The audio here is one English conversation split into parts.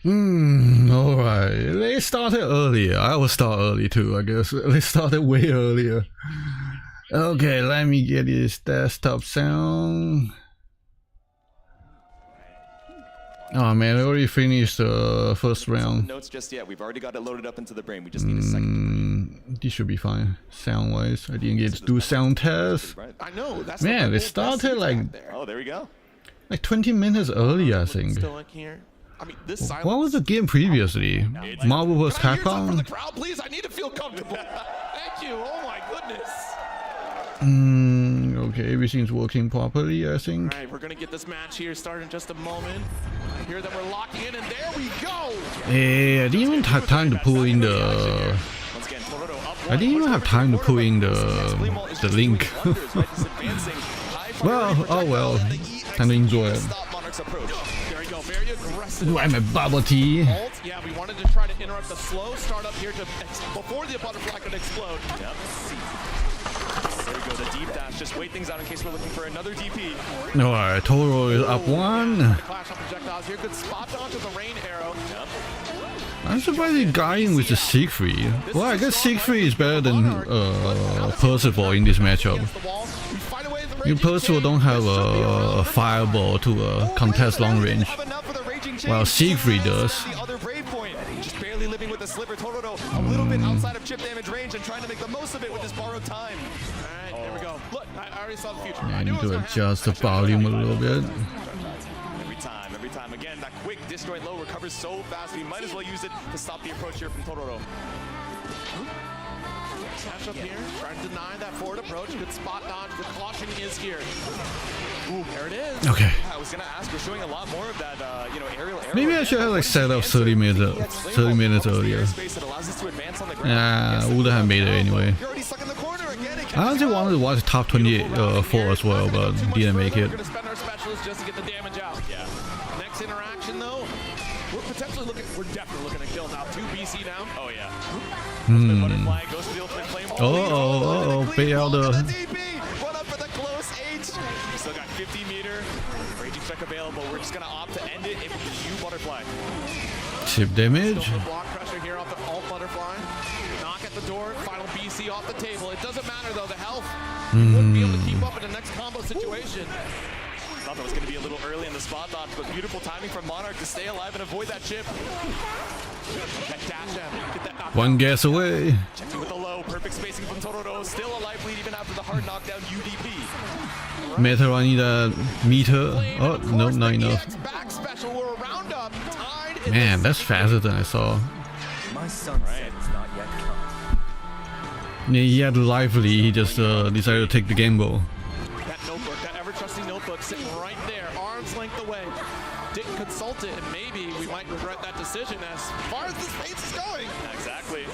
Alright. They started earlier. I will start early too, I guess. They started way earlier. Okay, let me get this desktop sound. Oh man, I already finished the first round. Notes just yet. We've already got it loaded up into the brain. We just need a second. This should be fine. Sound wise, I didn't get to do sound tests. I know. That's man, they started like oh, there we go. Like 20 minutes earlier, I think. Still like here. I mean, this what was the game previously? Marvel vs. Capcom? For the crowd, please. I need to feel comfortable. Thank you. Oh my goodness. Okay, everything's working properly, I think. All right, we're gonna get this match here started in just a moment. I hear that we're locking in, and there we go. Hey, I didn't even have time to pull in the. I didn't even have time to pull in the link. Well, oh well. Time to enjoy it. Ooh, I'm a bubble tea. Yeah, we wanted to try to interrupt the slow start up here before the butterfly could explode. Yep. There we go, the deep dash. Just wait things out in case we're looking for another DP. Alright, Toro is up one. Clash on projectiles here. Good spot onto the rain arrow. Yep. I'm surprised he's guiding with the Siegfried. Well, I guess Siegfried is better than Percival in this matchup. Percival don't have a fireball to contest long range, while Siegfried does. Just barely living with the sliver. Totoro a little bit outside of chip damage range and trying to make the most of it with this borrowed time. All right, there we go. Look, I already saw the future. Yeah, I need to adjust the volume a little bit. Every time. Again, that quick disjoint low recovers so fast. We might as well use it to stop the approach here from Totoro. Dash up here, trying to deny that forward approach. Good spot dodge. The caution is here. Ooh, there it is. Okay. I was gonna ask, we're showing a lot more of that, aerial. Maybe I should have like set up 30 minutes earlier. Would have made it anyway. I actually wanted to watch top 24 as well, but didn't make it. We're gonna spend our specialists just to get the damage out. Yeah. Next interaction though, we're definitely looking to kill now. 2 BC down. Oh yeah. Hmm. Oh, bail the. Run up for the close H. Still got 50 meter. Raging check available. We're just gonna opt to end it with the U butterfly. Chip damage. Block pressure here off the alt butterfly. Knock at the door. Final BC off the table. It doesn't matter though. The health. You wouldn't be able to keep up in the next combo situation. Thought that was going to be a little early in the spot dodge, but beautiful timing from Monarch to stay alive and avoid that chip. That dash out, get that knockdown. One guess away. Checking with the low, perfect spacing from Totoro. Still a life lead even after the hard knockdown UDP. Meter, I need a meter. Oh, no, not enough. Man, that's faster than I saw. My sunset is not yet come. Yeah, he had lively, he just decided to take the gamble. That notebook, that ever-trusting notebook sitting right there, arm's length away. Didn't consult it, and maybe we might regret that decision as far as this race is going. Exactly.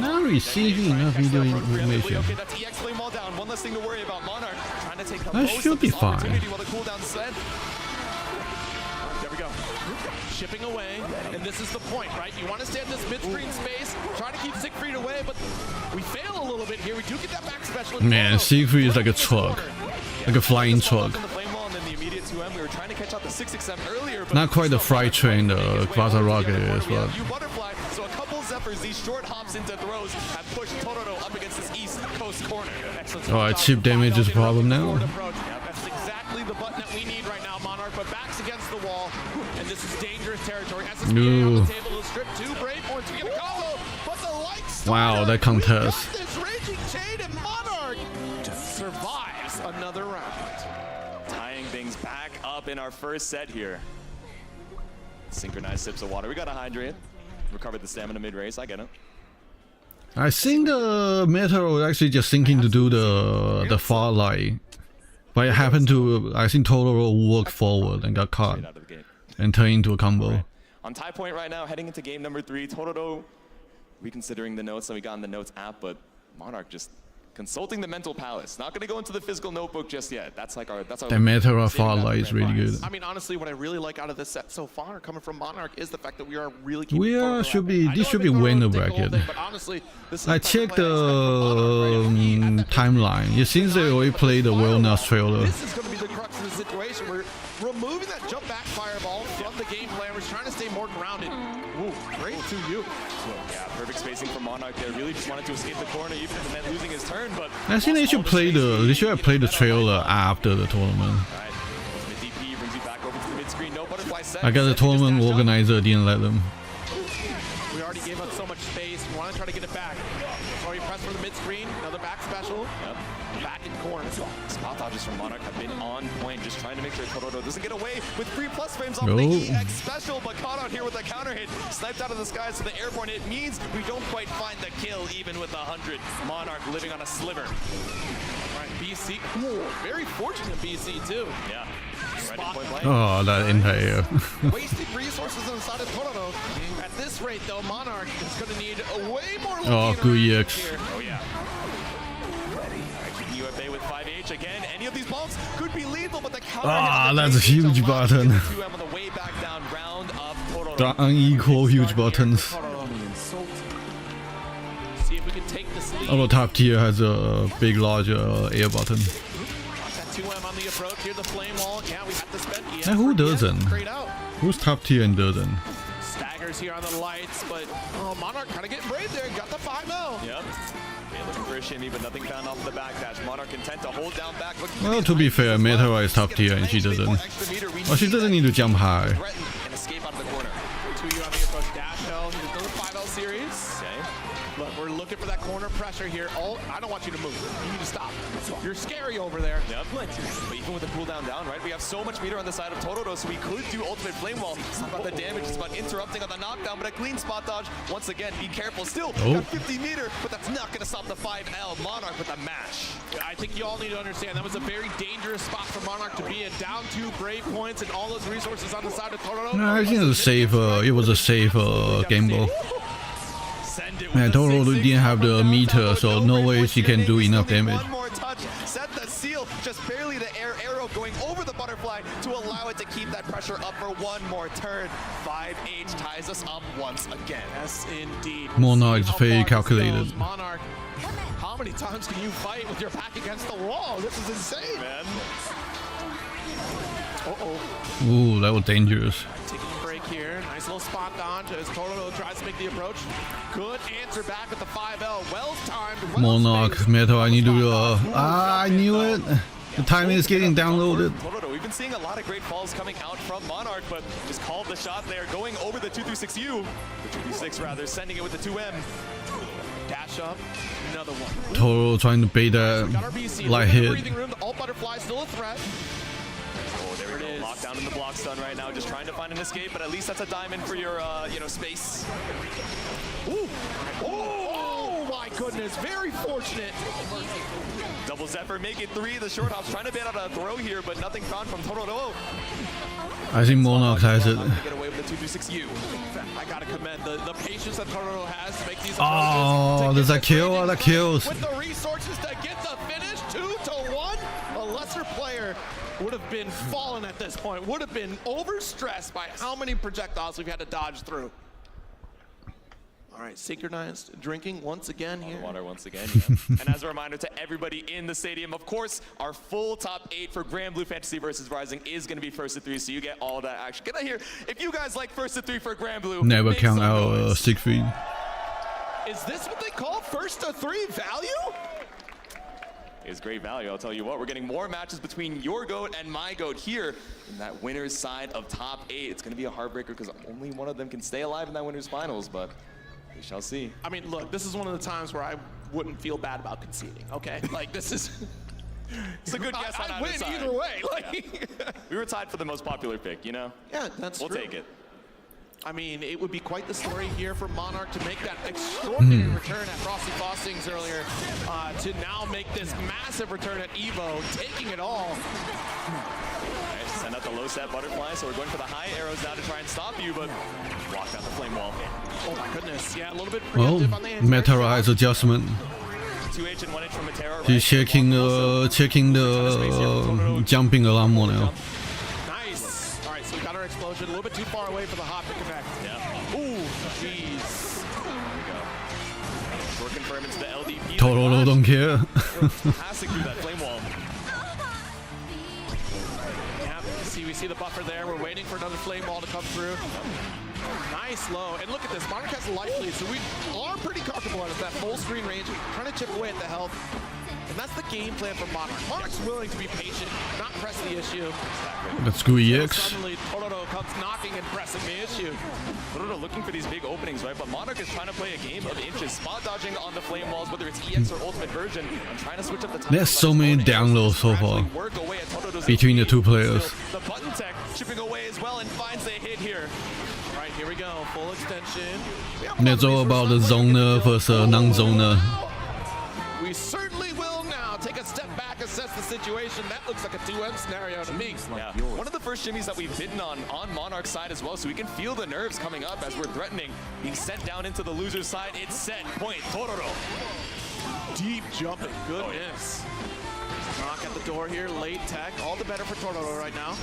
Not receiving enough video information. Okay, that's EX flame wall down. One less thing to worry about. Monarch trying to take the That should be fine. While the cooldown sled. There we go. Shipping away, and this is the point, right? You want to stay in this mid-screen space, try to keep Siegfried away, but we fail a little bit here. We do get that back special. Man, Siegfried is like a truck. Like a flying truck. Not quite the freight train the Quasar Rocket is, but... So a couple Zephyrs, these short hops into throws have pushed Totoro up against this east coast corner. Alright, chip damage is a problem now. That's exactly the button that we need right now, Monarch, but back's against the wall, and this is dangerous territory. SSBA on the table to strip 2 brave points. We get a combo, but the lights. Wow, that contest. This raging chain and Monarch survives another round. Tying things back up in our first set here. Synchronized sips of water. We got to hydrate. Recovered the stamina mid-race. I get it. I think the meta was actually just thinking to do the far light, but it happened to, I think Totoro walked forward and got caught and turned into a combo. On tie point right now, heading into game number 3. Totoro reconsidering the notes that we got in the notes app, but Monarch just consulting the mental palace. Not going to go into the physical notebook just yet. That's our. The meta of far light is really good. I mean, honestly, what I really like out of this set so far, coming from Monarch, is the fact that we are really. This should be winner bracket. But honestly, this I checked the timeline. It seems they already played the Wellness trailer. This is going to be the crux of into the situation. We're removing that jump back fireball from the game plan. We're trying to stay more grounded. Ooh, great to you. Yeah, perfect spacing from Monarch there. Really just wanted to escape the corner, even if it meant losing his turn. But I think they should play the. They should have played the trailer after the tournament. right, ultimate DP brings you back over to the mid screen. No butterfly set. I guess the tournament organizer didn't let them. We already gave up so much space. We want to try to get it back. So we press for the mid screen. Another back special. Yep. Back in corner. Spot dodges from Monarch have been on point, just trying to make sure Totoro doesn't get away with 3+ frames off No. the EX special, but caught out here with a counter hit, sniped out of the skies to the airborne hit means we don't quite find the kill even with 100. Monarch living on a sliver. All right, BC. Ooh, very fortunate BC too. Yeah. Right in point blank. Oh, that entire. Wasted resources on the side of Totoro. At this rate though, Monarch is going to need a way more. Oh, good EX. Here. Oh yeah. Keeping you at bay with 5H again. Any of these bombs could be lethal, but the counter Ah, hit on the that's a base huge allows button. the 2M on the way back down, round up Totoro. The unequal huge buttons. See if we can take this lead. Although top tier has a big, larger air button. That 2M on the approach here, the flame wall. Yeah, we have to spend EX. And who for EX doesn't? Straight out. Who's top tier and doesn't? Staggers here on the lights, but Monarch kind of getting brave there. Got the 5-0. Yep. Okay, looking for a shimmy, but nothing found off the backdash. Monarch content to hold down back. Well, to be fair, Meteora is top tier and she doesn't. Well, she doesn't need to jump high. Threaten and escape out of the corner. 2U on the approach. Dash L. Here's another 5L series. Okay. Look, we're looking for that corner pressure here. I don't want you to move. You need to stop. You're scary over there. Yep. But even with the cooldown down, right? We have so much meter on the side of Totoro, so we could do ultimate flame wall. It's not about the damage, it's about interrupting on the knockdown, but a clean spot dodge. Once again, be careful. Still, got 50 meter, but that's not going to stop the 5L. Monarch with a mash. I think you all need to understand that was a very dangerous spot for Monarch to be in. Down 2 brave points and all those resources on the side of Totoro. No, I think it was a safe game ball. Send it with Man, a Totoro 6-6 didn't have the meter, so no way she can do enough damage. One more touch, set the seal, just barely the air arrow going over the butterfly to allow it to keep that pressure up for one more turn. 5H ties us up once again. Yes, indeed. Monarch's See how very far this calculated. goes. Monarch, how many times can you fight with your back against the wall? This is insane. Man. Uh-oh. Ooh, that was dangerous. Taking a break here. Nice little spot dodge as Totoro tries to make the approach. Good answer back with the 5L. Well timed. Monarch, Meteora, I need to. I knew it. The timing is getting downloaded. Totoro, we've been seeing a lot of great falls coming out from Monarch, but just called the shot there, going over the 236U. The 236 rather, sending it with the 2M. Dash up. Another one. Totoro trying to bait Got that our BC. light Look at the hit. breathing room. The alt butterfly still a threat. Oh, there we go. Locked down in the block stun right now, just trying to find an escape, but at least that's a diamond for your, space. Ooh. Oh my goodness. Very fortunate. Double Zephyr, make it 3. The short hop's trying to bait out a throw here, but nothing found from Totoro. I think Monarch has it. Get away with the 226U. I gotta commend the patience that Totoro has to make these Oh, approaches, to there's get that the kill. training That kills. with the resources to get the finish. 2-1. A lesser player would have been fallen at this point. Would have been overstressed by how many projectiles we've had to dodge through. All right, synchronized drinking once again here. Water once again, yeah. And as a reminder to everybody in the stadium, of course, our full top 8 for Granblue Fantasy versus Rising is going to be first to 3, so you get all that action. Get out here. If you guys like first to 3 for Granblue, Never make count some out noise. Siegfried. Is this what they call first to 3 value? Is great value. I'll tell you what, we're getting more matches between your GOAT and my GOAT here in that winner's side of top 8. It's going to be a heartbreaker because only one of them can stay alive in that winner's finals, but we shall see. I mean, look, this is one of the times where I wouldn't feel bad about conceding, okay? Like, this is... It's a good guess on I'd either win side. either way. Like, Yeah. We were tied for the most popular pick, you know? yeah, that's We'll true. take it. I mean, it would be quite the story here for Monarch to make that extraordinary return at Frosty Fostings earlier, to now make this massive return at EVO, taking it all. All right, send out the low set butterfly, so we're going for the high arrows now to try and stop you, but walk out the flame wall. Oh my goodness, yeah, a little bit Well, preemptive on the Meteora has adjustment. 2H and 1H from Meteora. Right? She's checking the jumping around more now. Nice. All right, so we got our explosion, a little bit too far away for the hop to connect. Yeah. Ooh, jeez. There we go. We're confirming to the LDP. Totoro don't care. Passing through that flame wall. BC, we see the buffer there. We're waiting for another flame wall to come through. Nice low. And look at this. Monarch has a life lead, so we are pretty comfortable at that full screen range, trying to chip away at the health. And that's the game plan for Monarch. Monarch's willing to be patient, not press the issue. Let's go EX. Suddenly, Totoro comes knocking and pressing the issue. Totoro looking for these big openings, right? But Monarch is trying to play a game of inches, spot dodging on the flame walls, whether it's EX or ultimate version. I'm trying to switch up the time. There's so many downloads so far between the two players. The button tech chipping away as well and finds a hit here. All right, here we go. Full extension. And it's all about the zoner versus non-zoner. We certainly will now take a step back, assess the situation. That looks like a 2M scenario to me. Yeah. One of the first shimmies that we've bitten on Monarch's side as well, so we can feel the nerves coming up as we're threatening. Being sent down into the loser's side, it's set point Totoro. Deep jumping, goodness. Knock at the door here, late tech. All the better for Totoro right now.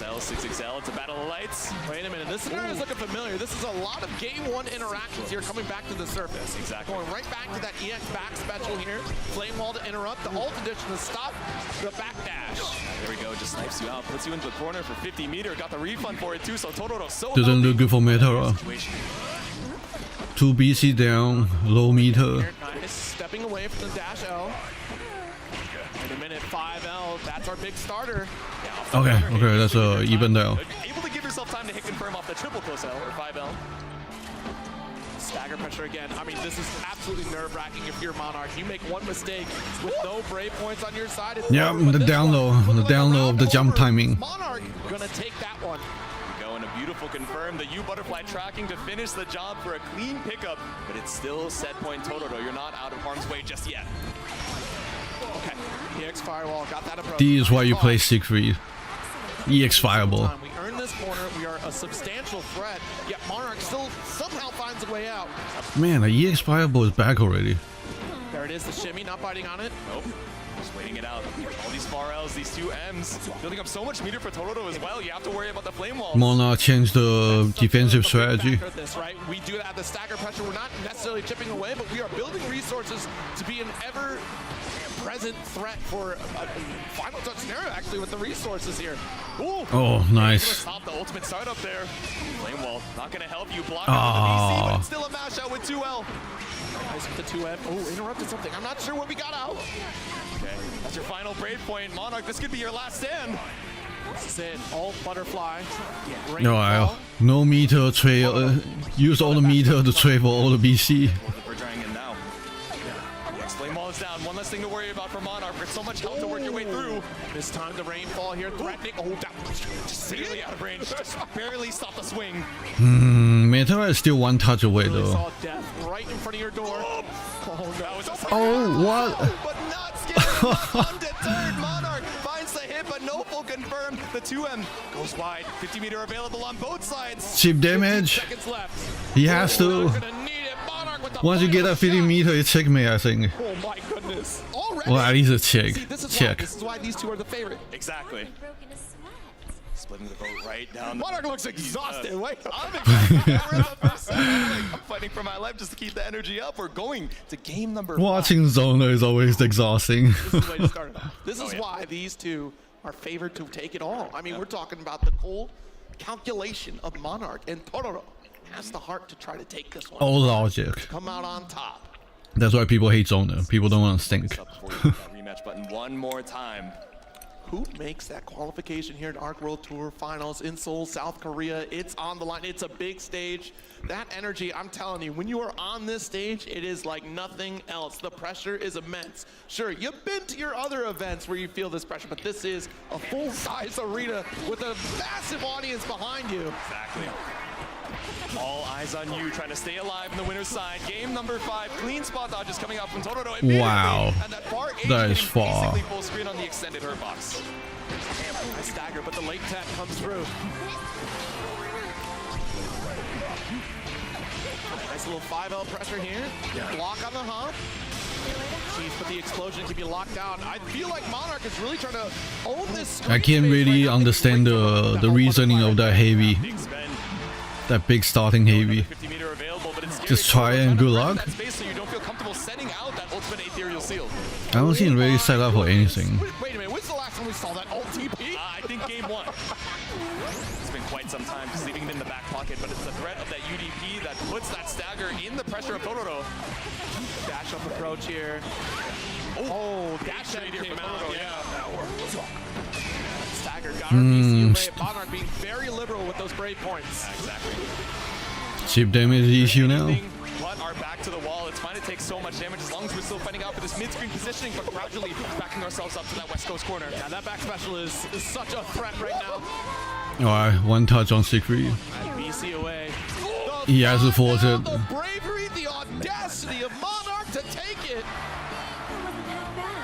L, 6XL, it's a battle of lights. Wait a minute, this scenario is looking familiar. This is a lot of game one interactions here coming back to the surface. Exactly. Going right back to that EX back special here. Flame wall to interrupt, the ult addition to stop the backdash. There we go, just snipes you out, puts you into the corner for 50 meter. Got the refund for it too, so Totoro so Doesn't look good for meta. 2 BC down, low meter. Nice, stepping away from the dash L. In a minute, 5L, that's our big starter. Yeah, Okay, that's even down. Able to give yourself time to hit confirm off the triple close L or 5L. Stagger pressure again. I mean, this is absolutely nerve-wracking if you're Monarch. You make one mistake with no brave points on your side. Yeah, the down low of the jump timing. Monarch gonna take that one. Go in a beautiful confirm. The U butterfly tracking to finish the job for a clean pickup, but it's still set point Totoro. You're not out of harm's way just yet. Okay, EX Firewall, got that approach. This is why you play Siegfried. EX Fireball. We earn this corner, we are a substantial threat, yet Monarch still somehow finds a way out. Man, the EX Fireball is back already. There it is, the shimmy, not biting on it. Nope. Just waiting it out. All these far L's, these 2 M's, building up so much meter for Totoro as well. You have to worry about the flame walls. Monarch changed the defensive strategy. This, right? We do have the stagger pressure. We're not necessarily chipping away, but we are building resources to be an ever-present threat for a final touch scenario, actually, with the resources here. Ooh. Oh, nice. Stop the ultimate startup there. Flame wall, not going to help you block out the BC, but it's still a mash out with 2L. Nice with the 2F. Oh, interrupted something. I'm not sure what we got out. Okay, that's your final break point. Monarch, this could be your last stand. This is it. Alt butterfly. No meter trail. Use all the meter to trade for all the BC. We're trying it now. Next flame wall is down. One less thing to worry about for Monarch. There's so much help to work your way through. This time the rainfall here threatening. Oh, that just really out of range. Just barely stop the swing. Meta is still one touch away really though. saw death right in front of your door. Oh, that was what? But not scared. Undeterred, Monarch finds the hit, but no full confirmed. The 2M goes wide. 50 meter available on both sides. Cheap damage. Seconds left. He has to. Once you get that 50 meter, it's checkmate, I think. Oh my goodness. Already? Well, at least a check. See, this is why these two are the favorite. Exactly. Splitting the vote right down. Monarch looks exhausted. Wait, I'm exhausted. I'm fighting for my life just to keep the energy up. We're going to game number 5. Watching Zoner is always exhausting. This is the way to start it off. This is why these two are favored to take it all. I mean, we're talking about the cold calculation of Monarch, and Totoro has the heart to try to take this one. All logic. Come out on top. That's why people hate Zoner. People don't want to stink. Rematch button one more time. Who makes that qualification here at ARC World Tour Finals in Seoul, South Korea? It's on the line. It's a big stage. That energy, I'm telling you, when you are on this stage, it is like nothing else. The pressure is immense. Sure, you've been to your other events where you feel this pressure, but this is a full-size arena with a massive audience behind you. Exactly. All eyes on you, trying to stay alive in the winner's side. Game number 5, clean spot dodges coming out from Totoro. Wow, and that far that is far. Basically full screen on the extended hurt box. Nice stagger, but the late tap comes through. Nice little 5L pressure here. Block on the hump. Jeez, but the explosion can be locked out. I feel like Monarch is really trying to own this. I can't really understand the reasoning of that heavy. That big starting heavy. Just try and good luck. I don't see it really set up for anything. Wait a minute, when's the last time we saw that ult TP? I think game Game 1. It's been quite some time just leaving him in the back pocket, but it's the threat of that UDP that puts that stagger in the pressure of Totoro. Dash up approach here. Oh, dash straight here here came for out. Totoro, Yeah. Stagger got our BC away. Monarch being very liberal with those break points. Exactly. Chip damage issue now. But our back to the wall. It's fine to take so much damage as long as we're still fighting out for this mid-screen positioning, but gradually backing ourselves up to that West Coast corner. Yeah, that back special is such a threat right now. Alright, one touch on Siegfried. BC away. He has to force it. The bravery, the audacity of Monarch to take it.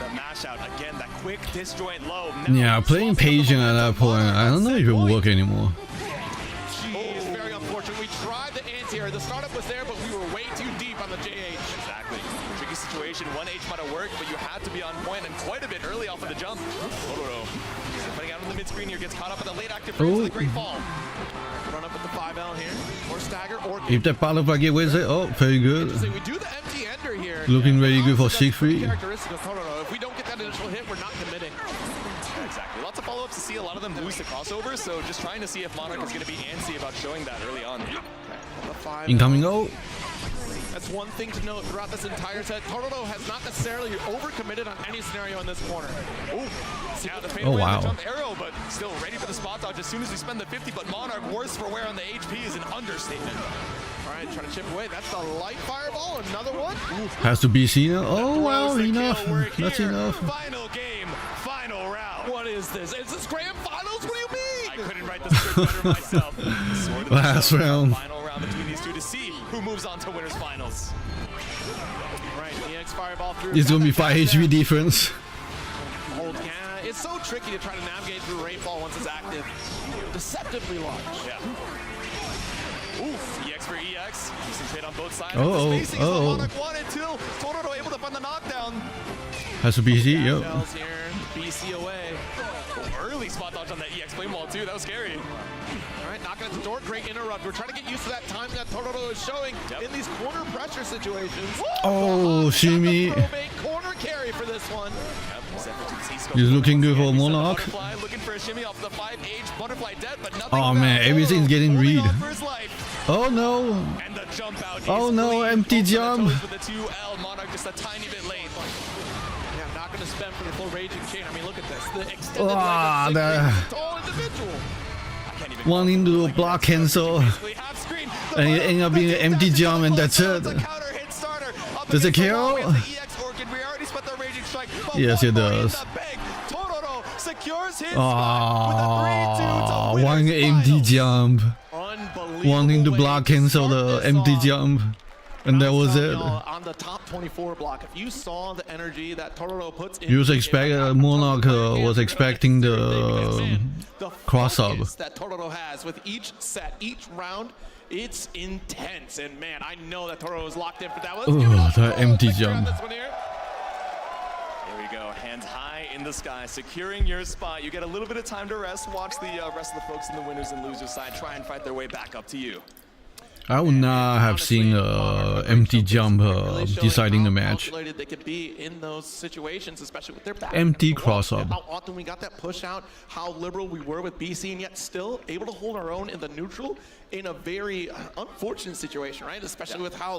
The mash out again, that quick disjoint low. Yeah, playing patient at that point, I don't know if it will work anymore. Jeez, very unfortunate. We tried the anti-air. The startup was there, but we were way too deep on the JH. Exactly. Tricky situation. 1H might have worked, but you had to be on point and quite a bit early off of the jump. Totoro putting out on the mid-screen here, gets caught up at the late active freeze with a great fall. Run up with the 5L here, or stagger, or If that butterfly get with it, oh, very good. we do the empty ender here. Looking really good for That's pretty Siegfried. characteristic of Totoro. If we don't get that initial hit, we're not committing. Exactly. Lots of follow-ups to see. A lot of them lose the crossover, so just trying to see if Monarch is going to be antsy about showing that early on. The 5L. Incoming ult. That's one thing to note throughout this entire set. Totoro has not necessarily overcommitted on any scenario in this corner. Ooh. Yeah, the fade Oh, away, wow. the jump arrow, but still ready for the spot dodge as soon as we spend the 50. But Monarch, worse for wear on the HP is an understatement. All right, trying to chip away. That's the light fireball. Another one. Ooh. Has to be seen. Oh, wow, Throws the enough. kill. We're That's here. enough. Final game, final round. What is this? Is this grand finals? What do you I mean? couldn't write the script better myself. Sword of the Last show. round. Final round between these two to see who moves on to winners finals. Right, EX fireball through. It's gonna be 5 Got that HP difference. Hold, yeah, it's so tricky to try to navigate through Rainfall once it's active. Deceptively large. Yeah. Oof, EX for EX. Decent trade on both sides. Uh-oh, The spacing is what uh-oh. Monarch wanted till Totoro able to find the knockdown. Has to be seen, yep. Shells here, BC away. Early spot dodge on that EX flame wall too. That was scary. All right, knocking at the door, great interrupt. We're trying to get used to that time that Totoro is showing in these corner pressure situations. Oh, shimmy. Corner carry for this one. He's looking good for Monarch. Butterfly looking for a shimmy off the 5H. Butterfly dead, but nothing. Oh, back. man, everything's Totoro getting holding read. on for his life. Oh, no. And the jump out Oh, is no, clean. empty Both of the jump. toes with the 2L. Monarch just a tiny bit late. Yeah, I'm not going to spend for the full raging chain. I mean, look at this. The extended Ah, leg of the- Siegfried, tall individual. I can't even Wanting to block cancel. basically half screen. And it ended up being an empty jump, and that's it. It's a counter hit starter. Up Does it against the wall. kill? We have the EX Orchid. We already spent the raging strike. But Yes, one it more in does. the bag. Totoro secures his Ah, spot with a 3-2 to one winners empty finals. jump. Unbelievable. Wanting to way block cancel start the this empty off. jump. And that was it. Y'all, on the top 24 block, if you saw the energy that Totoro puts in, You was Monarch was expecting the cross up. focus that Totoro has with each set, each round, it's intense. And man, I know that Totoro is locked in for that one. Let's give it up for that Totoro. empty Victory on jump. this one here. Here we go, hands high in the sky, securing your spot. You get a little bit of time to rest. Watch the rest of the folks in the winners and losers side try and fight their way back up to you. I would not have seen empty jump Really showing deciding the how match. calculated they could be in those situations, especially with their back. Empty How cross-up. often we got that push out, how liberal we were with BC, and yet still able to hold our own in the neutral in a very unfortunate situation, right? Especially with how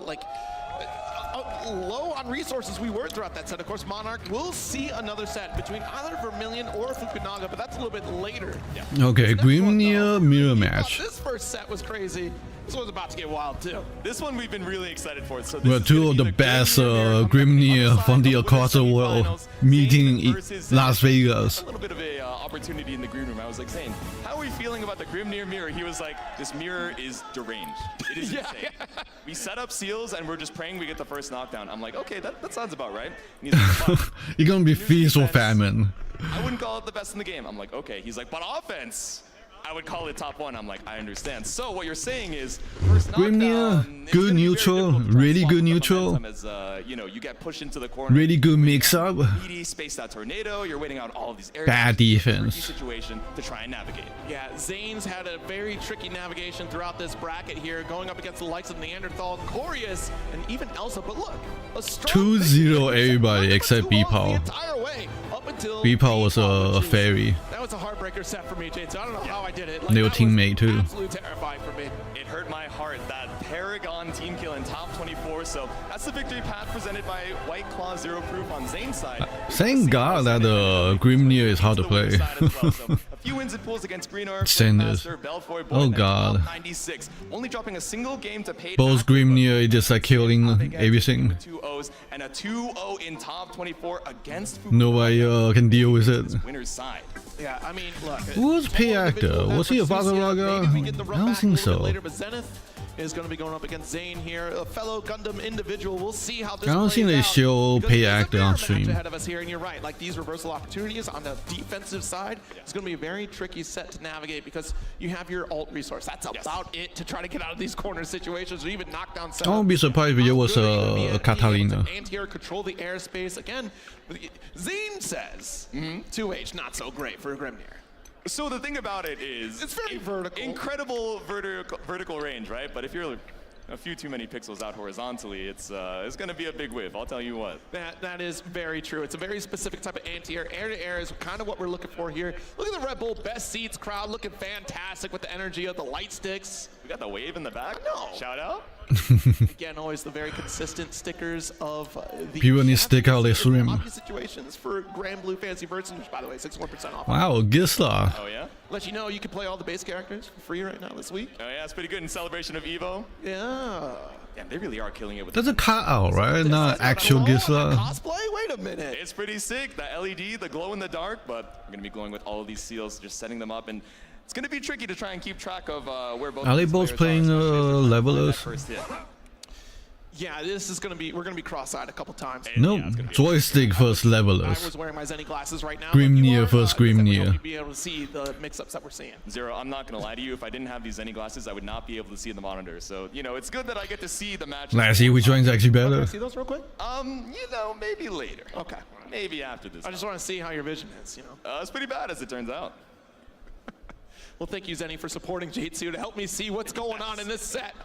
low on resources we were throughout that set. Of course, Monarch will see another set between either Vermilion or Fukunaga, but that's a little bit later. Okay, Next one, Grimnir though, mirror we thought match. This first set was crazy. This one's about to get wild too. This one we've been really excited for. So this Well, is two gonna of be the best Grimnir Grimnir from the winners across the world semifinals. meeting in versus, Las Vegas. A little bit of a opportunity in the green room. I was like saying, how are we feeling about the Grimnir mirror? He was like, this mirror is deranged. It is insane. We set up seals and we're just praying we get the first knockdown. I'm like, okay, that sounds about right. And he's like, "But You're gonna be feast or famine. I wouldn't call it the best in the game. I'm like, okay. He's like, but offense, I I would call it top 1. I'm like, I understand. So what you're saying is, first Grimnir, knockdown, it's good gonna be very neutral, difficult to really swap good the neutral. momentum as, you know, you get pushed into the corner. Really good mix-up. Meaty, spaced out tornado. You're waiting out all of these air Bad dashes. defense. Tricky situation to try and navigate. Yeah, Zane's had a very tricky navigation throughout this bracket here, going up against the likes of Neanderthal, Corius, and even Elsa. But look, a strong 2-0 victory. everybody except The B-Pow. entire way up until B-Pow was B-Pow, a which is- fairy. That was a heartbreaker set for me, Jade. So I don't know how I did it. They were that was teammate too. Absolutely terrifying for me. It hurt my heart, that Paragon team kill in top 24. So that's the victory path presented by White Claw Zero Proof on Zane's side. Thank God that Grimnir is hard to play. A few wins and pulls against Greener, Sanders. Belfoy, Oh God. 96, only dropping a single game to pay. Both Grimnir just like killing everything. 2-0s and a 2-0 in top 24 against Nobody can deal with it. winner's side. Yeah, I mean, look. Who was Pay Actor? Was he a battle logger? Maybe we get the I run don't back think a little bit so. later, but Zenith is going to be going up against Zane here, a fellow Gundam individual. We'll see how this I don't plays think they out, show because Pay there's a Actor fair on match stream. ahead of us here, and you're right. Like these reversal opportunities on the defensive side, it's going to be a very tricky set to navigate because you have your ult resource. That's about it to try to get out of these corner situations or even knockdown setup. I won't be surprised if it was a Catalina. Anti-air, control the airspace again. Zane says 2H not so great for Grimnir. So the thing about it is, It's very vertical. Incredible vertical range, right? But if you're a few too many pixels out horizontally, it's going to be a big whiff. I'll tell you what. That is very true. It's a very specific type of anti-air. Air-to-air is kind of what we're looking for here. Look at the Red Bull Best Seats crowd looking fantastic with the energy of the light sticks. We got the wave in the back. No. Shout out. Again, always the very consistent stickers of the People need to stick out their swim. obvious situations for Granblue Fantasy Versus, which, by the way, 61% off. Wow, Gisla. Oh yeah. Let you know you can play all the base characters for free right now this week. Oh yeah, it's pretty good in celebration of Evo. Yeah. Damn, they really are killing it with. That's a cutout, right? Not actual Gisla. Cosplay? Wait a minute. It's pretty sick. The LED, the glow in the dark, but we're gonna be glowing with all of these seals, just setting them up, and it's gonna be tricky to try and keep track of where both. Are they these both players playing especially as they're trying to find that levelers? first hit. Yeah, this is gonna be. We're gonna be cross-eyed a couple times. No, Yeah, it's gonna be- joystick first I levelers. was wearing my Zenny glasses right now. Grimnir but versus you are, Grimnir. definitely be able to see the mix-ups that we're seeing. Zero, I'm not gonna lie to you. If I didn't have these Zenny glasses, I would not be able to see the monitor. So you know, it's good that I get to see the match. Let's see which one's actually Can I better. see those real quick? You know, maybe later. Okay. Maybe after this. I just want to see how your vision is. You know. It's pretty bad as it turns out. Well, thank you, Zenny, for supporting Jitsu to help me see what's going on in this set.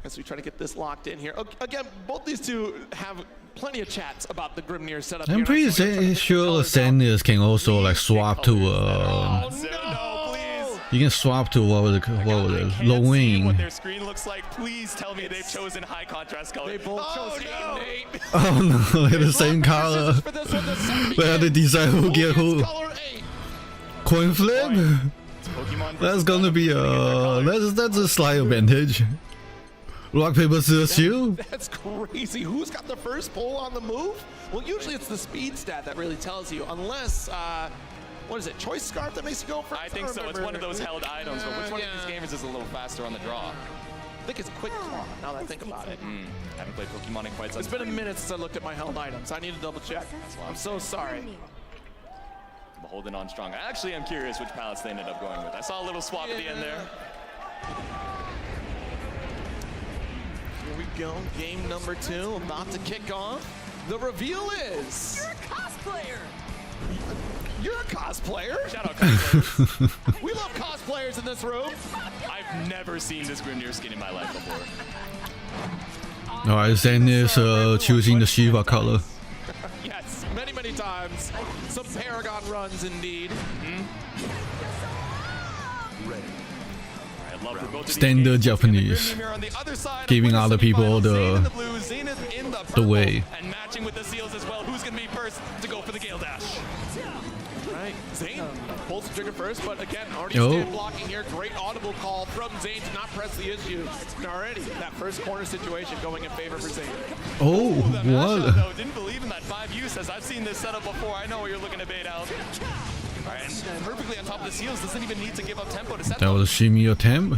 As we try to get this locked in here. Again, both these two have plenty of chats about the Grimnir setup. I'm here, pretty and so we're trying to get the sure colors out. Sanders can also like swap to Oh, No, please. you can swap to what was it? I can't see Low what wing. their screen looks like. Please tell me they've chosen high contrast color. They both chose no. aim Nate. Oh no, they're the same color. For this one, the set They had to begins. decide who get Who who. gets color 8? Coin flip. Pokemon That's gonna be that's a slight advantage. Rock paper scissors shoot. That's crazy. Who's got the first pull on the move? Well, usually it's the speed stat that really tells you, unless, what is it, Choice Scarf that makes you go first? I think so. It's one of those held items, but which one of these gamers is a little faster on the draw? I think it's Quick Claw, now that I think about it. Haven't played Pokemon in quite some It's time. been a minute since I looked at my held items. I need to double check. I'm so sorry. I'm holding on strong. I actually am curious which palettes they ended up going with. I saw a little swap at the end there. Here we go, game number 2, about to kick off. The reveal is... You're a cosplayer! You're a cosplayer? Shout out cosplayers. We love cosplayers in this room. I've never seen this Grimnir skin in my life before. Alright, Sanders choosing the Shiva color. Yes, many, many times. Some Paragon runs indeed. I love for both of these Standard games. Japanese. Grimnir on the other side of Giving winner other people semifinals. the- Zayn in the blue, Zenith in the purple, way. and matching with the seals as well. Who's gonna be first to go for the Gale Dash? Right, Zane pulls the trigger first, but again, already Yo. stand blocking here. Great audible call from Zane to not press the issue. And already, that first corner situation going in favor for Zane. Oh, The mashup, what? though, didn't believe in that 5U. Says, I've seen this setup before. I know what you're looking to bait out. All right, and perfectly on top of the seals. Doesn't even need to give up tempo to set That them. was a shimmy attempt.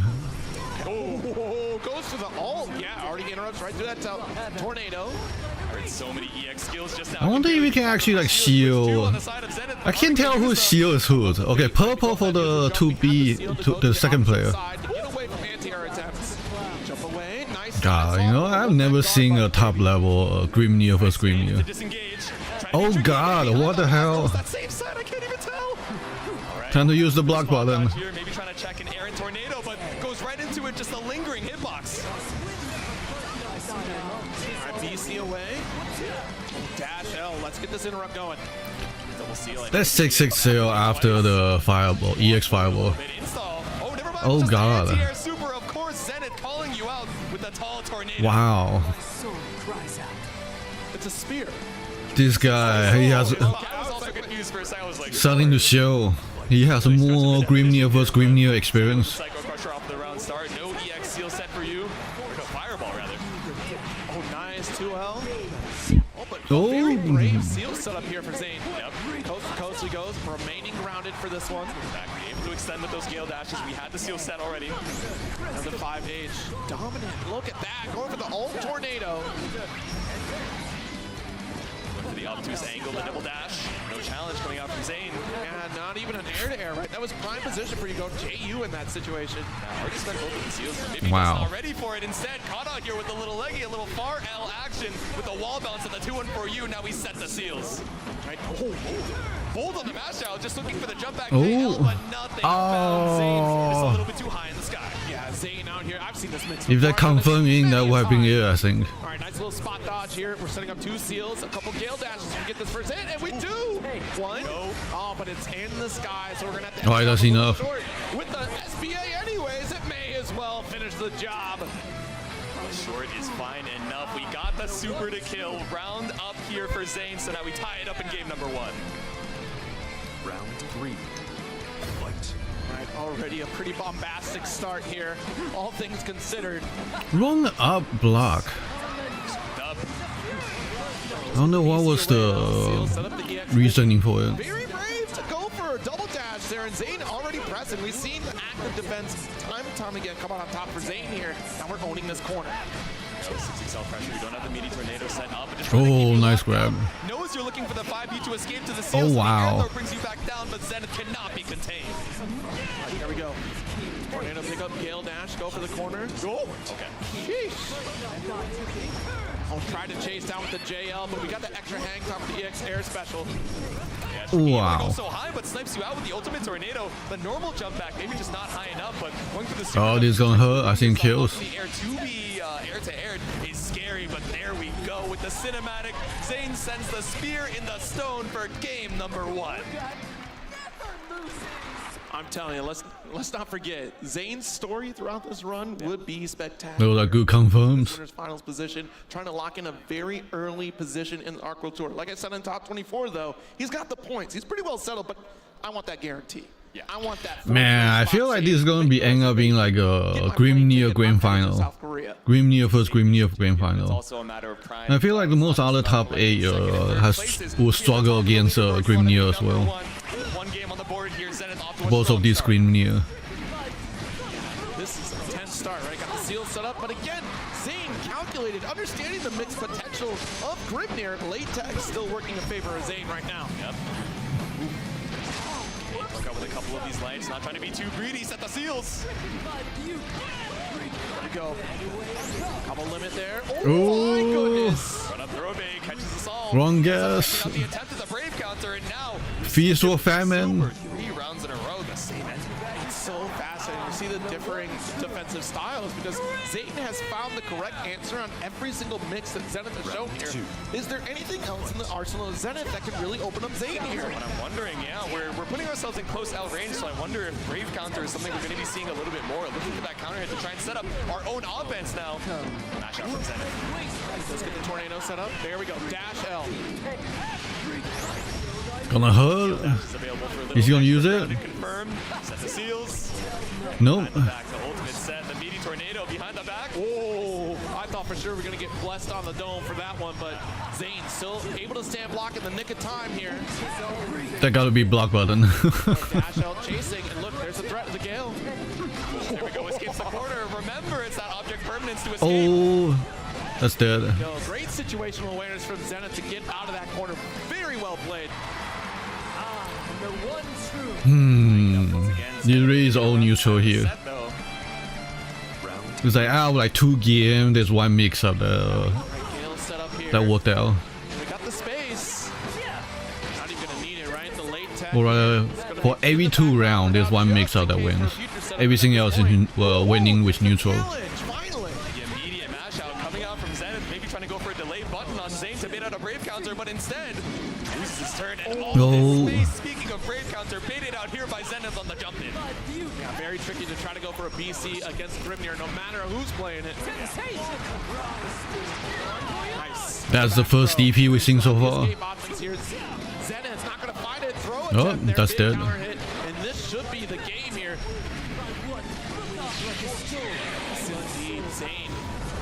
Oh, goes for the ult. Yeah, already interrupts right through that tornado. So many EX skills just now. I wonder if we can actually like shield. I can't tell who shield is who. Okay, purple for the 2B, the second player. God, you know, I've never seen a top level Grimnir versus Grimnir. Oh God, what the hell? Time to use the block button. Maybe trying to check an Aaron tornado, but goes right into it. Just a lingering hitbox. BC away. Dash L. Let's get this interrupt going. That's 660 after the fireball, EX fireball. Oh God. Wow. It's a spear. This guy, he has something to show. He has more Grimnir versus Grimnir experience. Psycho Crusher off the round start. No EX seal set for you. Or no fireball rather. Oh, nice 2L. Oh, very brave seal set up here for Zane. Yep. Coast to coast he goes, remaining grounded for this one. Exactly. Able to extend with those gale dashes. We had the seal set already. Another 5H. Dominant. Look at that. Going for the ult tornado. To the obtuse angle, the double dash. No challenge coming out from Zane. And not even an air-to-air, right? That was prime position for you to go JU in that situation. Already spent both of the seals, but maybe wow. not ready for it. Instead, caught out here with a little leggy, a little far L action with the wall bounce at the 2-1 for you. Now we set the seals. Right? Oh, bold on the mash out, just looking for the jump back JL, but nothing found Zane. Just a little bit too high in the sky. Yeah, Zane out here. I've seen this mix. If they're confirming, that would have been it, I think. All right, nice little spot dodge here. We're setting up 2 seals, a couple gale dashes to get this first hit, and we do. One. Oh, but it's in the sky, so we're gonna have to. Oh, that's enough. With the SBA, anyways, it may as well finish the job. Short is fine enough. We got the super to kill. Round up here for Zane, so now we tie it up in game number 1. Round 3. Fight. Right, already a pretty bombastic start here, all things considered. Wrong up block. I don't know what was the reasoning for it. Very brave to go for a double dash there, and Zane already pressing. We've seen the active defense time and time again come out on top for Zane here. Now we're owning this corner. 6XL pressure. We don't have the meaty tornado set up. Oh, nice grab. Knows you're looking for the 5B to escape to the seal. Oh, wow. So the brings you back down, but Zenith cannot be contained. Right, here we go. Tornado pick up, Gale dash, go for the corner. Oh, okay. Sheesh. I'll try to chase down with the JL, but we got the extra hang time with the EX air special. Yeah, wow. So high, but snipes you out with the ultimate tornado. The normal jump back, maybe just not high enough, but going through the oh, this is gonna hurt. I think kills. The air to be air to air is scary, but there we go with the cinematic. Zane sends the spear in the stone for game number 1. I'm telling you, let's not forget, Zane's story throughout this run would be spectacular. Oh, that good confirms. Winner's finals position, trying to lock in a very early position in the Arc World Tour. Like I said, in top 24 though, he's got the points. He's pretty well settled, but I want that guarantee. Yeah, I want that. Man, I feel like this is gonna be end up being like a Grimnir grand final. Grimnir versus Grimnir grand final. Also a matter of prime. I feel like the most other top 8 will struggle against Grimnir as well. One game on the board here, Zenith off to Both of these Grimnir. This is a tense start, right? Got the seal set up, but again, Zane calculated, understanding the mixed potential of Grimnir. Late tag still working in favor of Zane right now. Yep. Look out with a couple of these lights, not trying to be too greedy, set the seals. There we go. Couple limit there. Oh, my goodness. Run up throw bait, catches us all. Wrong guess. The attempt is a brave counter, and now Feast or famine. 3 rounds in a row. The same end. It's so fascinating to see the differing defensive styles because Zane has found the correct answer on every single mix that Zenith has shown here. Is there anything else in the arsenal of Zenith that can really open up Zane here? What I'm wondering, yeah, we're putting ourselves in close out range, so I wonder if brave counter is something we're going to be seeing a little bit more. Looking for that counter hit to try and set up our own offense now. Mash out from Zenith. Let's get the tornado set up. There we go. Dash L. Gonna hurt. Is he gonna use it? Confirmed. Set the seals. Nope. Back to ultimate set. The meaty tornado behind the back. Oh, I thought for sure we are going to get blessed on the dome for that one, but Zane still able to stand block in the nick of time here. That gotta be block button. Dash out chasing, and look, there's a threat to the Gale. There we go. Escapes the corner. Remember, it's that object permanence to escape. Oh, that's dead. Yo, great situational awareness from Zenith to get out of that corner. Very well played. There is all neutral here. It's like out of like 2 games, there's one mix up there Gale set up here. that worked out. We got the space. Not even gonna need it, right? The late tech. Or for every 2 rounds, there's one mix up that wins. Everything else is winning with neutral. Finally. The immediate mash out coming out from Zenith, maybe trying to go for a delay button on Zane to bait out a brave counter, but instead loses his turn and all No. this space. Speaking of brave counter, baited out here by Zenith on the jump in. Yeah, very tricky to try to go for a BC against Grimnir, no matter who's playing it. Nice. That's the first DP we've seen so far. Escape options here. Zenith's not going to find it. Throw it. Oh, that's dead. And this should be the game here. Indeed, Zane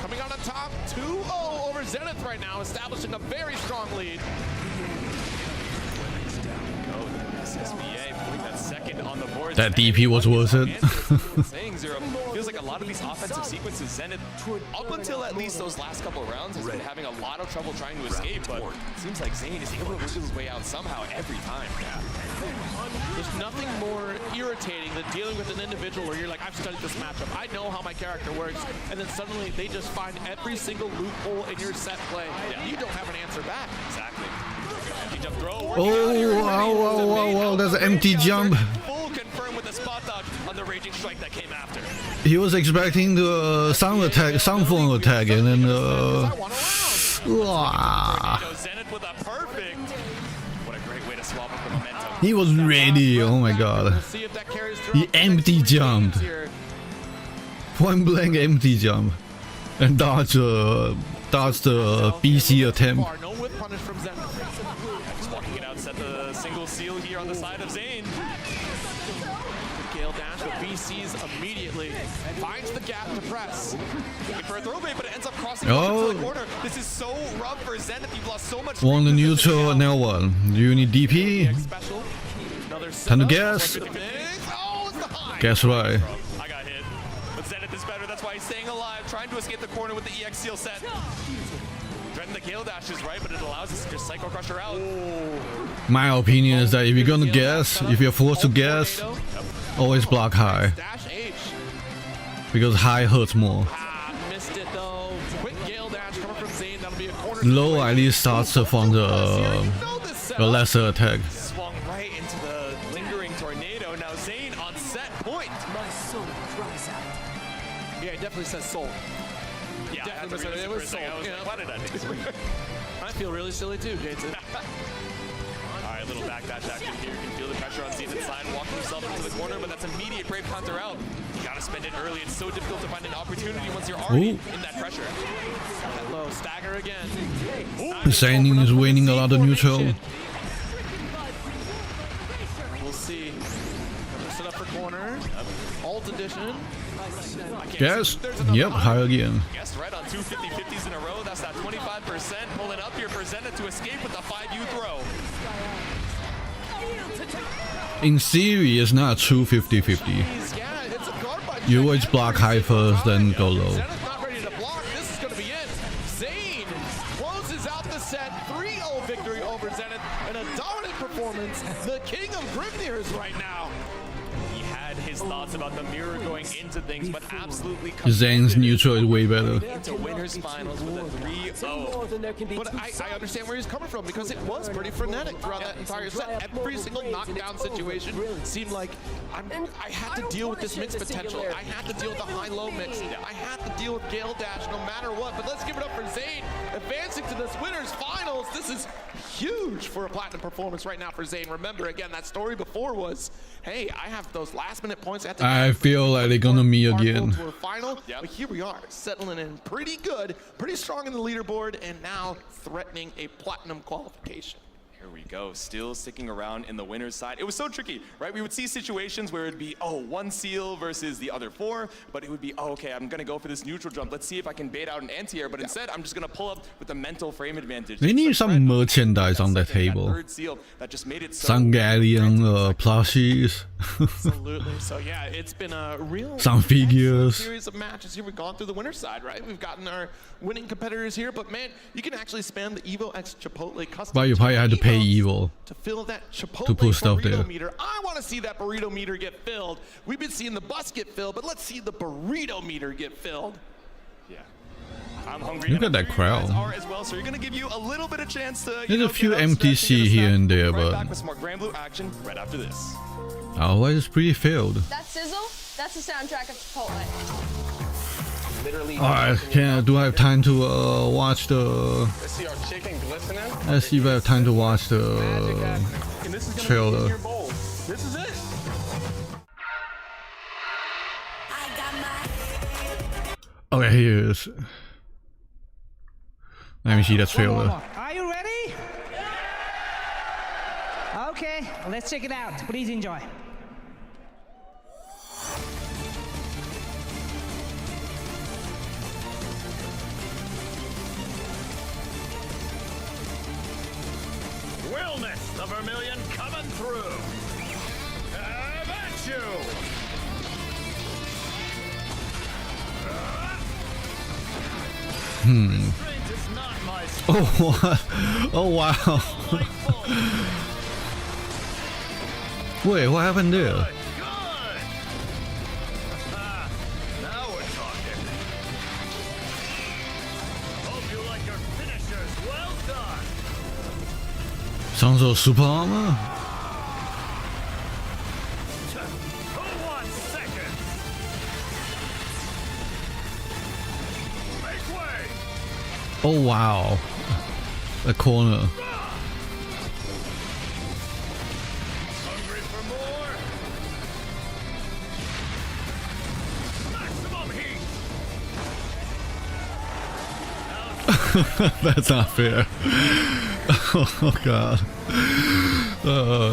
coming out on top, 2-0 over Zenith right now, establishing a very strong lead. SBA putting that second on the board. That DP was worth it. Saying zero. Feels like a lot of these offensive sequences, Zenith, up until at least those last couple of rounds, has been having a lot of trouble trying to escape, but it seems like Zane is able to wiggle his way out somehow every time. There's nothing more irritating than dealing with an individual where you're like, I've studied this matchup, I know how my character works, and then suddenly they just find every single loophole in your set play. You don't have an answer back. Exactly. Empty jump throw. Oh, wow, that's an empty jump. Full confirm with the spot dodge on the raging strike that came after. He was expecting the sound phone attack, and then Zenith with a perfect. What a great way to swap up the momentum. he was ready. Oh my god. We'll see if that carries through. He empty jumped. Point blank empty jump. And dodge the BC attempt. No whip punish from Zenith. Just walking it out, set the single seal here on the side of Zane. Gale dash with BCs immediately. Finds the gap to press. Looking for a throw bait, but it ends up crossing Oh. over to the corner. This is so rough for Zenith. You've lost so much. One the weakness in neutral, now what? Do you need DP? Special. Another Time to setup. guess. Oh, it's the high. Guess right. I got hit. But Zenith is better. That's why he's staying alive, trying to escape the corner with the EX seal set. Threaten the Gale dash is right, but it allows us to just Psycho Crusher out. My opinion is that if you're gonna guess, if you're forced to guess, always block high. Dash H. Because high hurts more. Missed it though. Quick Gale dash coming from Zane. That'll be a corner. Low at least starts from the lesser attack. Swung right into the lingering tornado. Now Zane on set point. My soul cries out. Yeah, it definitely says soul. Yeah, I had to Definitely read it it was for a second. I was soul, like, why did I do this? I feel really silly too, Jason. All right, little backdash action here. You can feel the pressure on Zenith's side, walking himself into the corner, but that's immediate brave counter out. You gotta spend it early. It's so difficult to find an opportunity once you're already in that pressure. That low stagger again. Zane is winning a lot of neutral. We'll see. Set up for corner. Alt edition. Guess? Yep, high again. Guessed right on 2 50-50s in a row. That's that 25% pulling up here for Zenith to escape with the 5U throw. In theory, it's not true 50-50. Yeah, it's a guard by You always block high first, then go low. Zenith not ready to block. This is going to be it. Zane closes out the set. 3-0 victory over Zenith and a dominant performance. The king of Grimnir is right now. He had his thoughts about the mirror going into things, but absolutely Zane's neutral is way better. into winners finals with a 3-0. But I understand where he's coming from because it was pretty frenetic throughout that entire set. Every single knockdown situation seemed like I had to deal with this mix potential. I had to deal with the high-low mix. I had to deal with Gale Dash no matter what. But let's give it up for Zane advancing to this winners finals. This is huge for a platinum performance right now for Zane. Remember, again, that story before was, hey, I have those last-minute points. I feel like they're gonna meet again. To a final, but here we are, settling in pretty good, pretty strong in the leaderboard, and now threatening a platinum qualification. Here we go, still sticking around in the winner's side. It was so tricky, right? We would see situations where it'd be, oh, one seal versus the other 4, but it would be, oh, okay, I'm gonna go for this neutral jump. Let's see if I can bait out an anti-air, but instead, I'm just gonna pull up with the mental frame advantage. They need some merchandise on the table. Third seal that just made it so Some Galleon plushies. Absolutely. So yeah, it's been a real Some figures. series of matches here. We've gone through the winner's side, right? We've gotten our winning competitors here, but man, you can actually spam the Evo X Chipotle custom. But you probably had to pay Evo to fill that Chipotle to put stuff burrito there. meter. I want to see that burrito meter get filled. We've been seeing the bus get filled, but let's see the burrito meter get filled. Yeah. I'm hungry. Look at that crowd. Are as well, so you're gonna give you a little bit of chance to. There's a few MTC here and there, right but back with some more Granblue action right after this. otherwise it's pretty failed. That sizzle, that's the soundtrack of Chipotle. Alright, do I have time to watch the... Let's see our chicken glistening. Let's see if I have time to watch the And this is gonna trailer. be in your bowl. This is it. Okay, here it is. Let me see that trailer. Are you ready? Okay, let's check it out. Please enjoy. Wellness, the Vermilion coming through. At you. Restraint is not my Oh, what? Oh, wow. Wait, what happened there? Good. Now we're talking. Hope you like your finishers. Well done. Sounds like super armor? 1 second. Make way. Oh, wow. The corner. Hungry for more? Maximum heat. That's not fair. Oh, God.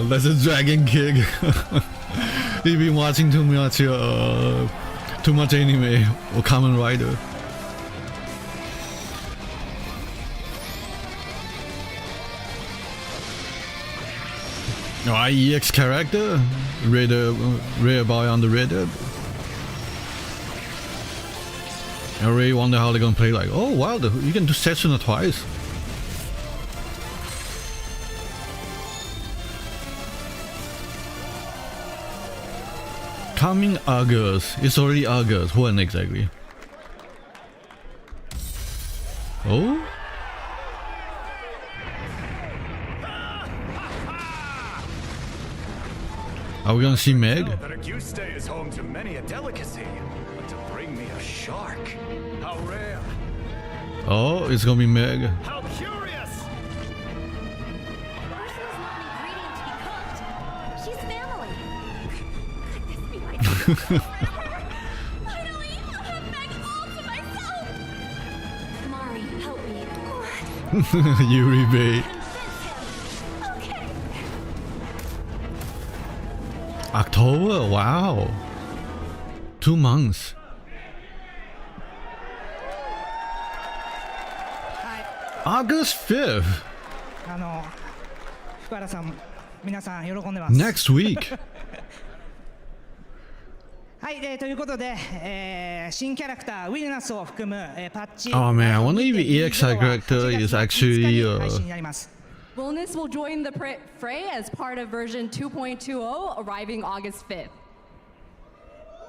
That's a dragon kick. You've been watching too much anime or Kamen Rider. Oh, EX character? Rare boy on the Reddit. I really wonder how they're gonna play like, oh wow, you can do Setsuna twice. Coming August. It's already August. When exactly? Oh? Are we gonna see Meg? That a goose stay is home to many a delicacy, but to bring me a shark, how rare, Oh, it's gonna be Meg. how curious! Ursula's not an ingredient to be cooked. She's family. Could this be my Finally, I'll have Meg all to myself. Mari, help me. Yuri bait. Convince him. Okay. October? Wow. 2 months. はい、 August 5th. 福原さん、皆さん喜んでます。 Next week. はい、ということで、新キャラクターウィルナスを含む、パッチ。 Oh man, I wonder if the EX character is actually 配信になります。 Wellness will join the fray as part of version 2.20, arriving August 5th.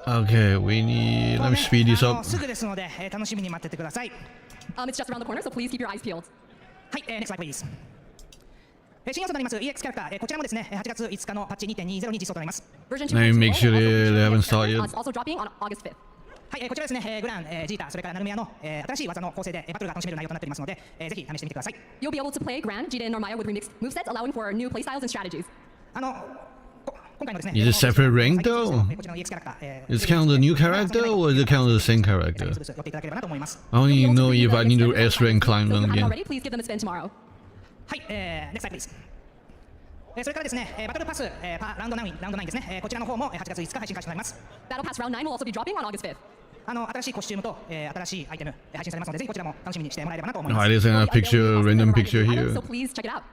Okay, we need. Let me speed this up. すぐですので、楽しみに待っててください。 It's just around the corner, so please keep your eyes peeled. はい、next slide please。新要素となります EX キャラクター、こちらもですね、8月5日のパッチ 2.20 に実装となります。 Version Let me make sure 2.20 they haven't is started. also dropping on August 5th. はい、こちらですね、グラン、ジータ、それからナルミアの、新しい技の構成でバトルが楽しめる内容となっておりますので、ぜひ試してみてください。 You'll be able to play Gran, Jita, and Normaya with remixed movesets, allowing for new playstyles and strategies. 今回のですね、 Is it separate rank though? こちらの EX キャラクター、 Is it count the new character or is it count the same character? 寄っていただければなと思います。 I don't even know if I need to S rank climb So if them you haven't again. already, please give them a spin tomorrow. はい、next slide please。それからですね、バトルパス、ラウンド9ですね、こちらの方も8月5日配信開始となります。 Battle Pass Round 9 will also be dropping on August 5th. 新しいコスチュームと、新しいアイテム、配信されますので、ぜひこちらも楽しみにしてもらえればなと思いま Oh, す。 it is in a picture, random picture here. So please check it out.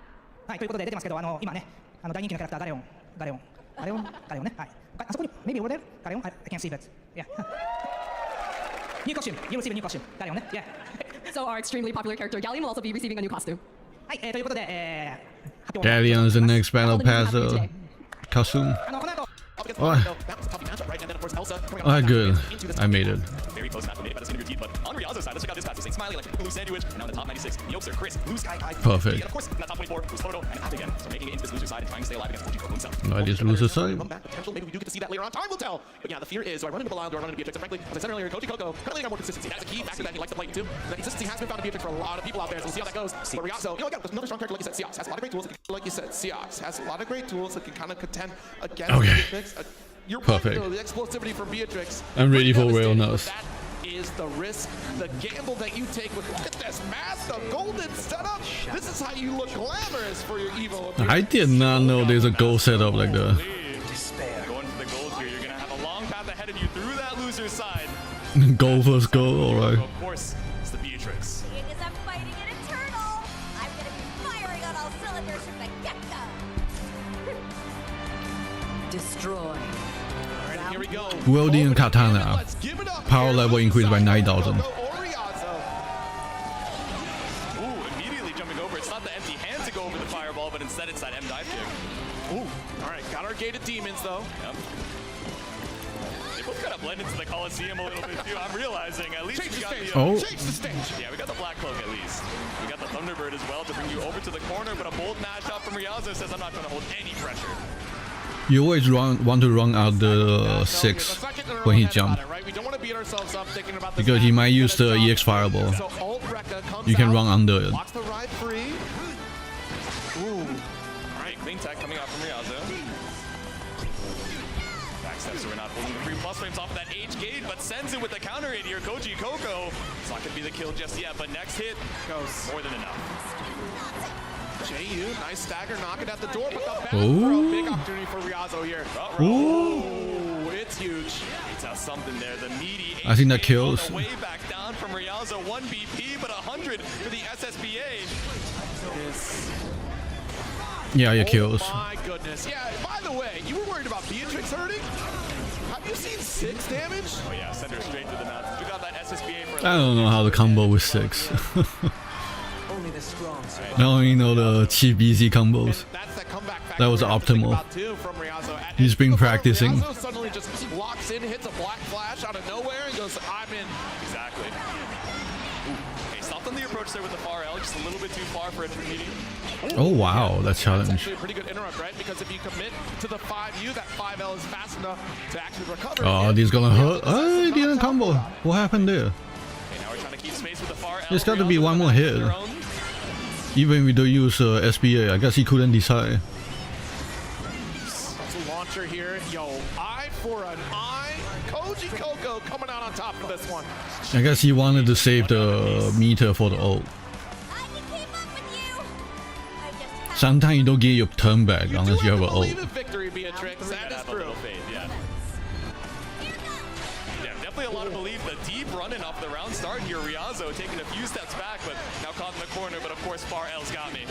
はい、ということで出てますけど、今ね、大人気のキャラクターガレオンね、はい。あそこに、maybe over there, ガレオン、I can't see that. Yeah. New costume, you receive a new costume, ガレオンね、yeah. So our extremely popular character Galleon will also be receiving a new costume. はい、ということで、発表 Galleon is the next battle pass costume. この後 Oh, good. I made it. Very close match made by the skin of your teeth, but on Ryazo's side, let's check out this match. We're Smiley like a blue sandwich, and now in the top 96, Yuushou, Chris, Blue Sky, Perfect. and of course, in that top 24, who's Toto, and Panda again. So making it into this loser side and trying to stay alive against Yuushou himself. No, it is loser side. Comeback potential. Maybe we do get to see that later on. Time will tell. But yeah, the fear is, do I run into Belial, do I run into Beatrix? And frankly, as I said earlier, Koji Coco kind of laying on more consistency. That's a key factor that he likes to play into. And that consistency has been found in Beatrix for a lot of people out there, so we'll see how that goes. But Ryazo, you know, again, another strong character like you said, Seox has a lot of great tools. Like you said, Seox has a lot of great tools that can kind of contend against Beatrix. You're perfect. Right, though, the explosivity from Beatrix. I'm ready for real now. That is the risk, the gamble that you take with, look at this mask, the golden setup. This is how you look glamorous for your Evo. I did not know there's a gold setup like that. Going for the gold here, you're gonna have a long path ahead of you through that loser's side. Gold first goal, alright. Of course, it's the Beatrix. It is a fighting an eternal. I'm gonna be firing on all cylinders from the get-go. Destroy. Here we go. Welding Katana. Power level increased by 9,000. Ooh, immediately jumping over. It's not the empty hand to go over the fireball, but instead it's that M dive kick. Ooh, all right, got our gated demons though. Yep. They both kind of blend into the Coliseum a little bit too. I'm realizing at least we got the Change the stage. yeah, we got the Black Cloak at least. We got the Thunderbird as well to bring you over to the corner, but a bold mashup from Ryazo says I'm not trying to hold any pressure. You always want to run out the 6 when he jumps. Because he might use the EX Fireball. You can run under it. Watch the ride free. Ooh. Alright, clean tech coming out from Ryazo. Backstep, so we're not pulling the free plus frames off of that H gate, but sends it with the counter hit here. Koji Coco. It's not going to be the kill just yet, but next hit goes more than enough. JU, nice stagger, knock it at the door, but the back throw, big opportunity for Ryazo here. Ooh, it's huge. It's out something there. The meaty I think that kills. way back down from Ryazo. 1 BP, but 100 for the SSBA. Yeah, it kills. Oh my goodness. Yeah, by the way, you were worried about Beatrix hurting? Have you seen 6 damage? Oh yeah, send her straight to the mouth. We got that SSBA for I don't know how to combo with 6. Only the strong survive. I only know the cheap BZ combos. That's that comeback That was optimal. He's been practicing. Ryazo suddenly just locks in, hits a black flash out of nowhere, and goes, I'm in. Exactly. Okay, stopped on the approach there with the far L, just a little bit too far for entry meeting. Oh wow, that challenge. That's actually a pretty good interrupt, right? Because if you commit to the 5U, that 5L is fast enough to actually recover. Oh, this is gonna hurt. Oh, he didn't combo. What happened there? Okay, now we're trying to keep space with the far L. There's got to be one more hit. Even we don't use SBA, I guess he couldn't decide. Launcher here. Yo, eye for an eye. Koji Coco coming out on top of this one. I guess he wanted to save the meter for the ult. I can keep up with you. I just have Sometimes you don't get your turn back unless you have an ult. Believe in victory, Beatrix. That is true. Yeah, definitely a lot of belief. The deep running off the round start here. Ryazo taking a few steps back, but now caught in the corner. But of course, far L's got me.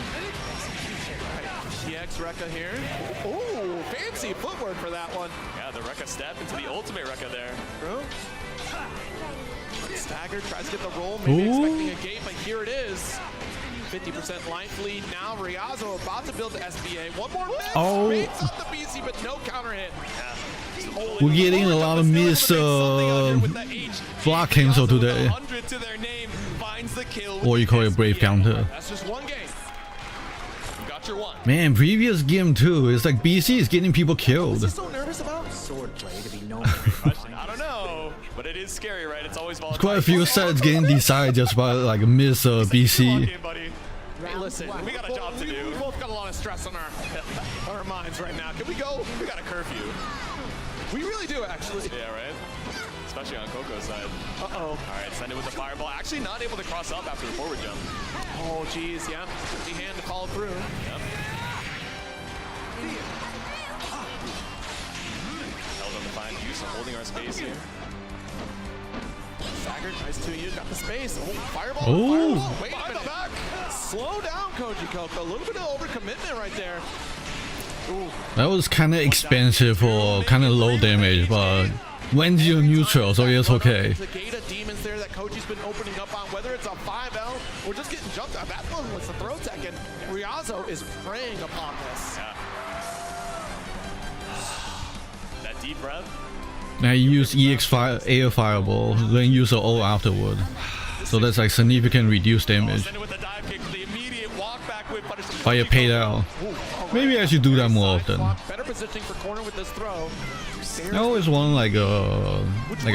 TX Rekka here. Ooh, fancy footwork for that one. Yeah, the Rekka step into the ultimate Rekka there. Bro. Stagger tries to get the roll, maybe expecting a gate, but here it is. 50% life lead now. Ryazo about to build the SBA. One more miss. Oh. Baits on the BC, but no counter hit. We're getting a lot of miss block cancel today. Or you call it brave counter. That's just one game. Got your one. Man, previous game too, it's like BC is getting people killed. So nervous about Swordplay to be known. I don't know, but it is scary, right? It's always volatile. Quite a few sets getting decided just by like miss BC. Okay, buddy. Hey, listen, we got a job to do. We both got a lot of stress on our minds right now. Can we go? We got a curfew. We really do, actually. Yeah, right? Especially on Coco's side. Uh-oh. All right, send it with the fireball. Actually not able to cross up after the forward jump. Oh, geez, yeah. Empty hand to follow through. Yep. Held on the fine Yuushou holding our space here. Staggered, nice 2U, got the space. Oh, fireball. Oh. Fireball. Wait a minute. Back. Slow down, Koji Coco. A little bit of overcommitment right there. Ooh. That was kind of expensive for kind of low damage, but when you're neutral, so it's okay. The gate of demons there that Koji's been opening up on, whether it's a 5L or just getting jumped on. That one was the throw tech, and Ryuushou is preying upon this. Yeah. That deep breath. Now you use air fireball, then use the O afterward. So that's like significant reduced damage. Fire paid out. Maybe I should do that more often. Better positioning for corner with this throw. I always want like a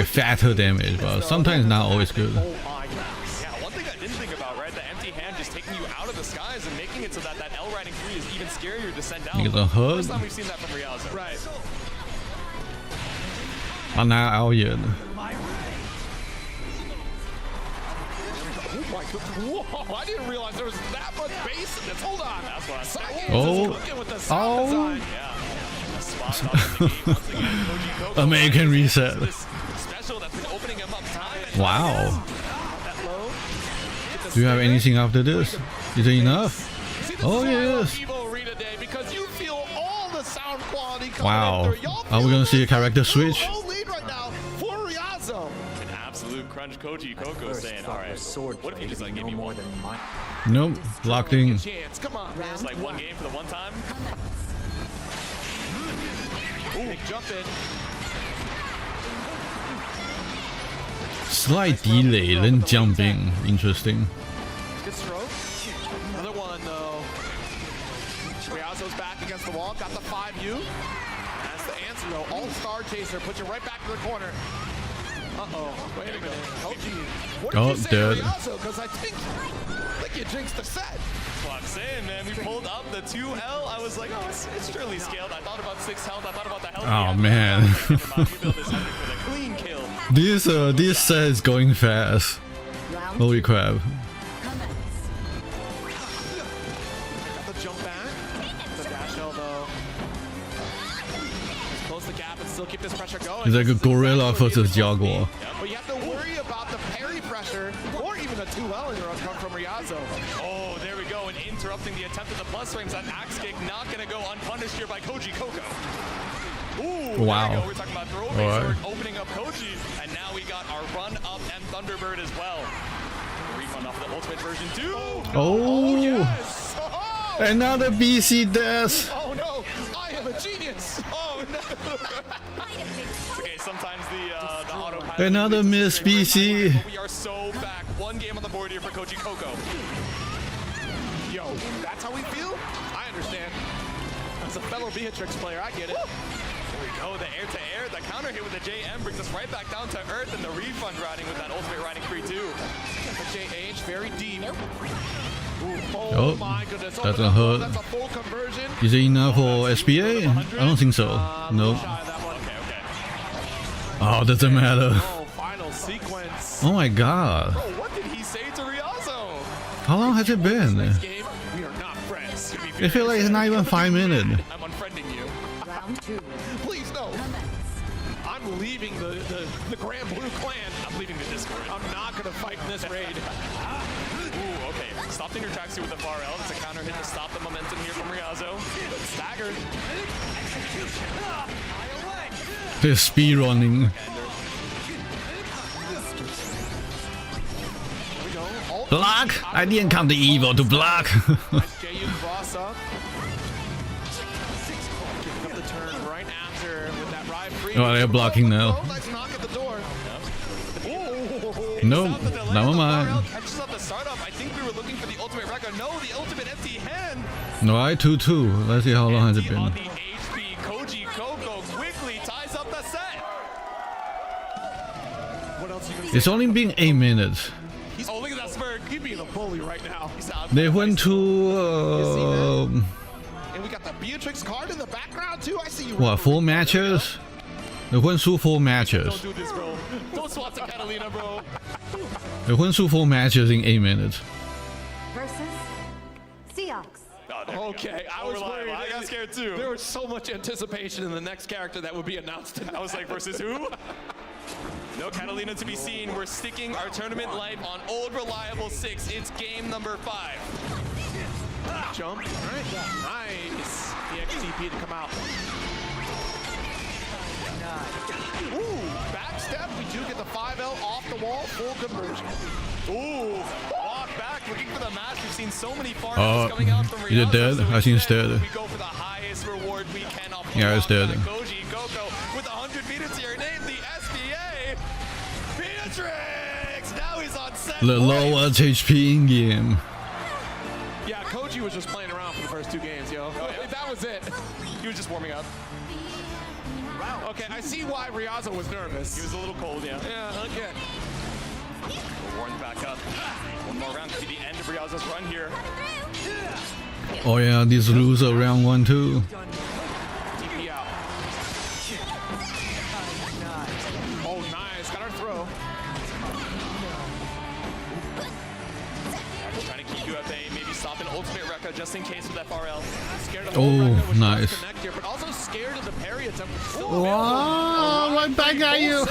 fatter damage, but sometimes not always good. Oh my gosh. Yeah, one thing I didn't think about, right? The empty hand just taking you out of the skies and making it so that L riding 3 is even scarier to send down. First time we've seen that from Ryuushou. Right. I'm not out yet. Oh my god. Whoa, I didn't realize there was that much bass in this. Hold on. That's what I'm saying. Oh. With the sound design. Yeah. American reset. Special that's been opening him up time. Wow. Do you have anything after this? Is it enough? Oh yes. Because you feel all the sound quality coming Wow. in. Are we gonna see a character switch? Lead right now for Ryuushou. An absolute crunch. Koji Coco saying, all right, what if you just like give me one? Nope. Locked in. Chance. Come on, man. It's like one game for the one time. Ooh, big jump in. Slight delay, then jumping. Interesting. Good stroke. Another one though. Ryuushou's back against the wall. Got the 5U. That's the answer though. All-star chaser. Put you right back to the corner. Uh-oh. Wait a minute. Koji, what did you say to Ryuushou? Because I think you jinxed the set. That's what I'm saying, man. We pulled up the 2L. I was like, oh, it's surely scaled. I thought about 6 health. I thought about the health. Oh man. Clean kill. This set is going fast. Holy crap. Got the jump back. The dash L though. Close the gap and still keep this pressure going. It's like a gorilla versus jaguar. But you have to worry about the parry pressure or even a 2L in your come from Ryuushou. Oh, there we go. And interrupting the attempt at the plus frames. That axe kick not going to go unpunished here by Koji Coco. Ooh, wow. There we go. We're talking about throw right. Opening up Koji. And now we got our run up and Thunderbird as well. Refund off the ultimate version 2. Oh, yes. Another BC death. Oh no, I am a genius. Oh no. Okay, sometimes the autopilot. Another miss BC. We are so back. One game on the board here for Koji Coco. Yo, that's how we feel? I understand. As a fellow Beatrix player, I get it. There we go, the air-to-air. The counter hit with the JM brings us right back down to earth, and the refund riding with that ultimate riding 3-2. The JH very deep. Ooh, Oh, my goodness. that's a hurt. That's a full conversion. Is it enough for SBA? I don't think so. Nope. Okay. Oh, doesn't matter. Oh, final sequence. Oh my god. Oh, what did he say to Ryuushou? How long has it been? Next game, we are not friends. I feel like it's not even 5 minutes. I'm unfriending you. Round 2. Please no. I'm leaving the Granblue clan. I'm leaving the Discord. I'm not going to fight in this raid. Ooh, okay. Stopped in your taxi with the far L. It's a counter hit to stop the momentum here from Ryuushou. Staggered. They're speed running. Block! I didn't come to evil to block. JU cross up. Picking up the turn right after with that ride free. Oh, they're blocking now. Nice knock at the door. Nope, never mind. Catches up the startup. I think we were looking for the ultimate record. No, the ultimate empty hand. No, I 2-2. Let's see how long has it been. On the HP, Koji Coco quickly ties up the set. What else are you gonna It's only been 8 minutes. Oh, look at that smirk. He's being a bully right now. They went to And we got the Beatrix card in the background too. I see you. what, 4 matches? They went through 4 matches. Don't do this, bro. Don't swap to Catalina, bro. They went through 4 matches in 8 minutes. Versus Seahawks. Oh, Okay, I was worried. I got scared too. There was so much anticipation in the next character that would be announced. I was like, versus who? No Catalina to be seen. We're sticking our tournament life on old reliable 6. It's game number 5. Jump. All right. Nice. The XTP to come out. Ooh, back step. We do get the 5L off the wall. Full conversion. Ooh, walk back, looking for the match. We've seen so many farmers coming out from is it dead? So I think it's dead. We go for the highest reward we can off the Yeah, it's dead. Koji Coco with 100 meters to your name, the SBA. Beatrix! Now he's on set. The lowest HP in game. Yeah, Koji was just playing around for the first 2 games, yo. Oh, yeah? That was it. He was just warming up. Okay, I see why Ryazo was nervous. He was a little cold, yeah. Yeah, okay. Warren back up. One more round to be the end of Ryazo's run here. Oh yeah, this loser round 1 too. TP out. Oh, nice. Got our throw. Just trying to keep you at bay. Maybe stop an ultimate Rekka just in case with FRL. Scared of nice. Here, but also scared of the parry attempt. Wow, right back at you.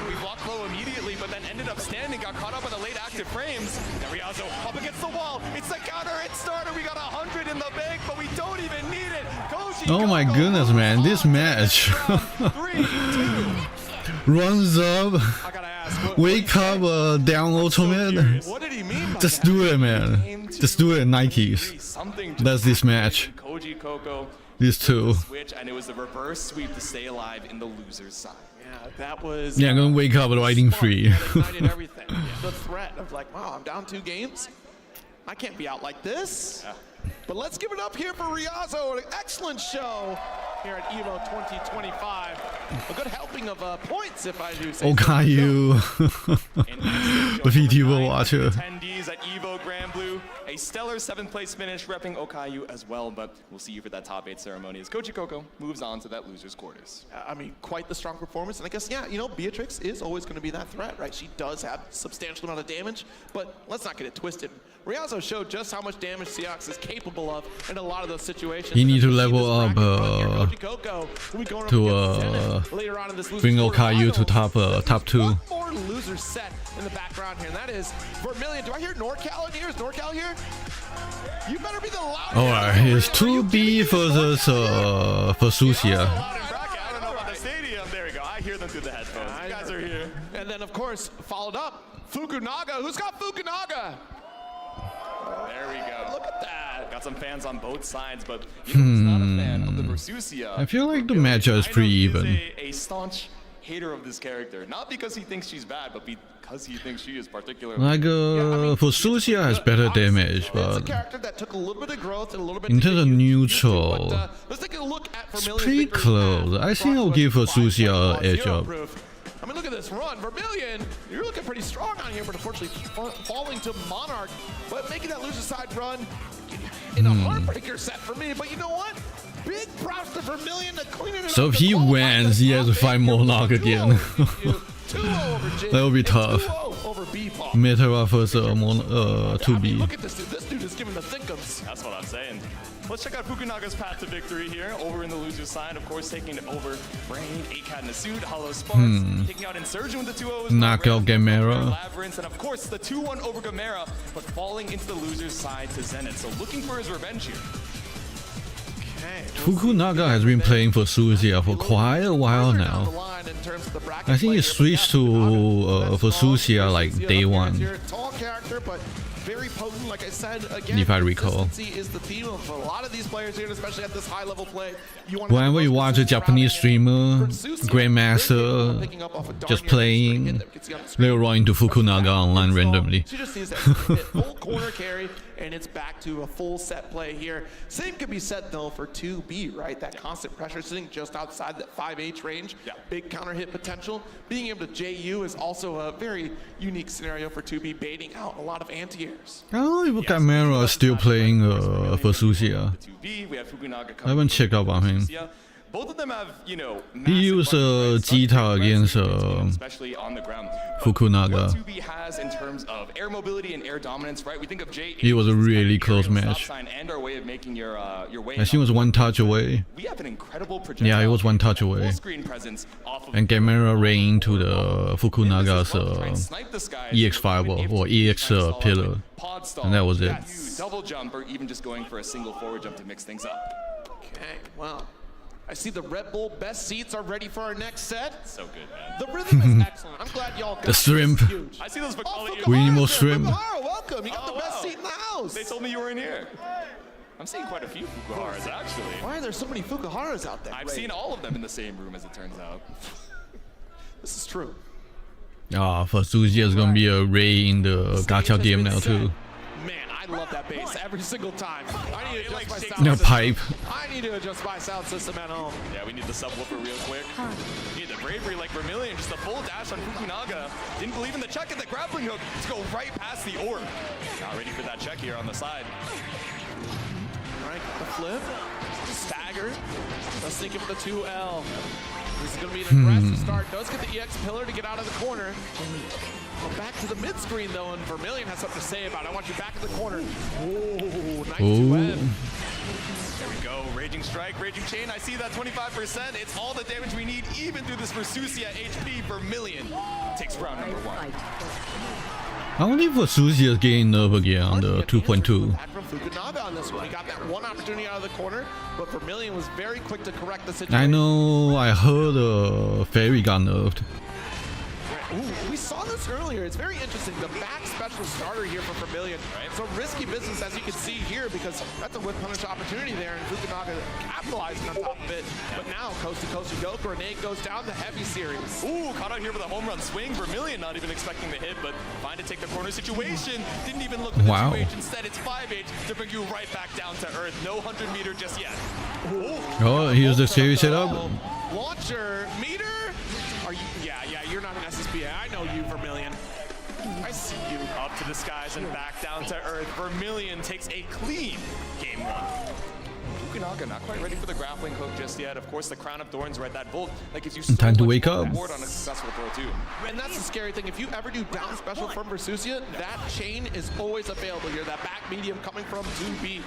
We blocked low immediately, but then ended up standing, got caught up in the late active frames. Now Ryazo up against the wall. It's the counter hit starter. We got 100 in the bank, but we don't even need it. Koji Oh my goodness, man, this match. 3, 2. Runs up, I gotta ask, wake up, down ultimate. what did he mean by Just that? do it, man. Just do it, Nikes. Something That's this match. Koji Coco These two. switch, and it was the reverse sweep to stay alive in the loser's side. Yeah, that was... Yeah, I'm gonna wake up riding free. Ignited everything. The threat of like, wow, I'm down 2 games. I can't be out like this. Yeah. But let's give it up here for Ryazo. An excellent show here at EVO 2025. A good helping of points, if I do say so. Okayu. The VTuber watcher. Attendees at EVO Granblue, a stellar 7th place finish, repping Okayu as well. But we'll see you for that top 8 ceremony as Koji Coco moves on to that loser's quarters. I mean, quite the strong performance. And I guess, yeah, you know, Beatrix is always going to be that threat, right? She does have substantial amount of damage, but let's not get it twisted. Ryazo showed just how much damage Seox is capable of in a lot of those situations. You need to level up to bring Okayu to top 2. One more loser set in the background here, and that is Vermilion. Do I hear NorCal in here? Is NorCal here? You better be the loudest. Alright, it's 2B versus Versusia. I don't know about the stadium. There we go. I hear them through the headphones. You guys are here. And then, of course, followed up, Fukunaga. Who's got Fukunaga? There we go. Look at that. Got some fans on both sides, but you know, he's not a fan of the Versusia. I feel like the matchup is pretty even. He's a staunch hater of this character, not because he thinks she's bad, but because he thinks she is particularly. Like Versusia has better damage, but in terms of neutral, it's pretty close. I think I'll give Versusia an edge up. I mean, look at this run. Vermilion, you're looking pretty strong on here, but unfortunately falling to Monarch. But making that loser side run in a heartbreaker set for me. But you know what? Big props to Vermilion to clean it up. So if he wins, he has to fight Monarch again. That will be tough. Metara versus 2B. Look at this dude. This dude is giving the thinkums. That's what I'm saying. Let's check out Fukunaga's path to victory here. Over in the loser's side, of course, taking over Brain, 8cat in the suit, Hollow Sparks, taking out Insurgent with the 2-0s. Knockout Gamera. Labyrinth, and of course, the 2-1 over Gamera, but falling into the loser's side to Zenith. So looking for his revenge here. Fukunaga has been playing for Versusia for quite a while now. I think he switched to Versusia like day 1. Tall character, but very potent, like I said, again, if I recall. is the theme of a lot of these players here, especially at this high level play. Whenever you watch a Japanese streamer, Grandmaster, just playing, they'll run into Fukunaga online randomly. She just sees that full corner carry, and it's back to a full set play here. Same could be said though for 2B, right? That constant pressure sitting just outside that 5H range. Big counter hit potential. Being able to JU is also a very unique scenario for 2B, baiting out a lot of anti-airs. I don't know if Gamera is still playing Versusia. I haven't checked up on him. Both of them have, you know, He used Jita against especially on the ground. Fukunaga. What 2B has in terms of air mobility and air dominance, right? We think of J. It was a really close match. And our way of making your way. I think it was one touch away. We have an incredible projectile. Yeah, it was one touch away. Screen presence off of And camera ran into the Fukunaga's EX fireball or EX pillar, and that was it. Double jump or even just going for a single forward jump to mix things up. Okay, well, I see the Red Bull best seats are ready for our next set. So good, man. The rhythm is excellent. I'm glad y'all got The shrimp. this. Huge. I see those We need more shrimp. Fukuhara, welcome. You got the best seat in the house. They told me you were in here. I'm seeing quite a few Fukuharas, actually. Why are there so many Fukuharas out there? I've seen all of them in the same room, as it turns out. This is true. Ah, for Suzy, it's gonna be a Ray in the gacha game now too. Man, I love that bass every single time. I need to adjust my sound No system. pipe. I need to adjust my sound system at home. Yeah, we need the subwoofer real quick. We need the bravery like Vermilion, just a full dash on Fukunaga. Didn't believe in the check at the grappling hook to go right past the orb. Not ready for that check here on the side. All right, the flip, stagger. Let's think of the 2L. This is going to be an aggressive start. Does get the EX pillar to get out of the corner. Well, back to the mid screen though, and Vermilion has something to say about it. I want you back in the corner. Oh, nice 2M. There we go, Raging Strike, Raging Chain. I see that 25%. It's all the damage we need, even through this Versusia HP. Vermilion takes round number 1. I don't think for Suzy is getting nerf again on the 2.2. Back from Fukunaga on this one. He got that one opportunity out of the corner, but Vermilion was very quick to correct the situation. I know, I heard Fairy got nerfed. Ooh, we saw this earlier. It's very interesting. The back special starter here for Vermilion. Right. So risky business, as you can see here, because that's a whip punish opportunity there, and Fukunaga capitalizing on top of it. But now, coast to coast you go. Grenade goes down the heavy series. Ooh, caught out here with a home run swing. Vermilion not even expecting the hit, but fine to take the corner situation. Didn't even look at the 2H. Instead, it's 5H to bring you right back down to earth. No 100-meter just yet. Ooh. Oh, here's the series setup. Launcher meter. Are you? Yeah, you're not an SSBA. I know you, Vermilion. I see you. Up to the skies and back down to earth. Vermilion takes a clean game 1. Fukunaga not quite ready for the grappling hook just yet. Of course, the Crown of Thorns, right? That bolt, like, gives you so time to much wake more up. reward on a successful throw too. And that's the scary thing. If you ever do down special from Versusia, that chain is always available here. That back medium coming from 2B.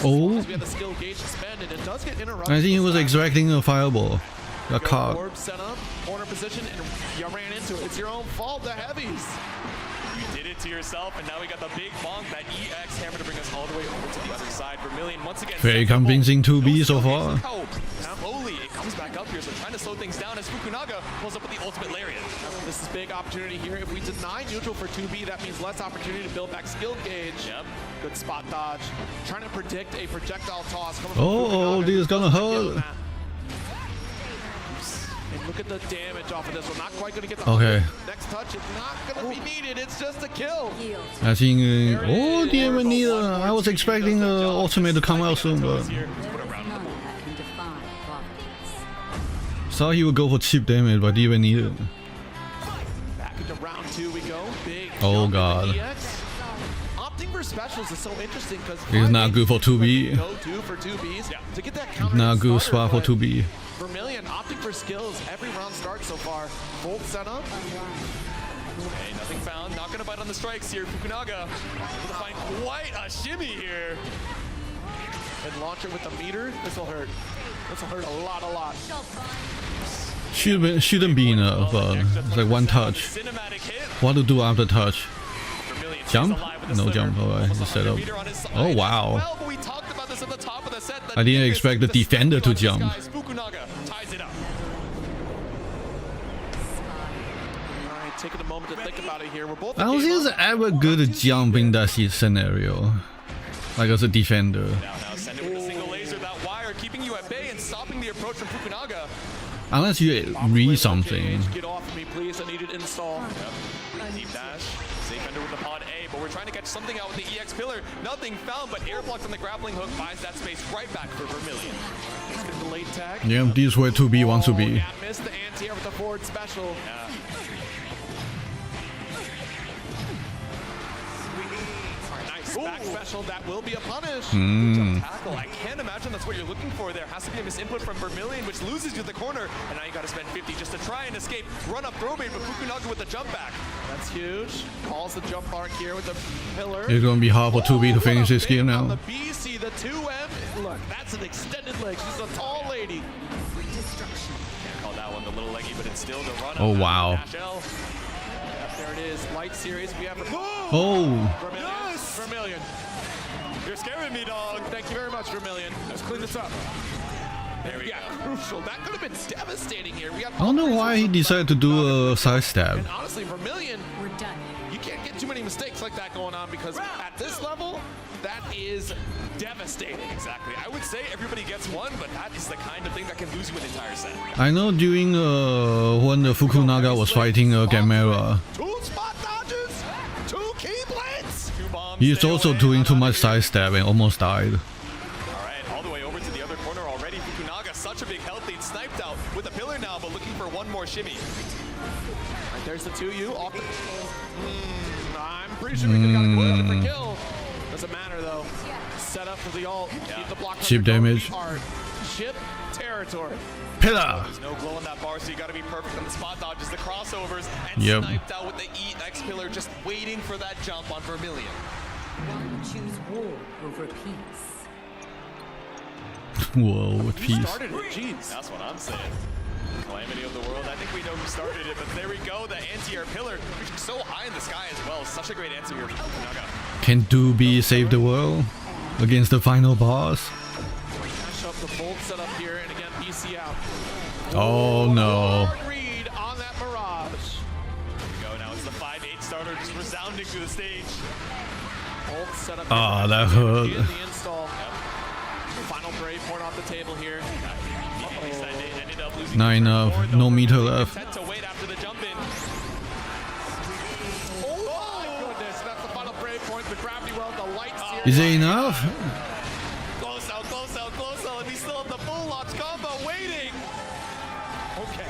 Oh, We have the skill gauge suspended. It does get interrupted. I think he was expecting a fireball. A card. Orb set up, corner position, and you ran into it. It's your own fault, the heavies. You did it to yourself, and now we got the big bonk, that EX hammer to bring us all the way over to the other side. Vermilion once again. Very convincing 2B so far. Slowly, it comes back up here, so trying to slow things down as Fukunaga pulls up with the ultimate lariat. This is big opportunity here. If we deny neutral for 2B, that means less opportunity to build back skill gauge. Yep. Good spot dodge. Trying to predict a projectile toss coming from Oh, Fukunaga. this is gonna hurt. And look at the damage off of this one. Not quite going to get the Okay. next touch. It's not going to be needed. It's just a kill. I think. Oh, damn it, I was expecting ultimate to come out soon, but thought he would go for cheap damage, but didn't need it. Back into round 2 we go. Big. Oh, jump God. into EX. Opting for specials is so interesting because It's not good for 2B. Go 2 for 2Bs. Yeah. To get that counter. Not good starter, spot for but 2B. Vermilion opting for skills. Every round start so far. Bolt set up. Hey, nothing found. Not gonna bite on the strikes here. Fukunaga will find quite a shimmy here. And launcher with the meter. This will hurt. This will hurt a lot. Shouldn't be enough, but it's like one touch. Cinematic hit. What to do after touch? Vermilion Jump? stays alive with the No sliver. jump, alright, Almost just set up. 100 meter on his side. Oh, wow. Well, but we talked about this at the top of the set. I didn't expect the defender to jump. Fukunaga ties it up. All right, taking a moment to think about it here. We're both. I don't think it's ever good to jump in that scenario. Like as a defender. Now send it with a single laser. That wire keeping you at bay and stopping the approach from Fukunaga. Unless you read something. Get off of me, please. I need it install. Yep. Deep dash. Safe ender with the pod A, but we're trying to catch something out with the EX pillar. Nothing found, but air blocks on the grappling hook buys that space right back for Vermilion. Let's get the late tag. Yeah, this is where 2B wants to be. Yeah, missed the anti-air with the forward special. Yeah. All right, nice. Back special, that will be a punish. Jump tackle. I can't imagine that's what you're looking for there. Has to be a misinput from Vermilion, which loses you the corner. And now you got to spend 50 just to try and escape. Run up throw bait, but Fukunaga with the jump back. That's huge. Calls the jump arc here with the pillar. It's gonna be hard for 2B to finish this game now. The BC, the 2M. Look, that's an extended leg. She's a tall lady. Can't call that one the little leggy, but it's still the run. Oh wow. Yep, there it is. Light series. We have Oh. Vermilion. You're scaring me, dog. Thank you very much, Vermilion. Let's clean this up. There we go. Crucial. That could have been devastating here. We got I don't know why he decided to do a side stab. And honestly, Vermilion, We're done. you can't get too many mistakes like that going on because at this level, that is devastating. Exactly. I would say everybody gets one, but that is the kind of thing that can lose you an entire set. I know during when the Fukunaga was fighting Gamera, Two spot dodges, two keyblades. Two bombs. he is stay also away. doing too much side stab and almost died. All right, all the way over to the other corner already. Fukunaga, such a big health lead, sniped out with a pillar now, but looking for one more shimmy. Right, there's the 2U. Off the... I'm pretty sure we could have got a for kill. Doesn't matter though. Set up for the ult. Keep the block. Chip damage. Chip territory. Pillar. There's no glow on that bar, so you got to be perfect on the spot dodges, the crossovers, and Yep. sniped out with the X pillar, just waiting for that jump on Vermilion. One choose war over peace. Whoa, with Who peace. started it? Jeez. That's what I'm saying. Calamity of the world. I think we know who started it, but there we go. The anti-air pillar, which is so high in the sky as well. Such a great answer here from Fukunaga. Can 2B save the world against the final boss? Dash up the bolt setup here, and again, BC out. Oh no. Hard read on that Mirage. There we go. Now it's the 5-8 starter just resounding through the stage. Bolt setup. Ah, that hurt. In the install. Final brave point off the table here. Ended up losing 9 no meter left. Set to wait after the jump in. Oh my goodness, that's the final brave point. The gravity well, the light series. Is it enough? Close out, close out, close out, and he's still at the full launch combo waiting. Okay,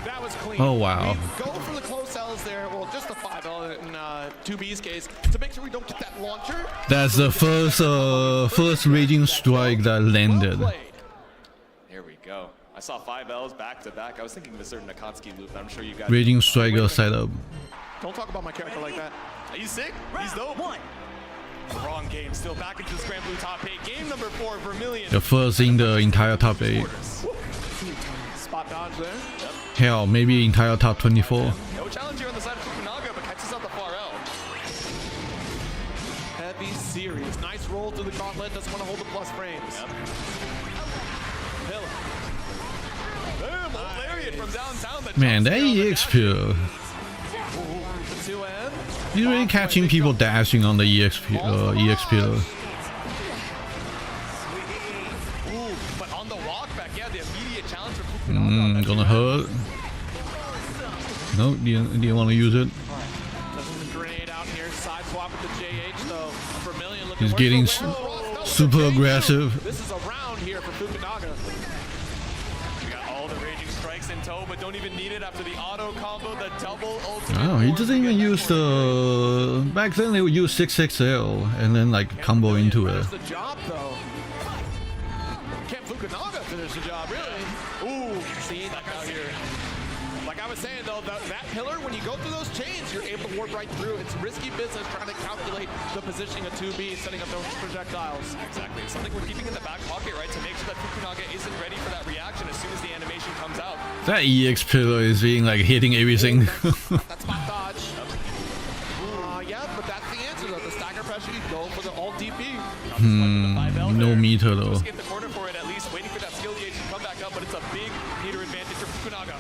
that was clean. Oh, wow. We go for the close L's there. Well, just the 5L in 2B's case to make sure we don't get that launcher. That's the first raging strike that landed. Well played. There we go. I saw 5Ls back to back. I was thinking of a certain Akatsuki loop. I'm sure you guys. Raging striker setup. Don't talk about my character like that. He's sick. He's dope. Wrong game. Still back into the Granblue top 8. Game number 4, Vermilion. The first in the entire top 8. Spot dodge there. Yep. Hell, maybe entire top 24. No challenge here on the side of Fukunaga, but catches out the far L. Heavy series. Nice roll through the gauntlet. Doesn't want to hold the plus frames. Yep. Pillar. Boom. Old lariat from downtown. Man, that EX pillar. He's really catching people dashing on the EX pillar. But on the walk back, yeah, the immediate challenge for Fukunaga. Gonna hurt. No, didn't want to use it. Doesn't the grenade out here. Side swap with the JH though. Vermilion looking. He's getting super aggressive. This is a round here for Fukunaga. We got all the raging strikes in tow, but don't even need it after the auto combo, the double ultimate. Oh, he doesn't even use the. Back then they would use 6XL and then like combo into it. The job though. Can't Fukunaga finish the job really? Ooh, see that out here. Like I was saying though, that pillar, when you go through those chains, you're able to warp right through. It's risky business trying to calculate the positioning of 2B, setting up those projectiles. Exactly. It's something we're keeping in the back pocket, right, to make sure that Fukunaga isn't ready for that reaction as soon as the animation comes out. That EX pillar is being like hitting everything. That's my dodge. Yeah, but that's the answer though. The stagger pressure, you go for the alt DP. No meter though. Just get the corner for it at least, waiting for that skill gauge to come back up, but it's a big meter advantage for Fukunaga.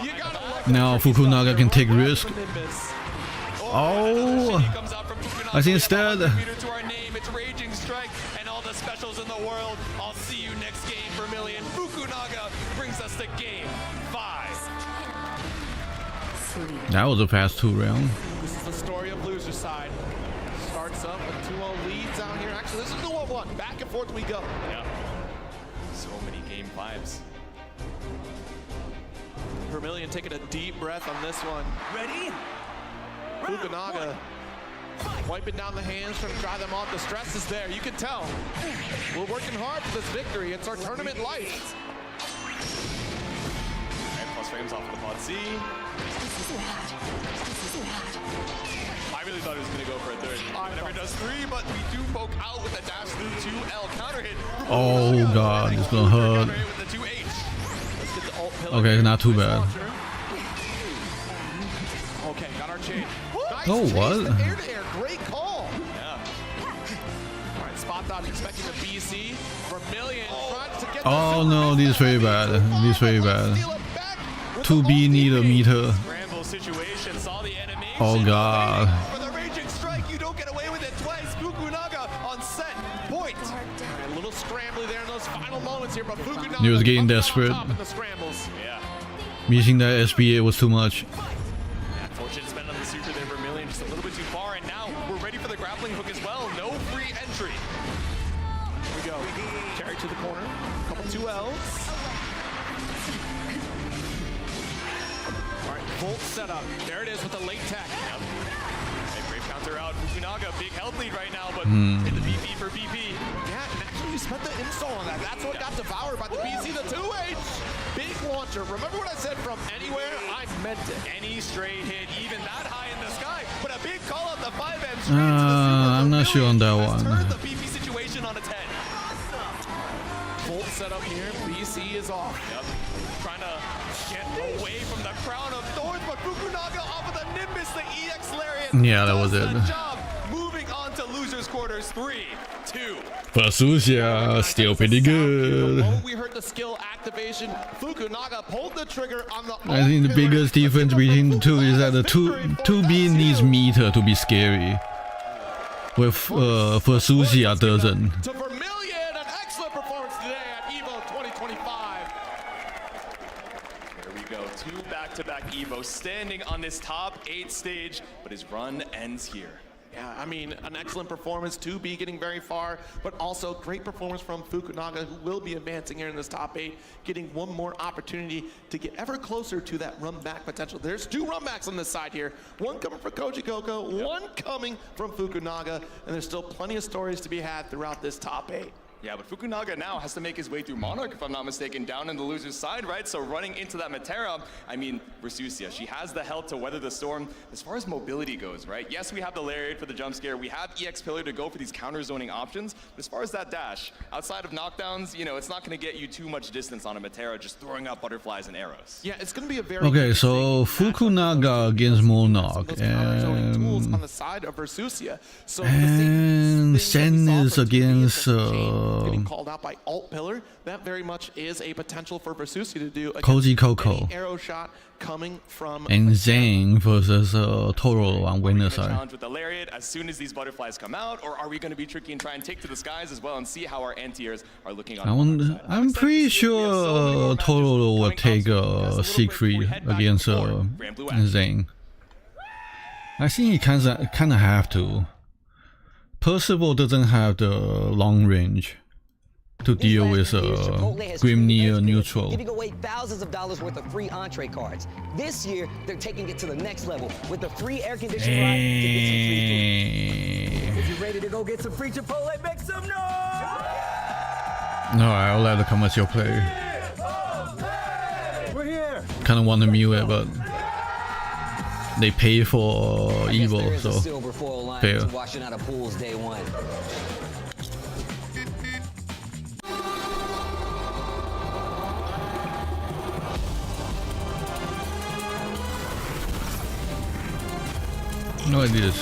You gotta love Now Fukunaga can take risk. Oh, I see instead. To our name, it's Raging Strike and all the specials in the world. I'll see you next game, Vermilion. Fukunaga brings us to game 5. That was a fast 2 round. This is the story of loser side. Starts up with 2-0 leads out here. Actually, this is 2-1. Back and forth we go. Yeah. So many game 5s. Vermilion taking a deep breath on this one. Ready? Fukunaga Wiping down the hands, trying to dry them off. The stress is there. You can tell. We're working hard for this victory. It's our tournament life. And plus frames off of the pod C. I really thought he was going to go for a third. Never does 3, but we do poke out with the dash through 2L counter hit. Oh god, it's gonna hurt. With the 2H. Let's get the alt pillar. Okay, not too bad. Okay, got our chain. Nice Oh, chase what? to air to air. Great call. Yeah. All right, spot dodge expecting the BC. Vermilion trying to get Oh no, this is very bad. This is very bad. 2B need a meter. Granblue situation, saw the animation. Oh god. For the raging strike, you don't get away with it twice. Fukunaga on set point. A little scrambly there in those final moments here, but Fukunaga He was getting comes out desperate. top in the scrambles. Yeah. Missing that SBA was too much. Fortune spent on the super there, Vermilion just a little bit too far, and now we're ready for the grappling hook as well. No free entry. Here we go. Carry to the corner. Couple 2Ls. All right, Volt setup. There it is with the late tech. Yep. And brave counter out. Fukunaga, big health lead right now, but hit the BP for BP. Yeah, and actually you spent the install on that. That's what got devoured by the BC, the 2H. Big launcher. Remember what I said from anywhere? I meant it. Any straight hit, even that high in the sky, but a big call out the 5M. I'm not sure on that one. Turn the BP situation on its head. Volt setup here. BC is off. Yep. Trying to get away from the crown of thorns, but Fukunaga off of the Nimbus, the EX Lariat. Yeah, that was does it. the job. Moving on to losers quarters. 3, 2. Versusia, still pretty The good. moment we heard the skill activation, Fukunaga pulled the trigger on the I think the biggest difference between the two is that the 2B needs meter to be scary. With Versusia doesn't. to Vermilion, an excellent performance today at EVO 2025. Here we go. 2 back-to-back Evo standing on this top 8 stage, but his run ends here. Yeah, I mean, an excellent performance. 2B getting very far, but also great performance from Fukunaga, who will be advancing here in this top 8, getting one more opportunity to get ever closer to that run back potential. There's 2 run backs on this side here. One coming from Koji Coco, one coming from Fukunaga, and there's still plenty of stories to be had throughout this top 8. Yeah, but Fukunaga now has to make his way through Monarch, if I'm not mistaken, down in the loser's side, right? So running into that Matera, I mean, Versusia, she has the health to weather the storm. As far as mobility goes, right? Yes, we have the Lariat for the jump scare. We have EX Pillar to go for these counter zoning options. But as far as that dash, outside of knockdowns, you know, it's not going to get you too much distance on a Matera just throwing out butterflies and arrows. Yeah, it's going to be a very Okay, so Fukunaga against Monarch tools on and the side of Versusia. So Sen is against getting called out by Alt Pillar. That very much is a potential for Versusia to do. Koji Coco. Any arrow shot coming from and Zhang versus Toro on winner side. Challenge with the Lariat as soon as these butterflies come out, or are we going to be tricky and try and take to the skies as well and see how our anti-airs are looking on I'm pretty sure Toro will take Siegfried against Zhang. I think he kind of have to. Percival doesn't have the long range to deal with Grimnir neutral. Giving away thousands of dollars worth of free entree cards. This year, they're taking it to the next level with a free air conditioning ride to get some free food. If you're ready to go get some free Chipotle, make some noise! Alright, I'll let the commercial play. We're here! Kinda want to mute it, but they pay for evil, so fair. Washing out of pools day one. No idea.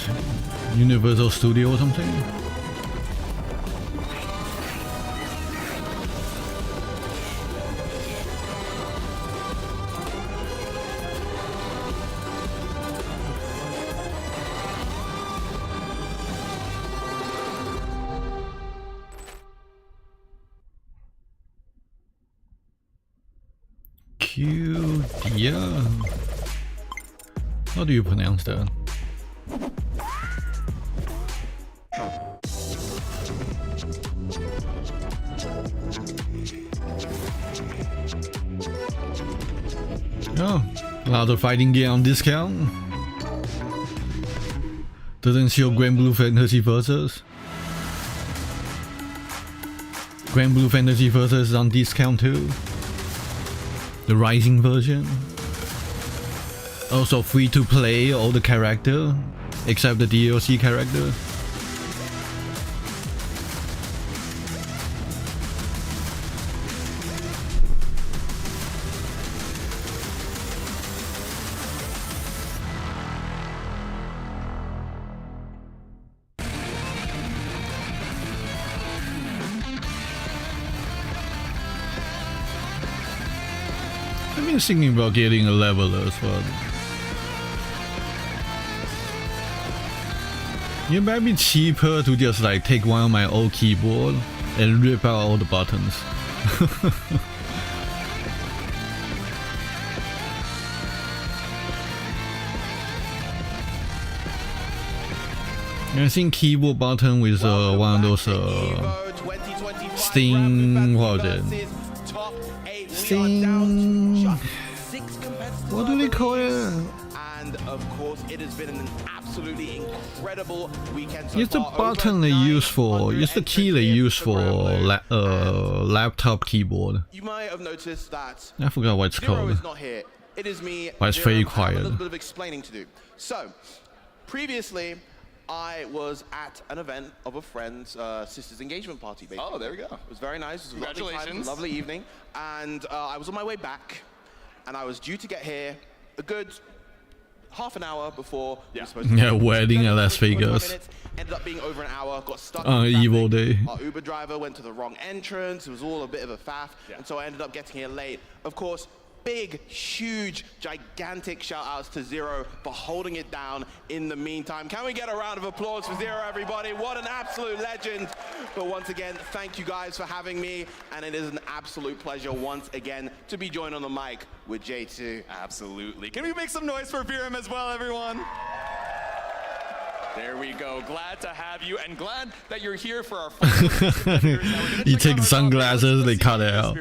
Universal Studio or something? Yeah. How do you pronounce that? Oh, a lot of fighting game on discount. Doesn't show Granblue Fantasy Versus. Granblue Fantasy Versus is on discount too. The Rising version. Also free to play all the character, except the DLC character. I've been thinking about getting a leveler as well. It might be cheaper to just like take one of my old keyboard and rip out all the buttons. I think keyboard button with one of those Sting, what was it? Sting, what do they call it? And of course, it has been an absolutely incredible weekend. It's the button they use for, it's the key they use for laptop keyboard. You might have noticed that I forgot what it's called. is not here. It is me. But it's very I have quiet. a little bit of explaining to do. So, previously, I was at an event of a friend's sister's engagement party. Basically. Oh, there we go. It was very nice. It was a lovely time, Congratulations. lovely evening. And I was on my way back, and I was due to get here a good half an hour before we were supposed to. Yeah, wedding in Las Vegas. Minutes, ended up being over an hour, got stuck On in an evil traffic. day. Our Uber driver went to the wrong entrance. It was all a bit of a faff. And so I ended up getting here late. Of course, big, huge, gigantic shout outs to Zero for holding it down in the meantime. Can we get a round of applause for Zero, everybody? What an absolute legend. But once again, thank you guys for having me. And it is an absolute pleasure once again to be joined on the mic with J2. Absolutely. Can we make some noise for Viram as well, everyone? There we go. Glad to have you, and glad that you're here for our first. You take sunglasses, they cut it out.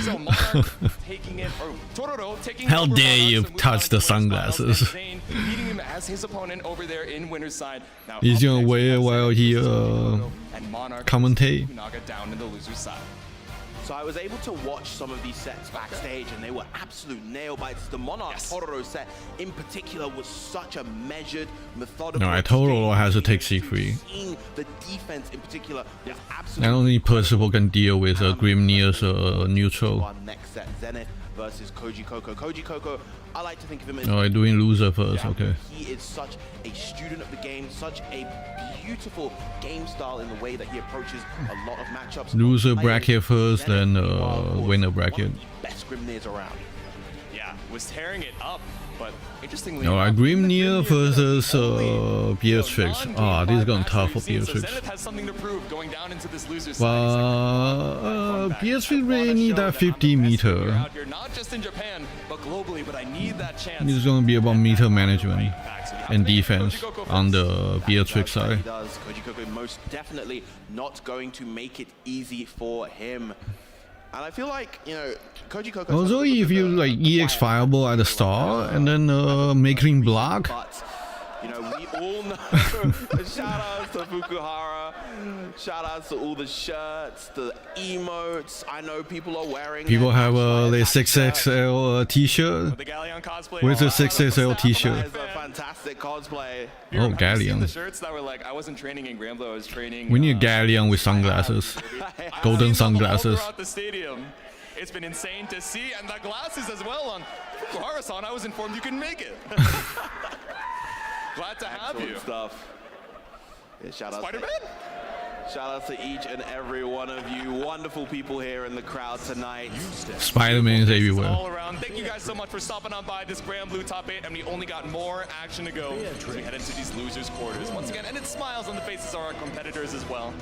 So Monarch taking it, or Tororo taking How over dare you Monarch, so we touch have the Noise Styles sunglasses. and Zane beating him as his opponent over there in winner's side. Now, He's up gonna next, we wear have while Zane he versus Tororo, and Monarch commentate. versus Fukunaga down in the loser's side. So I was able to watch some of these sets backstage, and they were absolute nail bites. The Monarch Tororo set in particular was such a measured, methodical. No, Tororo has to take C3. Seeing the defense in particular was I absolutely. don't think Percival can deal with Grimnir's neutral. Our next set, Zenith versus Koji Coco. Koji Coco, I like to think of him as. Oh, doing loser first, okay. He is such a student of the game, such a beautiful game style in the way that he approaches a lot of matchups. Loser bracket first, then winner bracket. Best Grimnirs around. Yeah, was tearing it up, but interestingly. Alright, Grimnir versus Beatrix. Ah, this is going tough for Beatrix. Zenith has something to prove going down into this loser's But Beatrix really need that 50 meter. out here, not just in Japan, but globally, but I need that chance. This is going to be about meter management and defense on the Beatrix side. He does. Koji Coco most definitely not going to make it easy for him. And I feel like, you know, Koji Coco. Also, if you like EX Fireball at the start and then make him block. But, you know, we all know. Shout outs to Fukuhara. Shout outs to all the shirts, the emotes. I know people are wearing. People it. have a 6XL t-shirt. The Galleon cosplay. Where's the 6XL t-shirt? That is a fantastic cosplay. Oh, Have you seen Galleon. the shirts that were like, I wasn't training in Granblue, I was training. We need a Galleon with sunglasses. Golden All sunglasses. throughout the stadium. It's been insane to see, and the glasses as well on Fukuhara-san. I was informed you can make it. Glad to have you. Excellent stuff. Yeah, shout out Spider-Man? Shout out to each and every one of you wonderful people here in the crowd tonight. Spider-Man is everywhere. All around. Thank you guys so much for stopping on by this Granblue top 8, and we only got more action to go as we head into these losers' quarters once again. And it smiles on the faces of our competitors as well.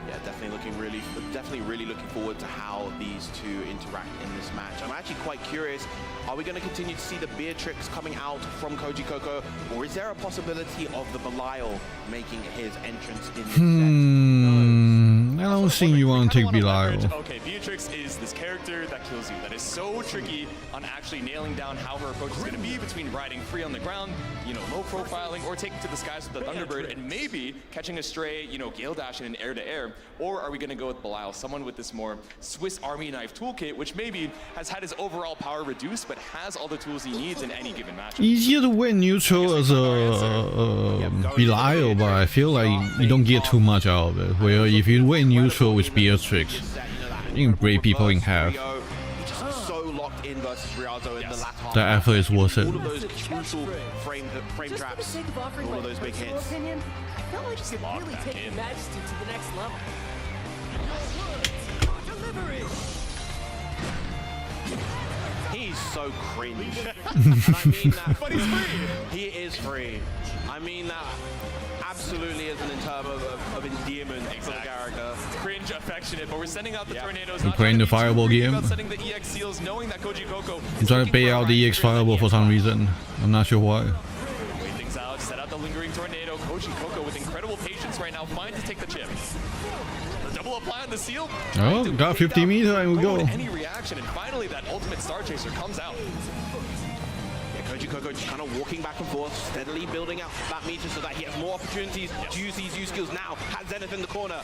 Yeah, definitely really looking forward to how these two interact in this match. I'm actually quite curious, are we going to continue to see the Beatrix coming out from Koji Coco, or is there a possibility of the Belial making his entrance in this set? I don't think you want to take Belial. Okay, Beatrix is this character that kills you. That is so tricky on actually nailing down how her approach is going to be between riding free on the ground, you know, low profiling, or taking to the skies with the Thunderbird and maybe catching a stray, you know, Gale Dash in an air-to-air. Or are we going to go with Belial, someone with this more Swiss Army knife toolkit, which maybe has had his overall power reduced, but has all the tools he needs in any given match. Easier to win neutral as a Belial, but I feel like you don't get too much out of it. Where if you win neutral with Beatrix, you can break people in half. The effort is worth it. All of those crucial frame traps, all of those big hits. I felt like she could really take Majesty to the next level. He's so cringe. And I mean that, but he's free. He is free. I mean that absolutely as an term of endearment for the character. Cringe, affectionate, but we're sending out the tornadoes. I'm playing the fireball game. Setting the EX seals, knowing that Koji Coco I'm trying to bait out the EX fireball for some reason. I'm not sure why. wait things out, set out the lingering tornado. Koji Coco with incredible patience right now, fine to take the chip. The double apply on the seal. Oh, got 50 meters and we go. Any reaction, and finally that ultimate Star Chaser comes out. Koji Coco just kind of walking back and forth, steadily building out that meter so that he has more opportunities to use these U skills now. Has Zenith in the corner.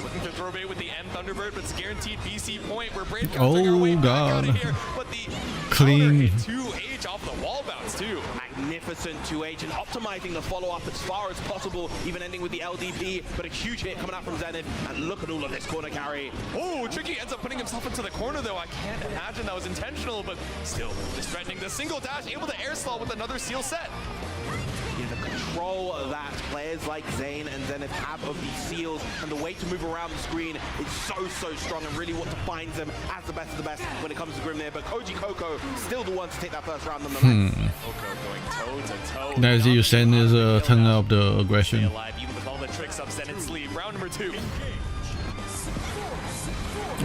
Looking to throw bait with the M Thunderbird, but it's guaranteed BC point. We're brave. Oh god. Here, but the Clean. 2H off the wall bounce too. Magnificent 2H and optimizing the follow-up as far as possible, even ending with the LDP, but a huge hit coming out from Zenith. And look at all of this corner carry. Oh, Tricky ends up putting himself into the corner though. I can't imagine that was intentional, but still just threatening the single dash, able to air slot with another seal set. Yeah, the control that players like Zane and Zenith have of these seals and the way to move around the screen is so strong, and really what defines them as the best of the best when it comes to Grim there. But Koji Coco still the one to take that first round nonetheless. Coco going toe to toe. Nice you send is turning up the aggression. Alive, even with all the tricks up Zenith's sleeve. Round number 2.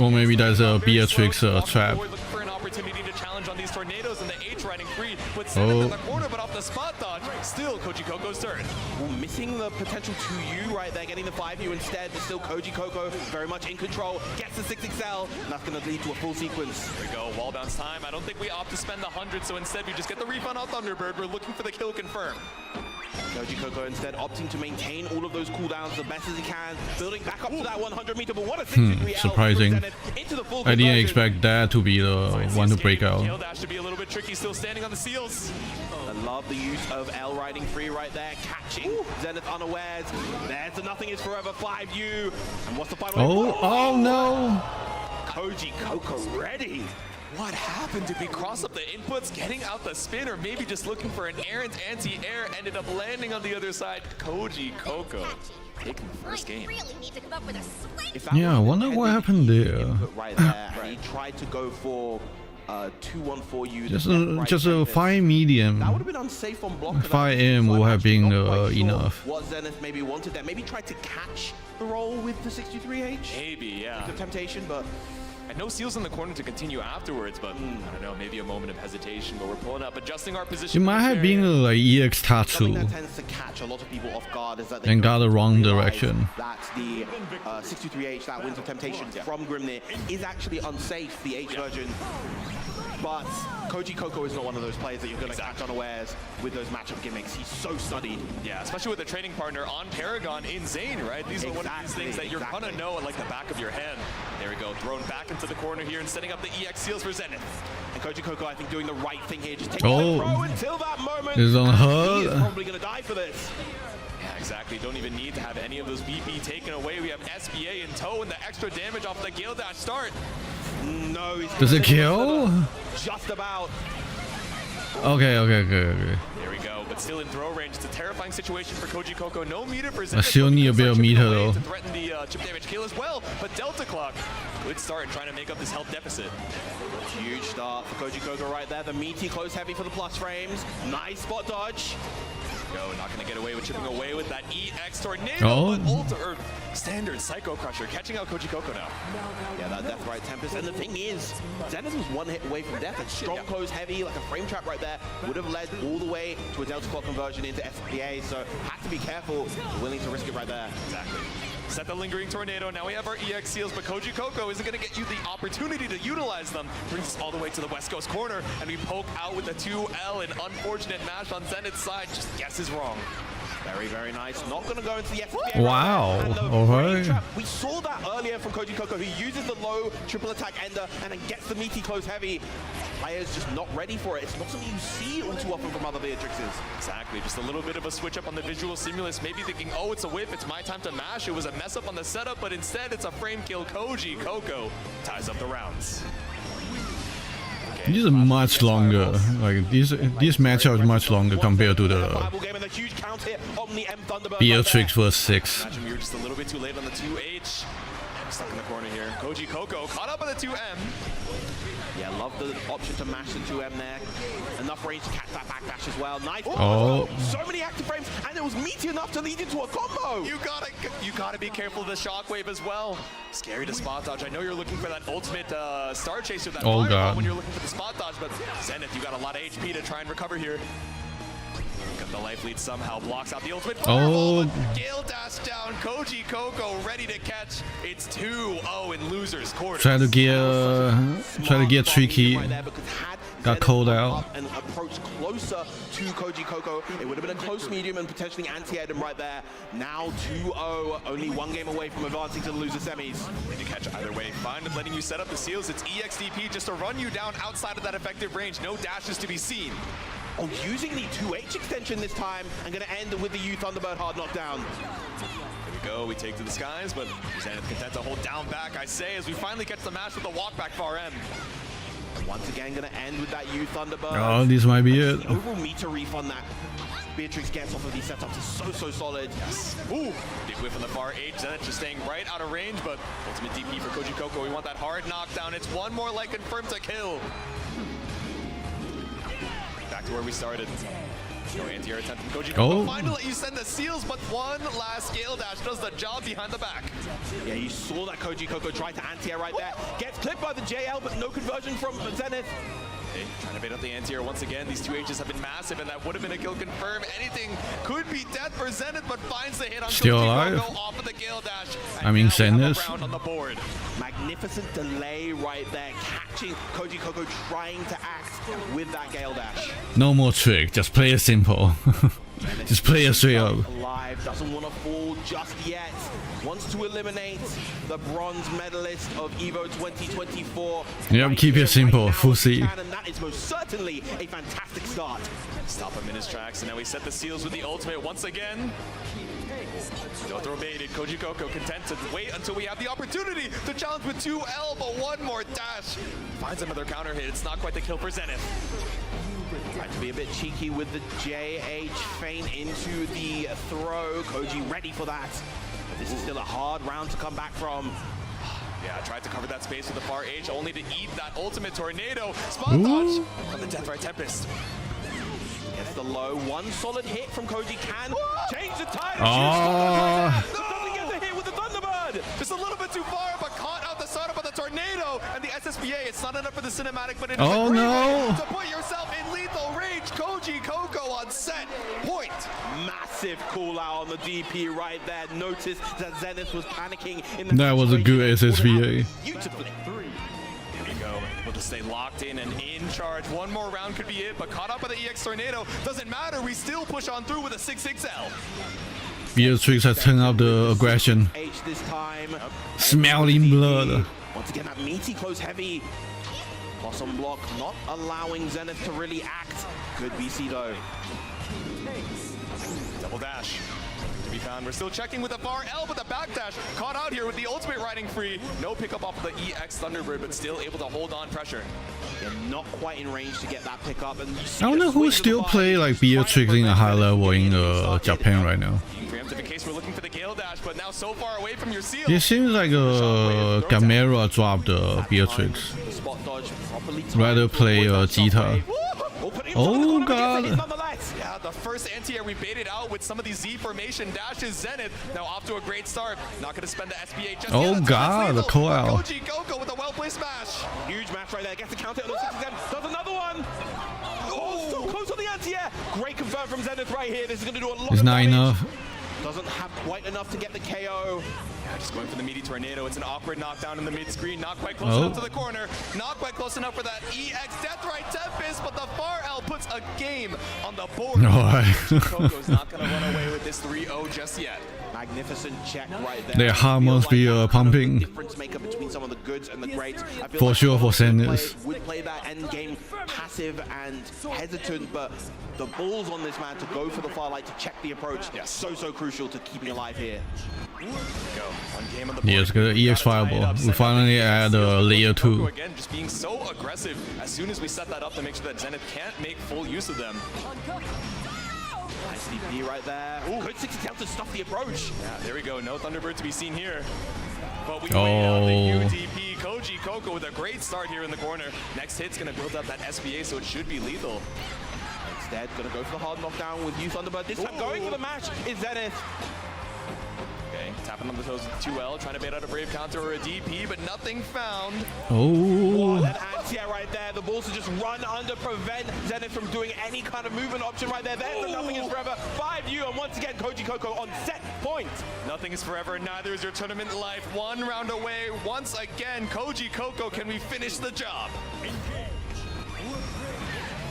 Or maybe that's a Beatrix trap. Looking for an opportunity to challenge on these tornadoes, and the H riding free, but Zenith in the corner, but off the spot dodge. Still Koji Coco's turn. Well, missing the potential 2U right there, getting the 5U instead, but still Koji Coco very much in control, gets the 6XL, and that's going to lead to a full sequence. There we go, wall bounce time. I don't think we opt to spend the 100, so instead we just get the refund on Thunderbird. We're looking for the kill confirm. Koji Coco instead opting to maintain all of those cooldowns the best as he can, building back up to that 100 meter, but what a 63L surprising. into the full I didn't conversion. expect that to be the one to break out. Gale Dash to be a little bit tricky, still standing on the seals. I love the use of L riding free right there, catching Zenith unawares. There's the nothing is forever 5U. And what's the final? Oh no! Koji Coco ready. What happened? Did we cross up the inputs, getting out the spin, or maybe just looking for an errant anti-air, ended up landing on the other side? Koji Coco taking the first game. Really need to come up with a swing. Yeah, I wonder what happened there. Right there. And he tried to go for 214U. Just a 5 medium. That would have been unsafe on block. 5M would have been enough. What Zenith maybe wanted there. Maybe tried to catch the roll with the 63H. Maybe, yeah. The temptation, but And no seals in the corner to continue afterwards, but I don't know, maybe a moment of hesitation, but we're pulling up, adjusting our position. It might have been like EX something Tatsu that tends to catch a lot of people off guard is that they and got the wrong realize direction. that the 63H, that Winds of Temptation from Grimnir, is actually unsafe, the H version. But Koji Coco is not one of those players that you're going to catch unawares with those matchup gimmicks. He's so studied. Yeah, especially with a training partner on Paragon in Zane, right? These are one of these things that you're going to know at like the back of your hand. There we go, thrown back into the corner here and setting up the EX seals for Zenith. And Koji Coco, I think, doing the right thing here. Just taking the throw until that moment. It's on her. He is probably going to die for this. Yeah, exactly. Don't even need to have any of those BP taken away. We have SBA in tow and the extra damage off the Gale Dash start. No, he's Does it kill? Just about. Okay. There we go, but still in throw range. It's a terrifying situation for Koji Coco. No meter for Zenith. I still need a bit of meter though. To threaten the chip damage kill as well, but Delta Clock, good start in trying to make up this health deficit. Huge start for Koji Coco right there. The meaty close heavy for the plus frames. Nice spot dodge. Go, not going to get away with chipping away with that EX tornado, but standard Psycho Crusher catching out Koji Coco now. Yeah, that Death Ride Tempest. And the thing is, Zenith was one hit away from death. And strong close heavy, like a frame trap right there, would have led all the way to a Delta Clock conversion into SPA. So had to be careful, willing to risk it right there. Exactly. Set the lingering tornado. Now we have our EX seals, but Koji Coco isn't going to get you the opportunity to utilize them. Brings us all the way to the West Coast corner, and we poke out with the 2L. An unfortunate mash on Zenith's side. Just guess is wrong. Very, very nice. Not going to go into the FPA. Wow. Okay. We saw that earlier from Koji Coco, who uses the low triple attack ender and then gets the meaty close heavy. Players just not ready for it. It's not something you see all too often from other Beatrixes. Exactly. Just a little bit of a switch up on the visual stimulus. Maybe thinking, oh, it's a whip. It's my time to mash. It was a mess up on the setup, but instead it's a frame kill. Koji Coco ties up the rounds. These are much longer. Like these matchups much longer compared to the Beatrix vs 6. Imagine we were just a little bit too late on the 2H. Stuck in the corner here. Koji Coco caught up on the 2M. Yeah, love the option to mash the 2M there. Enough range to catch that backdash as well. Nice. Oh. So many active frames, and it was meaty enough to lead into a combo. You gotta be careful of the shockwave as well. Scary to spot dodge. I know you're looking for that ultimate star chaser, that fireball when you're looking for the spot dodge, but Zenith, you got a lot of HP to try and recover here. Got the life lead somehow, blocks out the ultimate fireball, but Gale dash down. Koji Coco ready to catch. It's 2-0 in losers quarters. Try to get tricky. Got called out. And approach closer to Koji Coco. It would have been a close medium and potentially anti-ed him right there. Now 2-0, only one game away from advancing to the loser semis. Need to catch either way. Fine with letting you set up the seals. It's EXDP just to run you down outside of that effective range. No dashes to be seen. Oh, using the 2H extension this time, and going to end with the Thunderbird hard knockdown. There we go, we take to the skies, but Zenith content to hold down back, I say, as we finally catch the match with the walk back far end. Once again, going to end with that Thunderbird. Oh, this might be it. The overall meter refund that Beatrix gets off of these setups is so solid. Yes. Ooh, big whiff on the far H. Zenith just staying right out of range, but ultimate DP for Koji Coco. We want that hard knockdown. It's one more like confirmed to kill. Back to where we started. No anti-air attempt from Koji Coco. Finally, you send the seals, but one last scale dash does the job behind the back. Yeah, you saw that Koji Coco try to anti-air right there. Gets clipped by the JL, but no conversion from Zenith. Trying to bait up the anti-air once again. These 2Hs have been massive, and that would have been a kill confirm. Anything could be death for Zenith, but finds the hit on still Koji alive. Coco off of the Gale dash. I mean, Zenith. On the board. Magnificent delay right there, catching Koji Coco trying to act with that Gale dash. No more trick, just play it simple. Just play it straight up. Alive, doesn't want to fall just yet. Wants to eliminate the bronze medalist of EVO 2024. Yep, keep it simple, full C. And that is most certainly a fantastic start. Stop him in his tracks, and now we set the seals with the ultimate once again. No throw baited. Koji Coco content to wait until we have the opportunity to challenge with 2L, but one more dash. Finds another counter hit. It's not quite the kill for Zenith. Tried to be a bit cheeky with the JH feint into the throw. Koji ready for that. This is still a hard round to come back from. Yeah, tried to cover that space with the far H, only to eat that ultimate tornado. Spot dodge from the Death Right Tempest. Gets the low. One solid hit from Koji can change the tide. Doesn't get the hit with the Thunderbird. Just a little bit too far, but caught out the startup of the tornado and the SSBA. It's not enough for the cinematic, but it is a great way to put yourself in lethal range. Koji Coco on set point. Massive call out on the DP right there. Notice that Zenith was panicking in that was a good SSBA. Beautifully. Here we go. Able to stay locked in and in charge. One more round could be it, but caught up by the EX Tornado. Doesn't matter. We still push on through with a 6XL. Beatrix has turned up the aggression. H this time. Smelling blood. Once again, that meaty close heavy. Possum block not allowing Zenith to really act. Good BC though. Double dash to be found. We're still checking with the far L, but the backdash caught out here with the ultimate riding free. No pickup off of the EX Thunderbird, but still able to hold on pressure. Yeah, not quite in range to get that pickup. And I wonder who still play like Beatrix in a high level in Japan right now. Preemptive in case we're looking for the Gale dash, but now so far away from your seal. It seems like Gamera dropped Beatrix. Rather play Jita. Oh god. Yeah, the first anti-air we baited out with some of these Z formation dashes. Zenith now off to a great start. Not going to spend the SBA just yet. Oh god, the call out. Koji Coco with a well-placed smash. Huge match right there. Gets the counter on the 6 does another one. Oh, so close on the anti-air. Great confirm from Zenith right here. This is going to do a lot it's of not damage. enough. Doesn't have quite enough to get the KO. Just going for the meaty tornado. It's an awkward knockdown in the mid screen. Not quite close enough to the corner. Not quite close enough for that EX Deathrite Tempest, but the far L puts a game on the board. Coco's not going to run away with this 3-0 just yet. Magnificent check right there. Their heart must be pumping. Difference maker between some of the goods and the greats. For sure, for Zenith. Would play that end game passive and hesitant, but the balls on this man to go for the far light to check the approach. Yes. So crucial to keeping alive here. Go. One game on the board. Yes, good EX Fireball. We finally add layer 2. Again, just being so aggressive as soon as we set that up to make sure that Zenith can't make full use of them. Nice DP right there. Ooh, good 60 down to stuff the approach. Yeah, there we go. No Thunderbird to be seen here. But we wait out the UDP. Koji Coco with a great start here in the corner. Next hit's going to build up that SBA, so it should be lethal. Instead, going to go for the hard knockdown with you, Thunderbird. This time going for the match is Zenith. Okay, tapping on the toes with 2L, trying to bait out a Brave counter or a DP, but nothing found. Oh. An anti-air right there. The balls to just run under, prevent Zenith from doing any kind of movement option right there. There's the Nothing Is Forever. 5U, and once again, Koji Coco on set point. Nothing is forever, neither is your tournament life. One round away. Once again, Koji Coco, can we finish the job?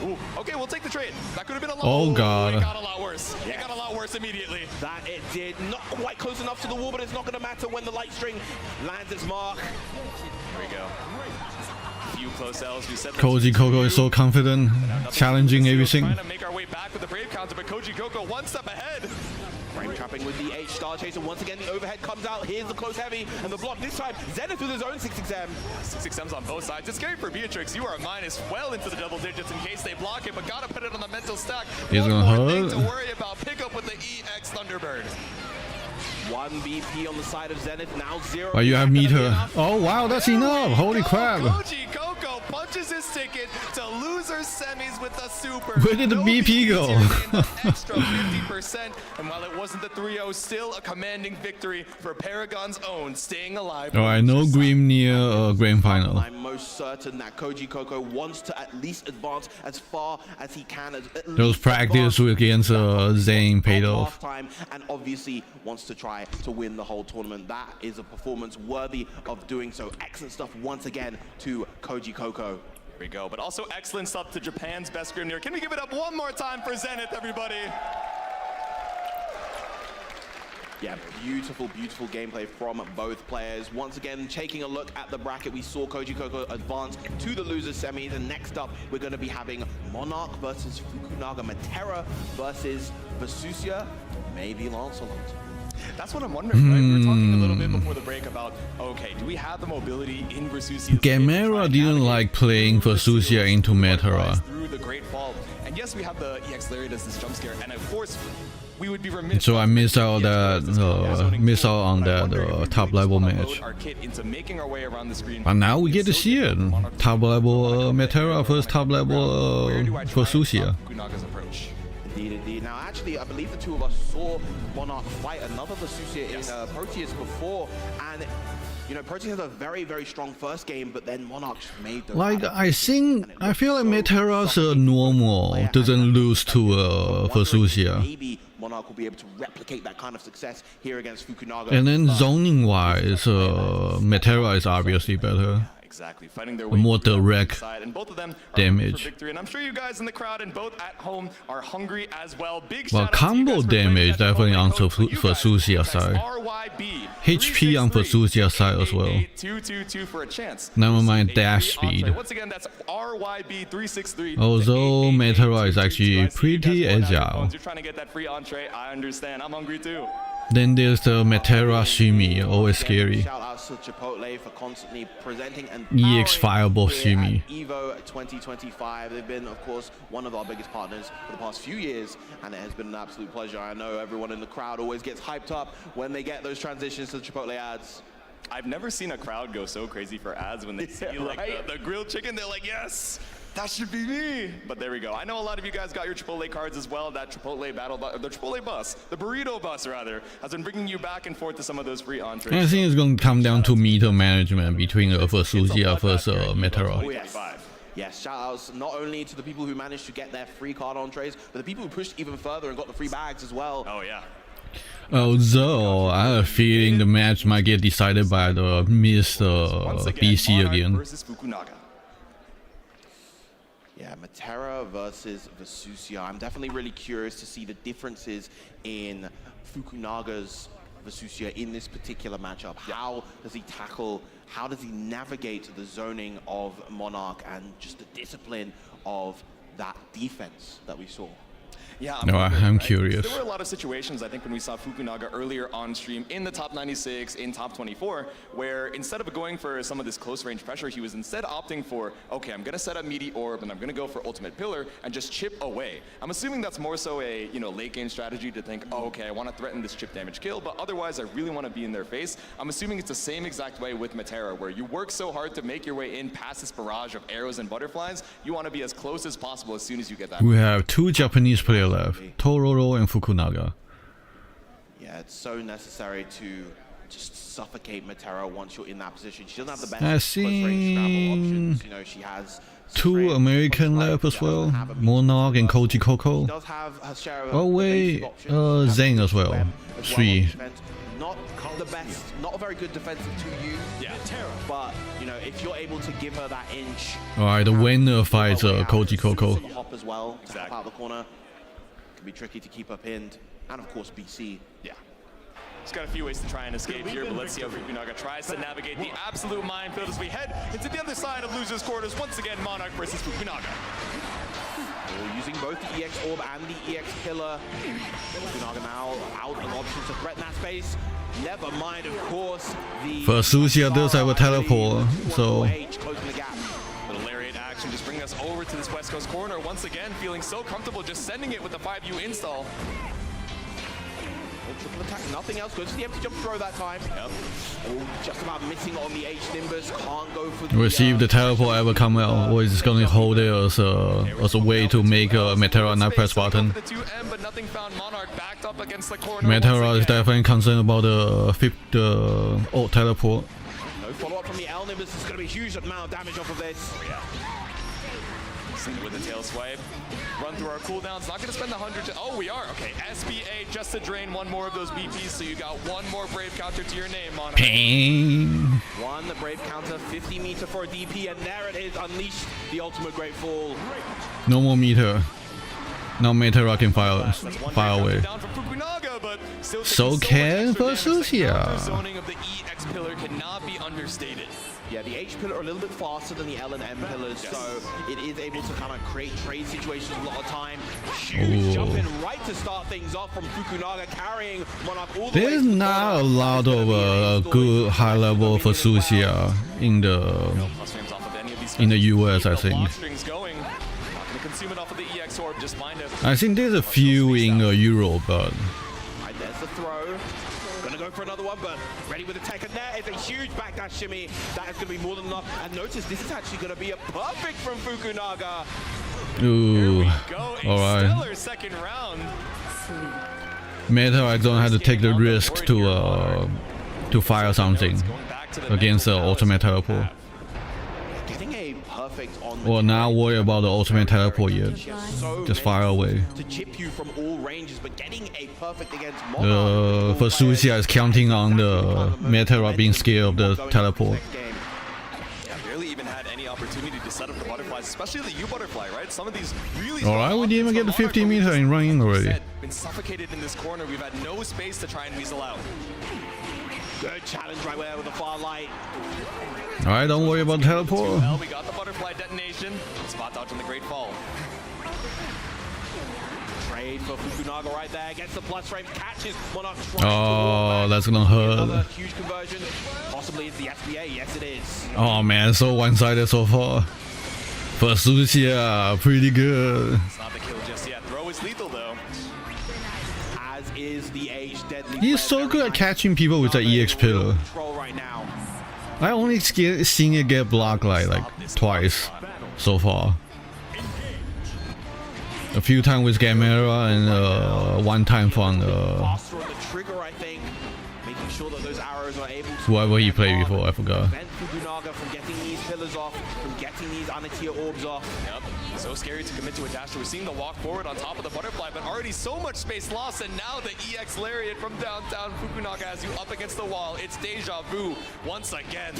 Ooh, okay, we'll take the trade. That could have been a lot. Oh, God. It got a lot worse. Yeah. It got a lot worse immediately. That it did. Not quite close enough to the wall, but it's not going to matter when the light string lands its mark. Here we go. A few close L's. We said Koji Coco is so confident, challenging everything. Trying to make our way back with the Brave counter, but Koji Coco one step ahead. Frame trapping with the H Star Chaser. Once again, the overhead comes out. Here's the close heavy and the block. This time, Zenith with his own 6XM. 6XM's on both sides. It's scary for Beatrix. You are a minus well into the double digits in case they block it, but gotta put it on the mental stack. He's gonna One more thing hurt. to worry about. Pick up with the EX Thunderbird. 1 BP on the side of Zenith. Now 0. But you have meter. Oh wow, that's enough. Holy crap. Koji Coco punches his ticket to loser semis with the super. Where did the BP go? Extra 50%, and while it wasn't the 3-0, still a commanding victory for Paragon's own, staying alive. Alright, no Grim near grand final. I'm most certain that Koji Coco wants to at least advance as far as he can. Those practice against Zane paid off. Time, and obviously wants to try to win the whole tournament. That is a performance worthy of doing so. Excellent stuff once again to Koji Coco. Here we go, but also excellent stuff to Japan's best Grimnir. Can we give it up one more time for Zenith, everybody? Yeah, beautiful gameplay from both players. Once again, taking a look at the bracket, we saw Koji Coco advance to the losers semis, and next up, we're going to be having Monarch versus Fukunaga, Matera versus Vasusia, maybe Lancelot. That's what I'm wondering, right? We were talking a little bit before the break about, okay, do we have the mobility in Vasusia's Gamera didn't like playing Vasusia into Matera. Through the Great Fall. And yes, we have the EX Lariat as this jump scare, and of course, we would be remiss. So I missed out that on that top level match. But now we get to see it. Top level Matera versus top level Vasusia. Indeed. Now, actually, I believe the two of us saw Monarch fight another Vasusia in Proteus before, and you know, Proteus has a very strong first game, but then Monarch made the I feel like Matera's normal doesn't lose to Vasusia. Maybe Monarch will be able to replicate that kind of success here against Fukunaga. And then zoning wise, Matera is obviously better. Exactly, fighting their way more direct and both of them damage. For victory. And I'm sure you guys in the crowd and both at home are hungry as well. Big well, combo damage definitely on Vasusia side. HP on Vasusia side as well. 2-2-2 for a chance. Never mind dash speed. Once again, that's RYB363. Although Matera is actually pretty agile. You're trying to get that free entree. I understand. I'm hungry too. Then there's the Matera Shimi, always scary. Shout out to Chipotle for constantly presenting and EX Fireball Shimi. Evo 2025. They've been, of course, one of our biggest partners for the past few years, and it has been an absolute pleasure. I know everyone in the crowd always gets hyped up when they get those transitions to Chipotle ads. I've never seen a crowd go so crazy for ads when they see like the grilled chicken. They're like, yes, that should be me. But there we go. I know a lot of you guys got your Chipotle cards as well. That Chipotle battle, the Chipotle bus, the burrito bus rather, has been bringing you back and forth to some of those free entrees. I think it's going to come down to meter management between Vasusia versus Matera. Oh, yes, shout outs not only to the people who managed to get their free card entrees, but the people who pushed even further and got the free bags as well. Oh yeah. Although I have a feeling the match might get decided by the missed BC again. Yeah, Matera versus Vasusia. I'm definitely really curious to see the differences in Fukunaga's Vasusia in this particular matchup. How does he tackle, how does he navigate the zoning of Monarch and just the discipline of that defense that we saw? Yeah, I'm curious. There were a lot of situations, I think, when we saw Fukunaga earlier on stream in the top 96, in top 24, where instead of going for some of this close range pressure, he was instead opting for, okay, I'm going to set up meaty orb and I'm going to go for ultimate pillar and just chip away. I'm assuming that's more so a late game strategy to think, oh, okay, I want to threaten this chip damage kill, but otherwise I really want to be in their face. I'm assuming it's the same exact way with Matera, where you work so hard to make your way in past this barrage of arrows and butterflies, you want to be as close as possible as soon as you get that. We have 2 Japanese players left, Tororo and Fukunaga. Yeah, it's so necessary to just suffocate Matera once you're in that position. She doesn't have the best I close range scramble options. see She has 2 American left as well, Monarch and Koji Coco. She does have her share of Oh wait, Zane as well. 3. Not the best, not a very good defensive to you. Yeah, but if you're able to give her that inch. Alright, the winner fights Koji Coco. Hop as well, tap out the corner. Can be tricky to keep her pinned, and of course BC. Yeah. He's got a few ways to try and escape here, but let's see how Fukunaga tries to navigate the absolute minefield as we head into the other side of losers' quarters. Once again, Monarch versus Fukunaga. We're using both the EX Orb and the EX Pillar. Fukunaga now out of options to threaten that space. Never mind, of course, the... Vasusia does have a teleport, so... Closing the gap. Little lariat action just bringing us over to this West Coast corner. Once again, feeling so comfortable just sending it with the 5U install. Triple attack, nothing else. Goes for the empty jump throw that time. Yep. Oh, just about missing on the H Nimbus. Can't go for the... We'll see if the teleport ever come out, or is it going to hold it as a way to make Matera not press button. Matera is definitely concerned about the ult teleport. No follow-up from the L Nimbus. It's going to be a huge amount of damage off of this. With the tail swipe, run through our cooldowns. Not going to spend the 100. Oh, we are. Okay, SBA just to drain one more of those BPs. So you got one more Brave counter to your name, Monarch. Pain. One Brave counter, 50 meter for a DP, and there it is. Unleash the ultimate Great Fall. No more meter. Now Matera can fire away. So can Vasusia. Zoning of the EX pillar cannot be understated. Yeah, the H pillar are a little bit faster than the L and M pillars, so it is able to kind of create trade situations a lot of time. Huge jump in right to start things off from Fukunaga, carrying Monarch all the way. There's not a lot of good high-level Vasusia in the US, I think. I think there's a few in Europe, but... Right, there's the throw. Gonna go for another one, but ready with the tech, and there is a huge backdash shimmy. That is gonna be more than enough. And notice this is actually gonna be a perfect from Fukunaga. Ooh, alright. Stellar second round. Meta, I don't have to take the risk to fire something against the ultimate teleport. Getting a perfect on Or not worry about the ultimate teleport yet. Just fire away. To chip you from all ranges, but getting a perfect against Monarch. Vasusia is counting on the Matera being scared of the teleport. Yeah, barely even had any opportunity to set up the butterflies, especially the U butterfly, right? Some of these really... Alright, we didn't even get the 50 meter and running already. Been suffocated in this corner. We've had no space to try and weasel out. Good challenge right there with the far light. Alright, don't worry about the teleport. Well, we got the butterfly detonation. Spot dodge on the Great Fall. Trade for Fukunaga right there. Gets the plus frame, catches Monarch. Oh, that's gonna hurt. Another huge conversion. Possibly it's the SBA. Yes, it is. Oh man, so one-sided so far. Vasusia, pretty good. It's not the kill just yet. Throw is lethal though. As is the Age deadly. He's so good at catching people with the EX pillar. I only seen it get blocked like twice so far. A few times with Gamera and one time from Faster on the trigger, I think. Making make sure that those arrows are able to Whoever he played before, I forgot. prevent Fukunaga from getting these pillars off, from getting these Anatia orbs off. Yep. So scary to commit to a dash. We're seeing the walk forward on top of the butterfly, but already so much space lost, and now the EX Lariat from downtown. Fukunaga has you up against the wall. It's deja vu once again.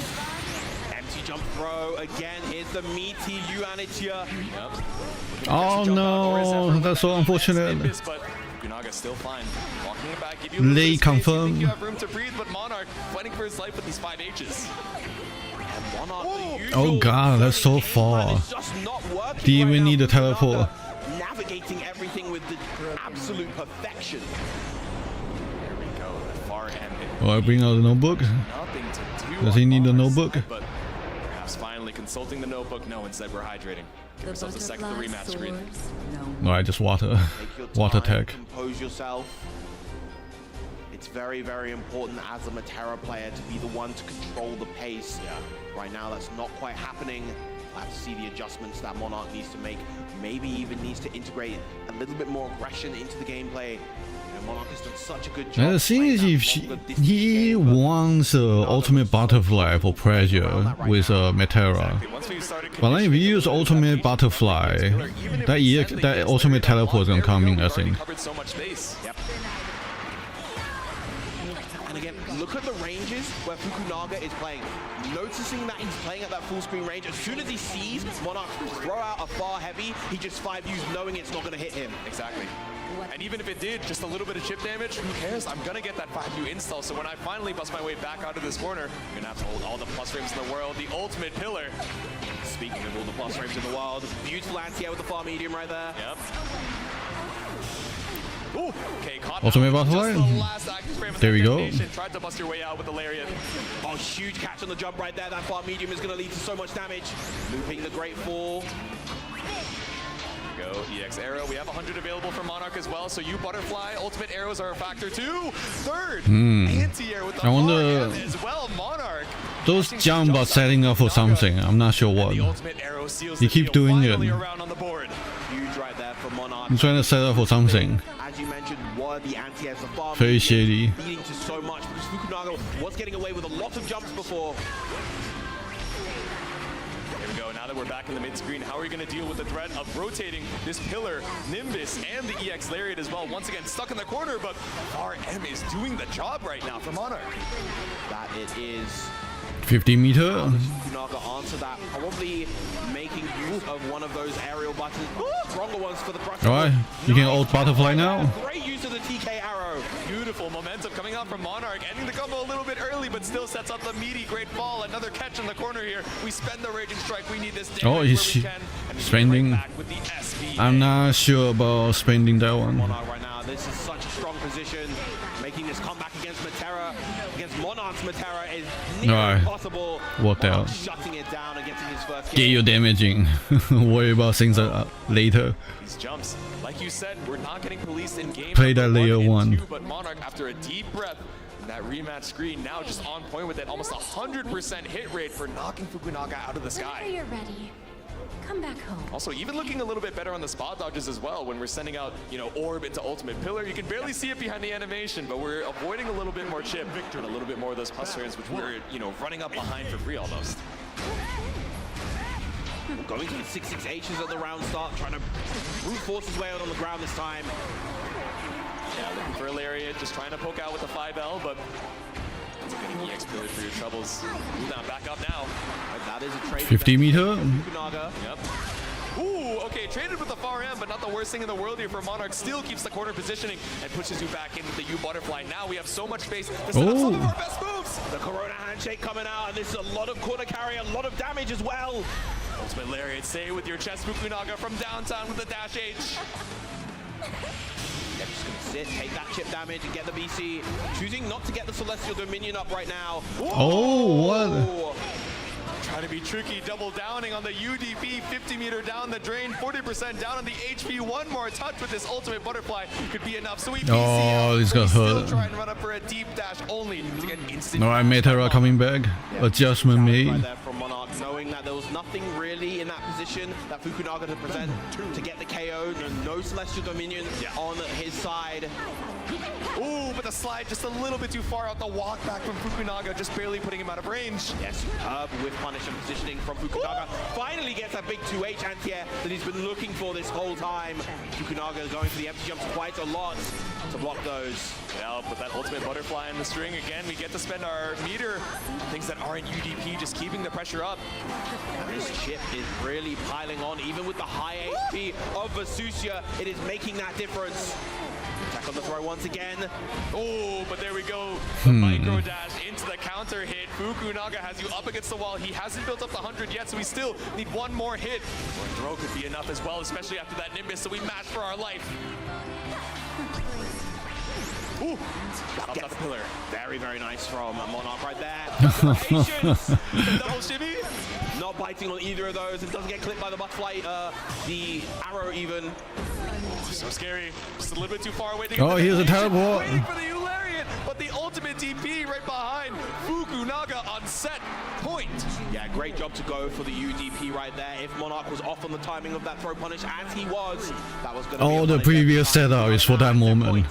Empty jump throw again. Here's the meaty Anatia. Yep. Oh no, that's so unfortunate. But Fukunaga still fine. Walking it back, give you a Late little bit of space. You confirm. think you have room to breathe, but Monarch fighting for his life with these 5 H's. Oh god, that's so far. Do you even need a teleport? Navigating everything with the absolute perfection. There we go. The far end. Oh, I bring out the notebook. Nothing to do. Does he need the notebook? But perhaps finally consulting the notebook. No, instead we're hydrating. Give ourselves a second to rematch screen. Alright, just water. Water tech. Compose yourself. It's very, very important as a Matera player to be the one to control the pace. Yeah. Right now, that's not quite happening. I have to see the adjustments that Monarch needs to make. Maybe even needs to integrate a little bit more aggression into the gameplay. You know, Monarch has done such a good job. The thing is, if he wants ultimate butterfly for pressure with Matera, but then if you use ultimate butterfly, that ultimate teleport is gonna come in, I think. Yep. And again, look at the ranges where Fukunaga is playing. Noticing that he's playing at that full screen range, as soon as he sees Monarch throw out a far heavy, he just 5Us knowing it's not going to hit him. Exactly. And even if it did, just a little bit of chip damage, who cares? I'm going to get that 5U install, so when I finally bust my way back out of this corner, I'm going to have to hold all the plus frames in the world, the ultimate pillar. Speaking of all the plus frames in the world, beautiful anti-air with the far medium right there. Yep. Ooh, okay, caught Ultimate out. butterfly. Just the last active frame of There we that go. detonation. Tried to bust your way out with the lariat. Oh, huge catch on the jump right there. That far medium is going to lead to so much damage. Looping the great fall. Go EX arrow. We have 100 available for Monarch as well. So you butterfly ultimate arrows are a factor too. Third anti-air with the I wonder as well. Monarch. those jump are setting up for something. I'm not sure what. The ultimate arrow seals You the keep deal. doing Finally it. around on the board. Huge right there for Monarch. I'm trying to set up for something. As you mentioned, were the anti-airs the far Very medium, shady. leading to so much because Fukunaga was getting away with a lot of jumps before. Here we go. Now that we're back in the mid-screen, how are we going to deal with the threat of rotating this pillar, Nimbus, and the EX Lariat as well? Once again, stuck in the corner, but RM is doing the job right now for Monarch. That it is. 50 meter. Fukunaga answer that, probably making use of one of those aerial buttons. Stronger ones for the brush. Alright, you can ult butterfly now. Great use of the TK arrow. Beautiful momentum coming out from Monarch, ending the combo a little bit early, but still sets up the meaty great fall. Another catch in the corner here. We spend the Raging Strike. We need this damage Oh, he's where we can. And spending. right back with the SB. I'm not sure about spending that one. Monarch right now, this is such a strong position. Making this comeback against Matera, against Monarch's Matera is nearly Alright. impossible. Worked Monarch out. shutting it down and getting his first Get your damaging. Worry about things later. These jumps, like you said, we're not getting policed in game. Play that layer 1. But Monarch, after a deep breath, that rematch screen now just on point with it, almost 100% hit rate for knocking Fukunaga out of the Whenever sky. you're ready, come back home. Also, even looking a little bit better on the spot dodges as well when we're sending out, you know, orb into ultimate pillar. You can barely see it behind the animation, but we're avoiding a little bit more chip and a little bit more of those plus frames, which we're, you know, running up behind for free almost. Going to the 6-6Hs at the round start, trying to brute force his way out on the ground this time. Yeah, looking for a lariat, just trying to poke out with the 5L, but it's a good EX pillar for your troubles. Now back up now. That is a trade. 50 meter. Fukunaga. Yep. Ooh, okay, traded with the far end, but not the worst thing in the world here for Monarch. Still keeps the corner positioning and pushes you back in with the U butterfly. Now we have so much space to set up some of our best moves. The Corona handshake coming out, and this is a lot of corner carry, a lot of damage as well. Ultimate lariat, stay with your chest, Fukunaga from downtown with the dash H. Yeah, just gonna sit, take that chip damage, and get the BC. Choosing not to get the Celestial Dominion up right now. Oh, what? Trying to be tricky, double downing on the UDP, 50 meter down the drain, 40% down on the HP. One more touch with this ultimate butterfly could be enough. So we Oh, he's gonna hurt. try and run up for a deep dash only to get instant. Alright, Matera coming back. Adjustment made. Right there from Monarch, knowing knowing that there was nothing really in that position that Fukunaga to present to get the KO. No Celestial Dominion on his side. Ooh, but the slide just a little bit too far out. The walk back from Fukunaga, just barely putting him out of range. Yes, superb with punish and positioning from Fukunaga. Finally gets that big 2H anti-air that he's been looking for this whole time. Fukunaga going for the empty jumps quite a lot to block those. Yeah, but that ultimate butterfly in the string, again, we get to spend our meter on things that aren't UDP, just keeping the pressure up. And this chip is really piling on, even with the high HP of Vasusia, it is making that difference. Attack on the throw once again. Oh, but there we go. The micro dash into the counter hit. Fukunaga has you up against the wall. He hasn't built up the 100 yet, so we still need one more hit. Or throw could be enough as well, especially after that Nimbus, so we match for our life. Ooh, off that pillar. Very, very nice from Monarch right there. The double shimmy. Not biting on either of those. It doesn't get clipped by the butterfly, the arrow even. So scary. Just a little bit too far away. Oh, here's a teleport. Waiting for the Eularian, but the ultimate DP right behind Fukunaga on set point. Yeah, great job to go for the UDP right there. If Monarch was off on the timing of that throw punish, as he was, that was going to be all the previous setup is for that moment.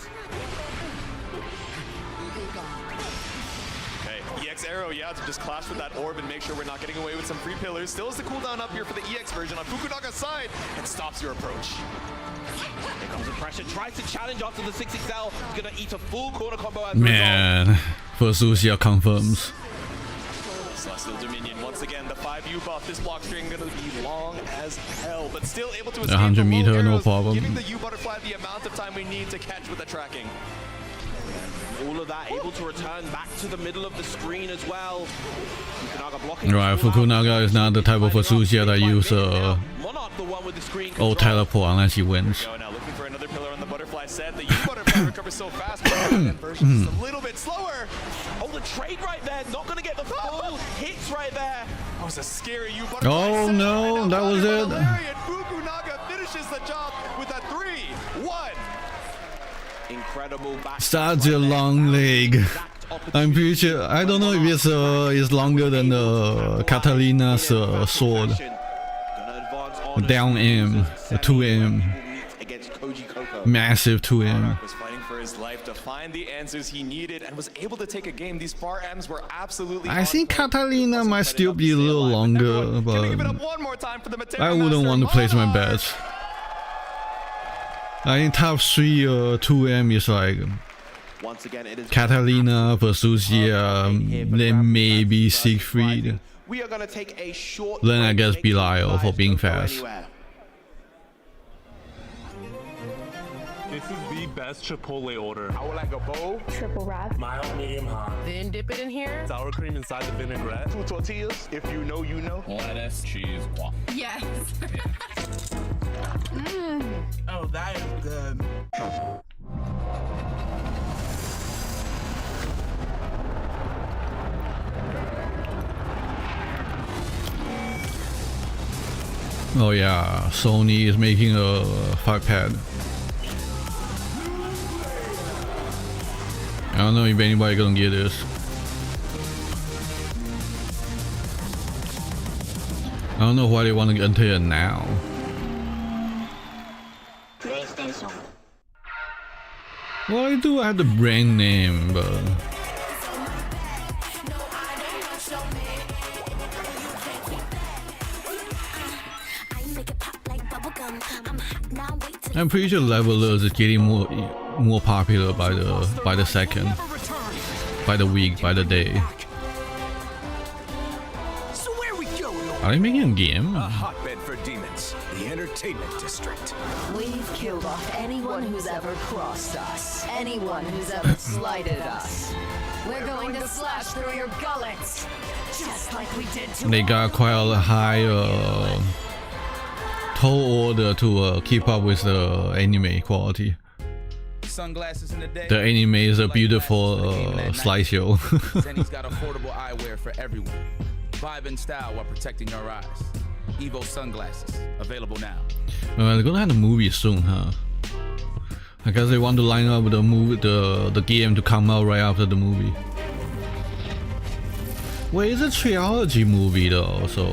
Arrow, yeah, to just clash with that orb and make sure we're not getting away with some free pillars. Still is the cooldown up here for the EX version on Fukunaga's side and stops your approach. Here comes the pressure, tries to challenge after the 6XL. He's gonna eat a full corner combo as Man, Vasusia confirms. Celestial Dominion, once again, the 5U buff. This block string gonna be long as hell, but still able to escape 100 meter, no arrows, problem. giving the U butterfly the amount of time we need to catch with the tracking. All of that able to return back to the middle of the screen as well. Fukunaga blocking. Right, Fukunaga is not the type of Vasusia that use Monarch, the one with the screen control. teleport unless he wins. Now looking for another pillar on the butterfly set. The U butterfly recovers so fast, but the version is a little bit slower. Oh, the trade right there, not gonna get the full hits right there. That was a scary U butterfly. Oh no, that was it. Fukunaga finishes the job with a 3-1. Incredible back. Such a long leg. I'm pretty sure. I don't know if it's longer than Catalina's sword. Down M, 2M. Massive 2M. Was fighting for his life to find the answers he needed and was able to take a game. These far M's were absolutely. I think Catalina might still be a little longer, but I wouldn't want to place my bets. I think top 3 2M is like once again, it is Catalina, Vasusia, then maybe Siegfried. We are gonna take a short then I guess Belial for being fast. This is the best Chipotle order. I would like a bowl. Triple wrap. Mild, medium, hot. Then dip it in here. Sour cream inside the vinaigrette. 2 tortillas, if you know, you know. Lettuce, cheese, waffle. Yes. Oh, that is good. Oh yeah, Sony is making a 5-pad. I don't know if anybody gonna get this. I don't know why they want to enter it now. Well, I do have the brand name, but I'm pretty sure levelers is getting more popular by the second, by the week, by the day. So where we go? Are they making a game? A hotbed for demons, the entertainment district. We've killed off anyone who's ever crossed us, anyone who's ever slighted us. We're going to slash through your gullets, just like we did to. They got quite a high tall order to keep up with the anime quality. Sunglasses in the day. The anime is a beautiful slideshow. Zenny's got affordable eyewear for everyone. Vibe and style while protecting your eyes. Evo sunglasses, available now. They're gonna have the movie soon, huh? I guess they want to line up the movie, the game to come out right after the movie. Wait, it's a trilogy movie though, so.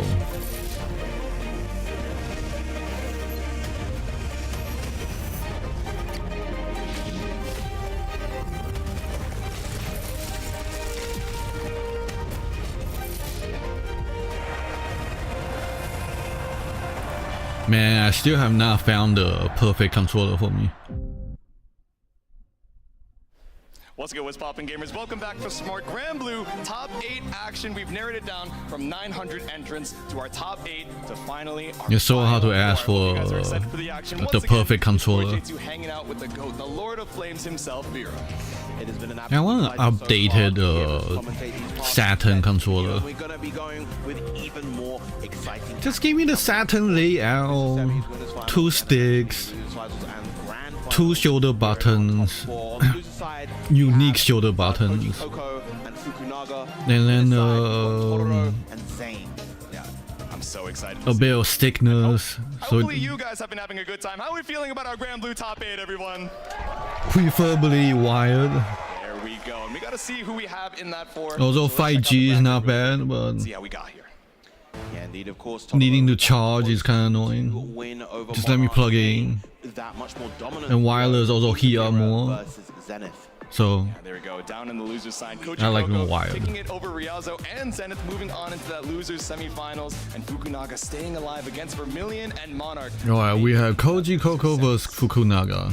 Man, I still have not found the perfect controller for me. What's good, what's poppin', gamers? Welcome back for Smart Granblue top 8 action. We've narrowed it down from 900 entrants to our top 8 to finally our It's so hard to ask for the perfect controller. Hanging out with the GOAT, the Lord of Flames himself, Vera. It has been an I want an updated Saturn controller. We're gonna be going with even more exciting. Just give me the Saturn layout, 2 sticks, 2 shoulder buttons, unique shoulder buttons, and then I'm so excited. a bit of thickness. So hopefully you guys have been having a good time. How are we feeling about our Granblue top 8, everyone? preferably wired. There we go. And we gotta see who we have in that for. Although 5G is not bad, but see how we got here. Yeah, indeed, of course. needing to charge is kind of annoying. Just let me plug in. And wireless also heat up more. So there we go. Down in the losers side, I like them wired. taking it over Ryazo and Zenith, moving on into that losers semifinals, and Fukunaga staying alive against Vermilion and Monarch. Alright, we have Koji Coco vs Fukunaga,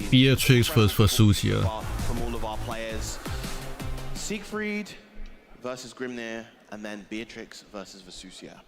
Beatrix vs Vasusia. From all of our players, Siegfried versus Grimnir, and then Beatrix versus Vasusia.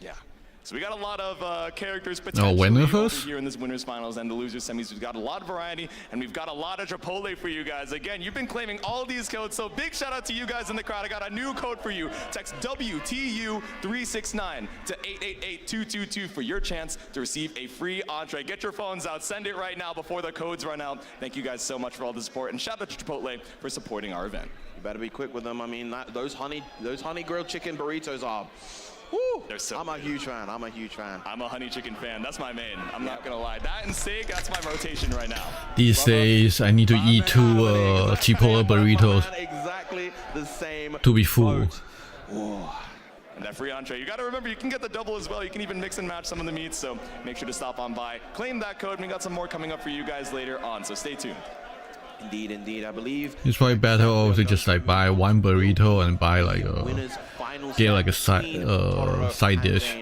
Yeah. So we got a lot of characters potentially winner over first? here in this winners finals and the losers semis. We've got a lot of variety, and we've got a lot of Chipotle for you guys. Again, you've been claiming all these codes, so big shout out to you guys in the crowd. I got a new code for you. Text WTU369 to 888222 for your chance to receive a free entree. Get your phones out, send it right now before the codes run out. Thank you guys so much for all the support, and shout out to Chipotle for supporting our event. You better be quick with them. I mean, those honey grilled chicken burritos are. Woo! So I'm a huge fan. I'm a huge fan. I'm a honey chicken fan. That's my main. I'm not gonna lie. That and steak, that's my rotation right now. These days, I need to eat 2 Chipotle burritos Exactly the same to be full. And that free entree, you gotta remember, you can get the double as well. You can even mix and match some of the meats, so make sure to stop on by. Claim that code, and we got some more coming up for you guys later on, so stay tuned. Indeed, indeed, I believe. It's probably better off to just like buy 1 burrito and buy like get like a side dish. I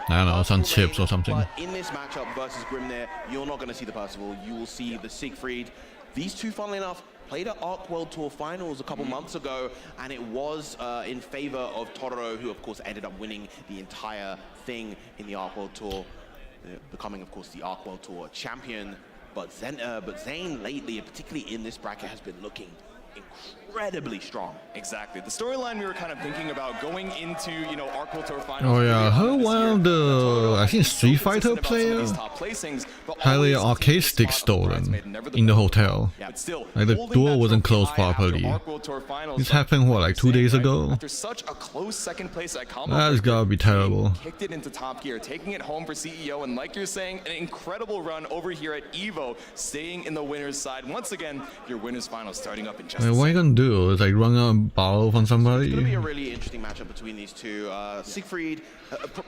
don't know, some chips or something. But in this matchup versus Grimnir, you're not going to see the Percival. You will see the Siegfried. These two, funnily enough, played at Arc World Tour Finals a couple months ago, and it was in favor of Totoro, who of course ended up winning the entire thing in the Arc World Tour, becoming of course the Arc World Tour champion. But Zane lately, particularly in this bracket, has been looking incredibly strong. Exactly. The storyline we were kind of thinking about going into, you know, Arc World Tour Finals. Oh yeah, her one of the, I think, Street Fighter player had an arcade stick stolen in the hotel. Like the door wasn't closed properly. This happened, what, like 2 days ago? After such a close second place at combo, That's gotta be terrible. kicked it into top gear, taking it home for CEO, and like you're saying, an incredible run over here at EVO, staying in the winner's side. Once again, your winner's final starting up in just Like, what are you gonna do? Is like run out and borrow from somebody? It's going to be a really interesting matchup between these two. Siegfried,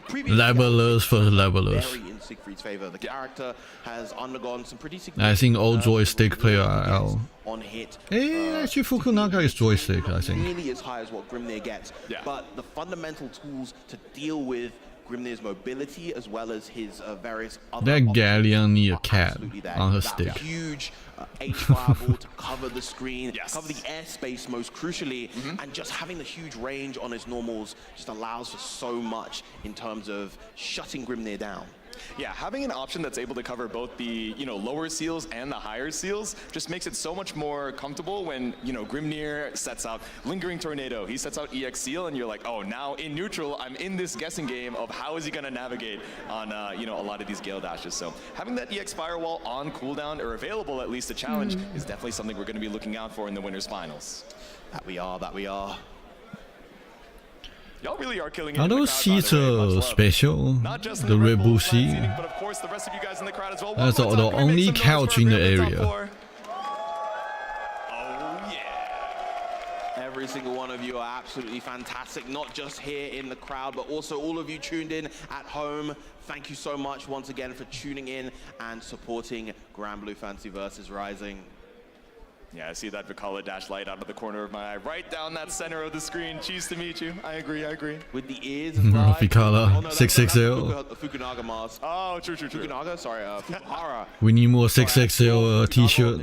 previously Levelers versus levelers. very in Siegfried's favor. The character has undergone some pretty I think all joystick player are out. on hit. Actually, Fukunaga is joystick, I think. Nearly as high as what Grimnir gets. But the fundamental tools to deal with Grimnir's mobility as well as his various other That Galleon need a cat on her stick. Huge H-fireball to cover the screen, cover the airspace most crucially, and just having the huge range on his normals just allows for so much in terms of shutting Grimnir down. Yeah, having an option that's able to cover both the, you know, lower seals and the higher seals just makes it so much more comfortable when, you know, Grimnir sets out Lingering Tornado, he sets out EX Seal, and you're like, oh, now in neutral, I'm in this guessing game of how is he going to navigate on, you know, a lot of these Gale Dashes. So having that EX Firewall on cooldown, or available at least to challenge, is definitely something we're going to be looking out for in the winners finals. That we are. Y'all really are killing it. Are those seats special? The Red Bull seat? But of course, the rest of you guys in the crowd as well. That's the only couch in the area. every single one of you are absolutely fantastic, not just here in the crowd, but also all of you tuned in at home. Thank you so much once again for tuning in and supporting Granblue Fantasy Versus Rising. Yeah, I see that Vikala dash light out of the corner of my eye, right down that center of the screen. Cheese to meet you. I agree, I agree. With the ears as well. Vikala, 660. Fukunaga mask. Oh, true. Fukunaga, sorry, Fukuhara. We need more 660 t-shirt.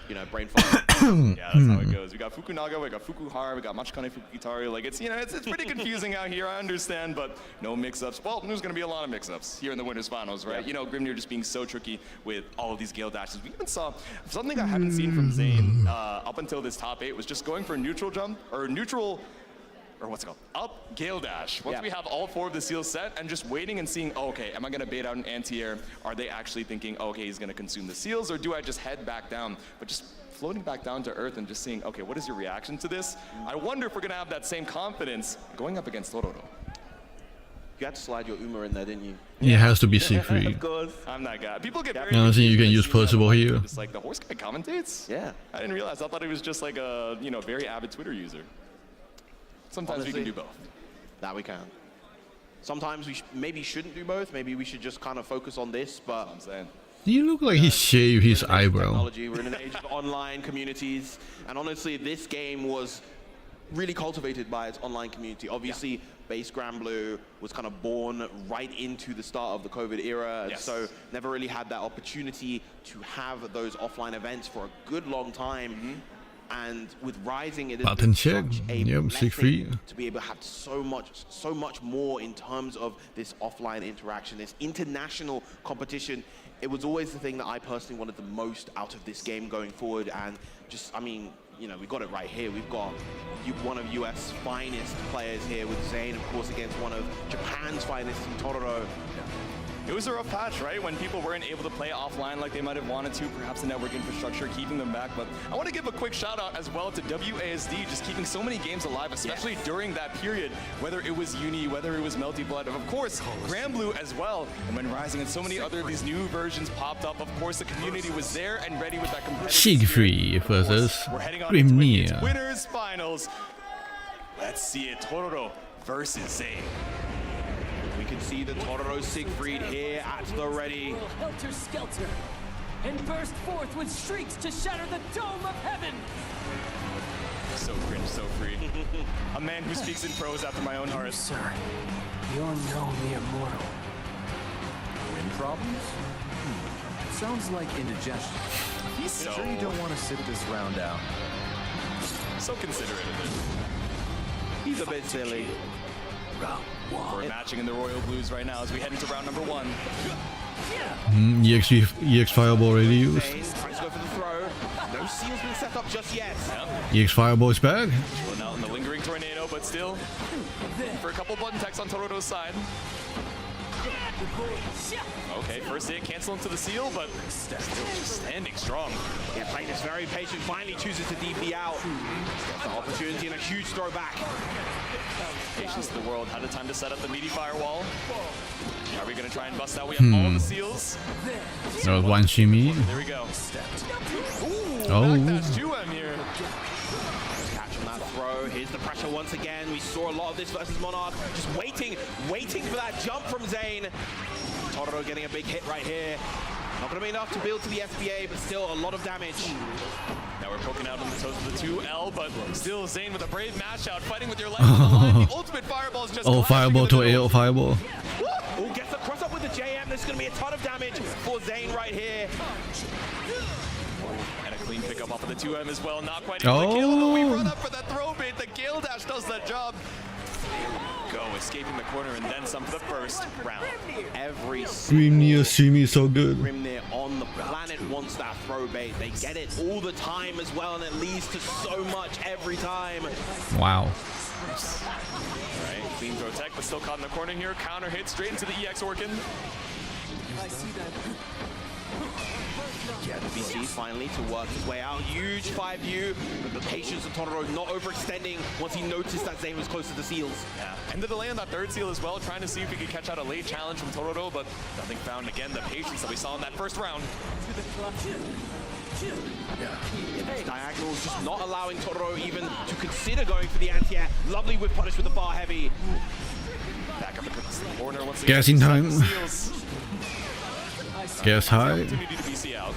You know, brain fart. Yeah, that's how it goes. We got Fukunaga, we got Fukuhara, we got Machikane Fukugitari. Like, it's, you know, it's pretty confusing out here, I understand, but no mix-ups. Well, there's going to be a lot of mix-ups here in the Winners Finals, right? Yeah. You know, Grimnir just being so tricky with all of these Gale dashes. We even saw something I haven't seen from Zane up until this top 8 was just going for a neutral jump, or neutral, or what's it called? Up Gale Dash. Once we have all 4 of the seals set and just waiting and seeing, oh, okay, am I gonna bait out an anti-air? Are they actually thinking, oh, okay, he's gonna consume the seals, or do I just head back down? But just floating back down to earth and just seeing, okay, what is your reaction to this? I wonder if we're gonna have that same confidence going up against Tororo. You had to slide your Uma in there, didn't you? It has to be Siegfried. Of course. I'm that guy. People get very I think you can use Percival here. Just like the horse guy commentates? Yeah. I didn't realize. I thought he was just like a, you know, very avid Twitter user. Sometimes honestly, we can do both. That we can. Sometimes we maybe shouldn't do both. Maybe we should just kind of focus on this, but I'm saying. You look like he shaved his eyebrow. We're in an age of online communities, and honestly, this game was really cultivated by its online community. Obviously, base Granblue was kind of born right into the start of the COVID era, and so never really had that opportunity to have those offline events for a good long time. And with Rising, it is such a blessing to be able to have so much more in terms of this offline interaction, this international competition. It was always the thing that I personally wanted the most out of this game going forward. And just, I mean, you know, we got it right here. We've got one of US finest players here with Zane, of course, against one of Japan's finest in Tororo. It was a rough patch, right? When people weren't able to play offline like they might have wanted to, perhaps the network infrastructure keeping them back. But I want to give a quick shout out as well to WASD, just keeping so many games alive, especially during that period, whether it was Uni, whether it was Melty Blood, of course, Granblue as well. And when Rising and so many other of these new versions popped up, of course, the community was there and ready with that competitive Siegfried versus Grimnir. Winners Finals. Let's see it, Tororo versus Zane. We can see the Tororo Siegfried here at the ready. Helter Skelter, and burst forth with shrieks to shatter the dome of heaven. So cringe, so free. A man who speaks in prose after my own heart. Sir, you're known the immortal. Wind problems? Sounds like indigestion. He's so... sure you don't want to sit this round out. So considerate of it. He's a bit silly. We're matching in the Royal Blues right now as we head into round number 1. EX Fireball already used. Tries to go for the throw. No seal's been set up just yet. EX Fireball is back. Well, out in the lingering tornado, but still for a couple button techs on Tororo's side. Okay, first hit, cancel into the seal, but still just standing strong. Yeah, playing this very patient, finally chooses to DP out. Gets the opportunity and a huge throw back. Patience of the world, had the time to set up the meaty firewall. Are we going to try and bust out? We have all the seals. That was one shimmy. There we go. Oh. That's 2M here. Catch on that throw. Here's the pressure once again. We saw a lot of this versus Monarch. Just waiting for that jump from Zane. Tororo getting a big hit right here. Not going to be enough to build to the SBA, but still a lot of damage. Now we're poking out on the toes of the 2L, but still Zane with a brave mash out, fighting with your life on the line. The ultimate fireball is just Fireball to AO Fireball. Oh, gets the cross up with the JM. There's going to be a ton of damage for Zane right here. And a clean pickup off of the 2M as well. Not quite able to kill, but we run up for that throw bait. The Gale Dash does that job. Go, escaping the corner and then some for the first round. Every Grimnir Shimi is so good. Grimnir on the planet wants that throw bait. They get it all the time as well, and it leads to so much every time. Wow. Right, clean throw tech, but still caught in the corner here. Counter hit straight into the EX Orkin. I see that. Yeah, the BC finally to work his way out. Huge 5U, but the patience of Tororo not overextending once he noticed that Zane was close to the seals. Yeah, and the delay on that third seal as well, trying to see if he could catch out a late challenge from Tororo, but nothing found. Again, the patience that we saw in that first round. Diagonals just not allowing Totoro even to consider going for the anti-air. Lovely whip punish with the bar heavy. Back up into the corner once again. Guessing time. Guess high. Opportunity to BC out.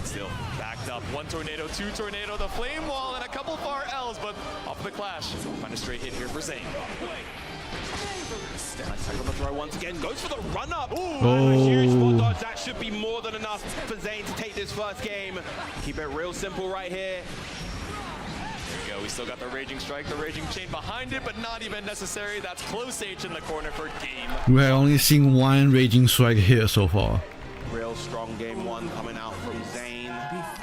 Still backed up. One tornado, two tornado, the flame wall, and a couple far L's, but off of the clash. Find a straight hit here for Zane. Nice tackle on the throw once again. Goes for the run-up. Oh. A huge spot dodge. That should be more than enough for Zane to take this first game. Keep it real simple right here. There we go. We still got the Raging Strike, the Raging Chain behind it, but not even necessary. That's close H in the corner for game. We have only seen one Raging Strike here so far. Real strong game one coming out from Zane.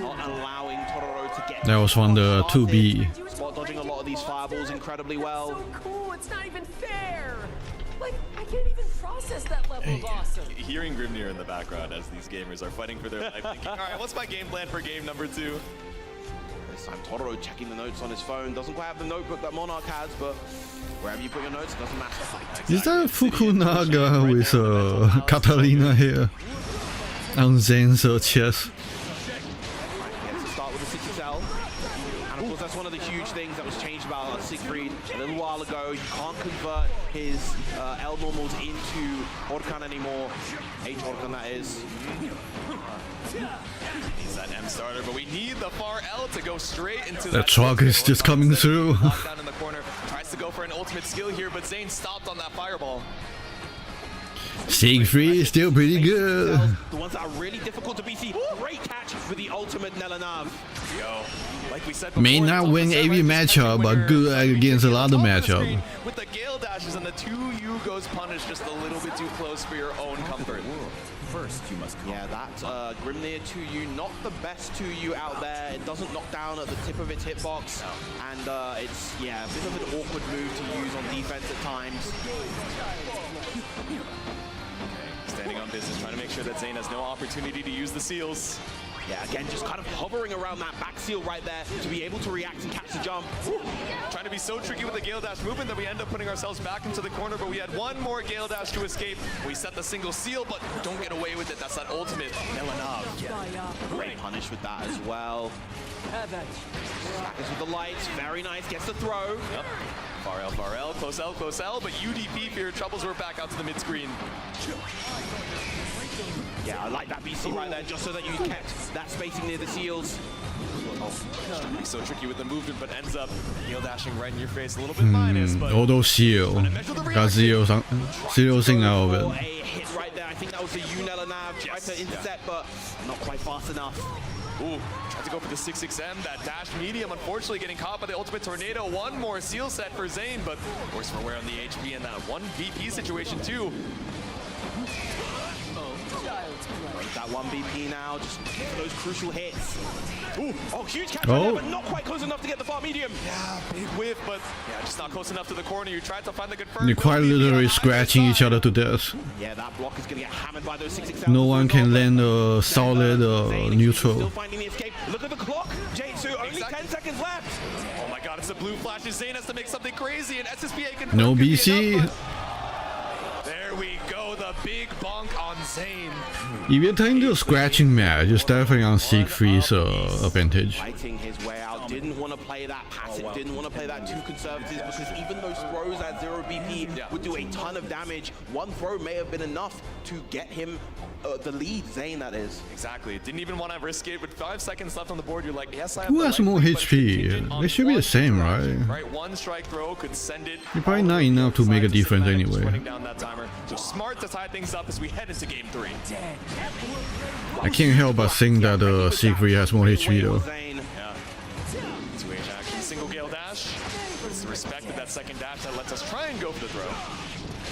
Not allowing Totoro to get... That was from the 2B. Spot dodging a lot of these fireballs incredibly well. So cool, it's not even fair. Like, I can't even process that level of awesome. Hearing Grimnir in the background as these gamers are fighting for their life, thinking, all right, what's my game plan for game number 2? This time Totoro checking the notes on his phone. Doesn't quite have the notebook that Monarch has, but wherever you put your notes, it doesn't matter. Is that Fukunaga with Katarina here on Zane's chest? Start with the 6XL. And of course, that's one of the huge things that was changed about Siegfried a little while ago. You can't convert his L normals into Orkan anymore. H Orkan, that is. Needs that M starter, but we need the far L to go straight into that truck is just coming through. Down in the corner, tries to go for an ultimate skill here, but Zane stopped on that fireball. Siegfried is still pretty good. The ones that are really difficult to BC. Great catch with the ultimate Nelanav. Yo, like we said before, may not win every matchup, but good against a lot of matchups. With the Gale dashes and the 2U goes punished just a little bit too close for your own comfort. First, you must come. Yeah, that Grimnir 2U, not the best 2U out there. It doesn't knock down at the tip of its hitbox, and it's, yeah, a bit of an awkward move to use on defense at times. Standing on business, trying to make sure that Zane has no opportunity to use the seals. Yeah, again, just kind of hovering around that back seal right there to be able to react and catch the jump. Trying to be so tricky with the Gale Dash movement that we end up putting ourselves back into the corner, but we had one more Gale Dash to escape. We set the single seal, but don't get away with it. That's that ultimate Nelanav. Great punish with that as well. Stackers with the lights, very nice, gets the throw. Yep. Far L, close L, but UDP for your troubles, we're back out to the mid-screen. Yeah, I like that BC right there, just so that you kept that spacing near the seals. Oh, so tricky with the movement, but ends up Gale dashing right in your face, a little bit minus, but... Auto seal. Got zeros out of it. A hit right there, I think that was the Nelanav, tried to intercept, but not quite fast enough. Ooh, tried to go for the 6XM, that dash medium, unfortunately getting caught by the ultimate tornado. One more seal set for Zane, but worse for wear on the HP in that one VP situation too. That one BP now, just for those crucial hits. Ooh, oh, huge catch right there, but not quite close enough to get the far medium. Yeah, big whiff, but yeah, just not close enough to the corner. You tried to find the confirm. They're quite literally scratching each other to death. Yeah, that block is going to get hammered by those 6XL. No one can land a solid neutral. Still finding the escape. Look at the clock, Yuushou, only 10 seconds left. Oh my god, it's the blue flashes. Zane has to make something crazy, and SSBA can... No BC. There we go, the big bonk on Zane. If you're taking to a scratching match, it's definitely on Siegfried's advantage. Fighting his way out, didn't want to play that passive, didn't want to play that too conservative, because even those throws at 0 BP would do a ton of damage. One throw may have been enough to get him the lead, Zane, that is. Exactly, didn't even want to risk it. With 5 seconds left on the board, you're like, yes, I have. Who has more HP? They should be the same, right? Right, one strike throw could send it. You're probably not enough to make a difference anyway. Running down that timer. So smart to tie things up as we head into game 3. I can't help but think that Siegfried has more HP though. Yeah. 2H action, single Gale dash. It's the respect of that second dash that lets us try and go for the throw.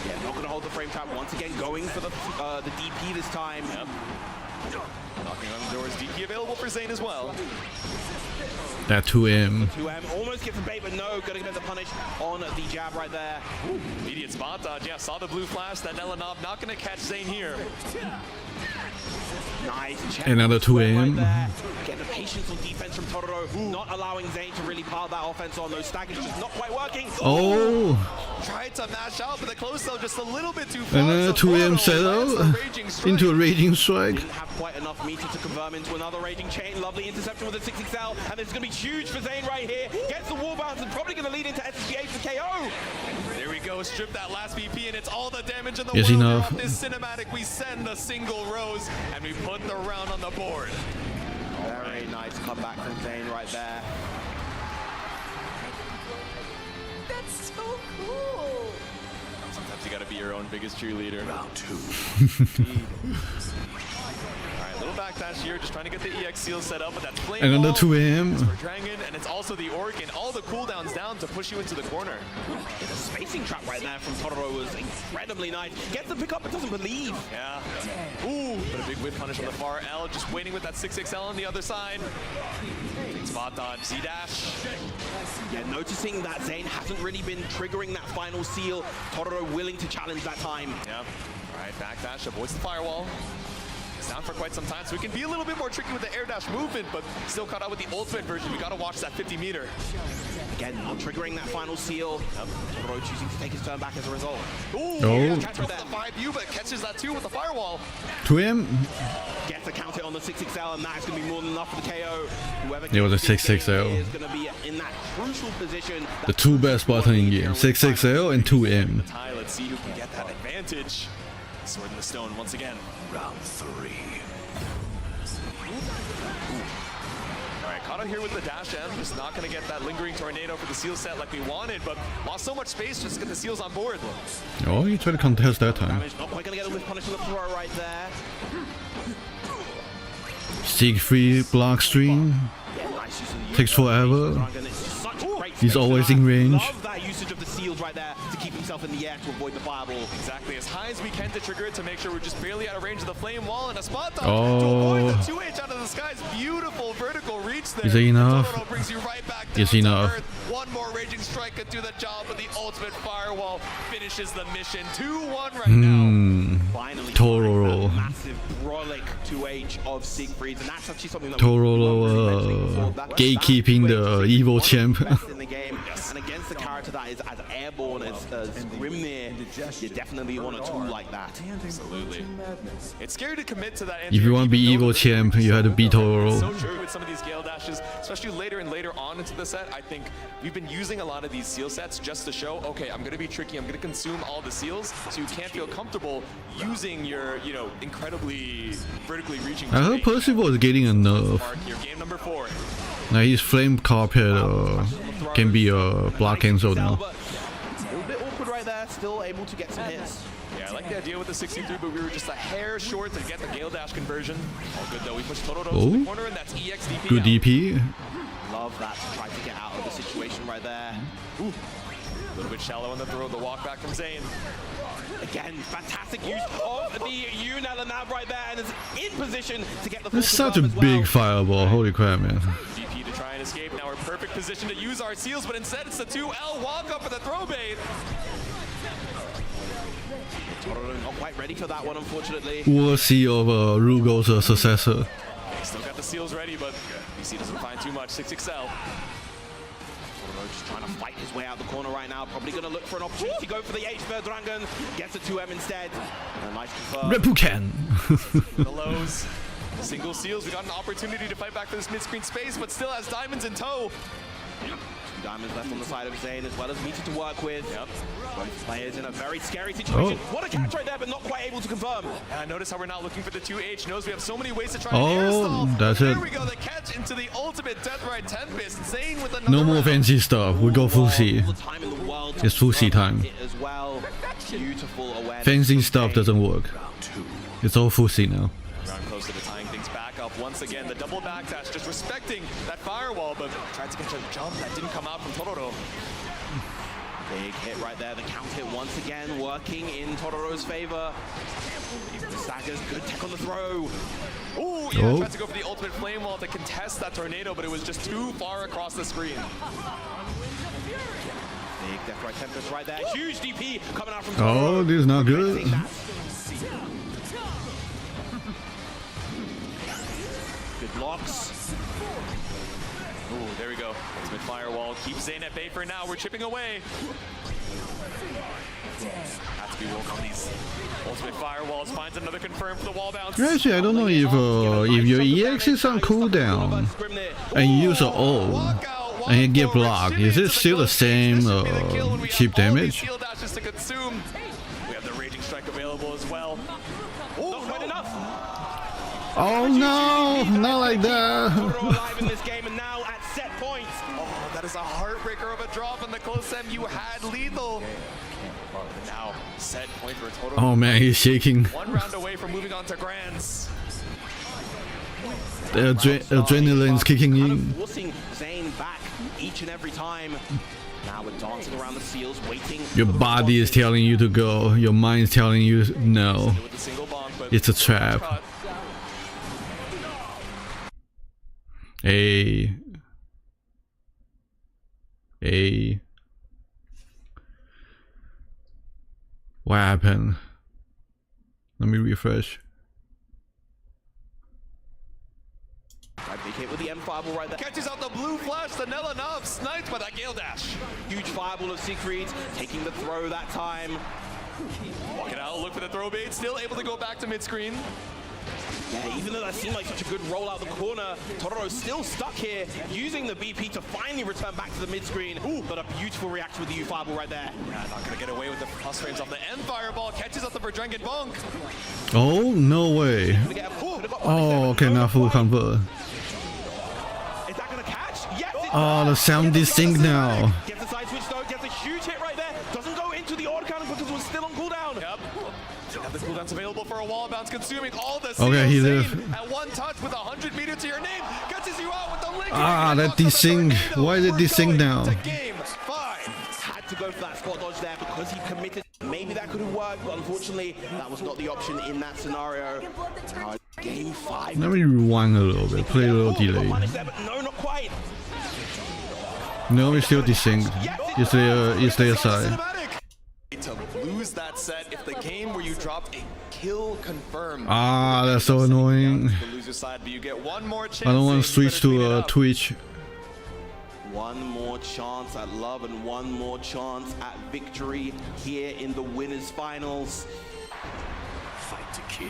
Yeah, not going to hold the frame trap once again, going for the DP this time. Yep. Knocking on the doors, DP available for Zane as well. That 2M. 2M almost gets the bait, but no, going to get the punish on the jab right there. Immediate spot dodge, yeah, saw the blue flash, that Nelanav not going to catch Zane here. Nice check. Another 2AM. Right getting the patience on defense from Totoro, not allowing Zane to really pile that offense on. Those stackers just not quite working. Oh! Tried to mash out, but the close though just a little bit too far. Another 2M setup into a Raging Strike. Didn't have quite enough meter to confirm into another raging chain. Lovely interception with a 6XL, and it's going to be huge for Zayn right here. Gets the wall bounce and probably going to lead into SSBH for KO. There we go, strip that last VP, and it's all the damage in the Yes, world. enough. Off this cinematic, we send the single rose, and we put the round on the board. Very nice comeback from Zayn right there. That's so cool. Sometimes you gotta be your own biggest cheerleader. Round 2. Alright, little backdash here, just trying to get the EX seal set up, but that's flame And on the wall. 2am. It's for Dragon, and it's also the Orc, and all the cooldowns down to push you into the corner. The spacing trap right there from Totoro was incredibly nice. Gets the pick up, but doesn't believe. Yeah. Ooh, but a big whip punish on the far L, just waiting with that 6XL on the other side. Spot dodge, Z-dash. Yeah, noticing that Zayn hasn't really been triggering that final seal. Totoro willing to challenge that time. Yep. Alright, backdash, avoids the firewall. It's down for quite some time, so we can be a little bit more tricky with the air dash movement, but still caught out with the ultimate version. We gotta watch that 50 meter. Again, not triggering that final seal. Totoro choosing to take his turn back as a result. Ooh, Oh. catch with the 5U, but catches that too with the firewall. 2am. Gets a count hit on the 6XL, and that's going to be more than enough for the KO. Whoever It was a gets this 6XL. is going to be in that crucial position. The two best button in game, 6XL and 2am. Ty, let's see who can get that advantage. Sword in the stone once again. Round 3. Alright, caught out here with the dash M, just not gonna get that lingering tornado for the seal set like we wanted, but lost so much space just to get the seals on board. Oh, you tried to contest that time. Damage, not quite going to get the whip punish on the throw right there. Siegfried block stream. Yeah, nice use of the Takes forever. Dragon. It's such a great He's space always for in that. range. Love that usage of the seals right there to keep himself in the air to avoid the fireball. Exactly, as high as we can to trigger it to make sure we're just barely out of range of the flame wall, and a spot dodge to avoid the 2H out of the skies. Beautiful vertical reach there. Is it enough? Totoro brings you right back down Is to enough? earth. One more raging strike could do the job, but the ultimate firewall finishes the mission. 2-1 right now. Finally, Totoro. massive brolic 2H of Siegfried, and that's actually something that Totoro gatekeeping the evil champ. best in the game. And against the character that is as airborne as Grimnir, you definitely want a tool like that. Absolutely. It's scary to commit to that. If you want to be evil champ, you have to beat Totoro. So true with some of these Gale dashes, especially later and later on into the set. I think we've been using a lot of these seal sets just to show, okay, I'm going to be tricky, I'm going to consume all the seals, so you can't feel comfortable using your, you know, incredibly vertically reaching. I heard Percival is getting a nerf. Your game number 4. Now his flame carpet can be a block cancel now. A little bit awkward right there, still able to get some hits. Yeah, I like the idea with the 63, but we were just a hair short to get the Gale Dash conversion. All good though, we pushed Totoro to the corner, and that's EXDP. Good DP. Love that to try to get out of the situation right there. Ooh. A little bit shallow on the throw, the walk back from Zayn. Again, fantastic use of the Yunel and that right there, and is in position to get the This is full such a confirm as big well. fireball. Holy crap, man. VP to try and escape. Now we're perfect position to use our seals, but instead it's the 2L walk up for the throw bait. Totoro not quite ready for that one, unfortunately. We'll see of Rugo's successor. Still got the seals ready, but VC doesn't find too much. 6XL. Totoro just trying to fight his way out the corner right now. Probably going to look for an opportunity to go for the H for Dragon. Gets a 2M instead. And a nice confirm. Repukan. The lows. Single seals. We got an opportunity to fight back for this mid-screen space, but still has diamonds in tow. 2 diamonds left on the side of Zayn, as well as meter to work with. Yep. Both players in a very scary situation. Oh. What a catch right there, but not quite able to confirm. And notice how we're not looking for the 2H. Knows we have so many ways to try Oh, and air stall. that's There it. we go. The catch into the ultimate Death Ride Tempest. Zayn with another No more round. fancy stuff. We go full C. All the time in the world to It's full C confirm time. it as well. Beautiful awareness. Fancy from stuff Zayn. doesn't work. It's all full C now. Round closer to tying things back up once again. The double backdash, just respecting that firewall, but tried to catch a jump that didn't come out from Totoro. Big hit right there. The count hit once again working in Totoro's favor. Sagas, good tech on the throw. Ooh, yeah, Oh. tried to go for the ultimate flame wall to contest that tornado, but it was just too far across the screen. Big Death Ride Tempest right there. Huge DP coming out from Oh, Totoro. this is not good. Regretting that. Good blocks. Ooh, there we go. Ultimate firewall keeps Zayn at bay for now. We're chipping away. Has to be work on these ultimate firewalls. Finds another confirm for the wall bounce. Actually, I don't know if your EX is on cooldown and you use an O and you get blocked, is it still the same cheap damage? Shield dashes to consume. We have the raging strike available as well. Not quite enough. Oh no, not like that. alive in this game and now at set points. Oh, that is a heartbreaker of a drop on the close end. You had lethal. Now set point for Totoro. Oh man, he's shaking. One round away from moving on to Grands. The adrenaline's kicking in. Forcing Zane back each and every time. Now we're dancing around the seals, waiting. Your body is telling you to go. Your mind is telling you no. It's a trap. Hey. What happened? Let me refresh. Big hit with the M fireball right there. Catches out the blue flash. The Nelanov sniped by that Gale Dash. Huge fireball of Siegfried, taking the throw that time. Walk it out, look for the throw bait. Still able to go back to mid-screen. Yeah, even though that seemed like such a good roll out the corner, Totoro's still stuck here, using the BP to finally return back to the mid-screen. But a beautiful reaction with the U fireball right there. Yeah, not gonna get away with the plus frames off the M fireball. Catches out the Verdrengen Bonk. Oh, no way. Oh, okay, now full convert. Is that gonna catch? Yes, it Oh, the sound is synced now. gets the side switch though, gets a huge hit right there. Doesn't go into the auto counter because it was still on cooldown. Yep. Have the cooldowns available for a wall bounce, consuming all the Okay, he Zane lived. at one touch with 100 meter to your name. Catches you out with the link. Ah, that desync. Why did it desync now? Game 5. Had to go for that spot dodge there because he committed. Maybe that could have worked, but unfortunately, that was not the option in that scenario. Game 5. Let me rewind a little bit, play a little delay. No, not quite. No, it's still desynced. Is there aside? To lose that set if the game where you dropped a kill confirmed. Ah, that's so annoying. The loser side, but you get one more chance. I don't want to switch to Twitch. One more chance at love and one more chance at victory here in the winners finals. Fight to kill.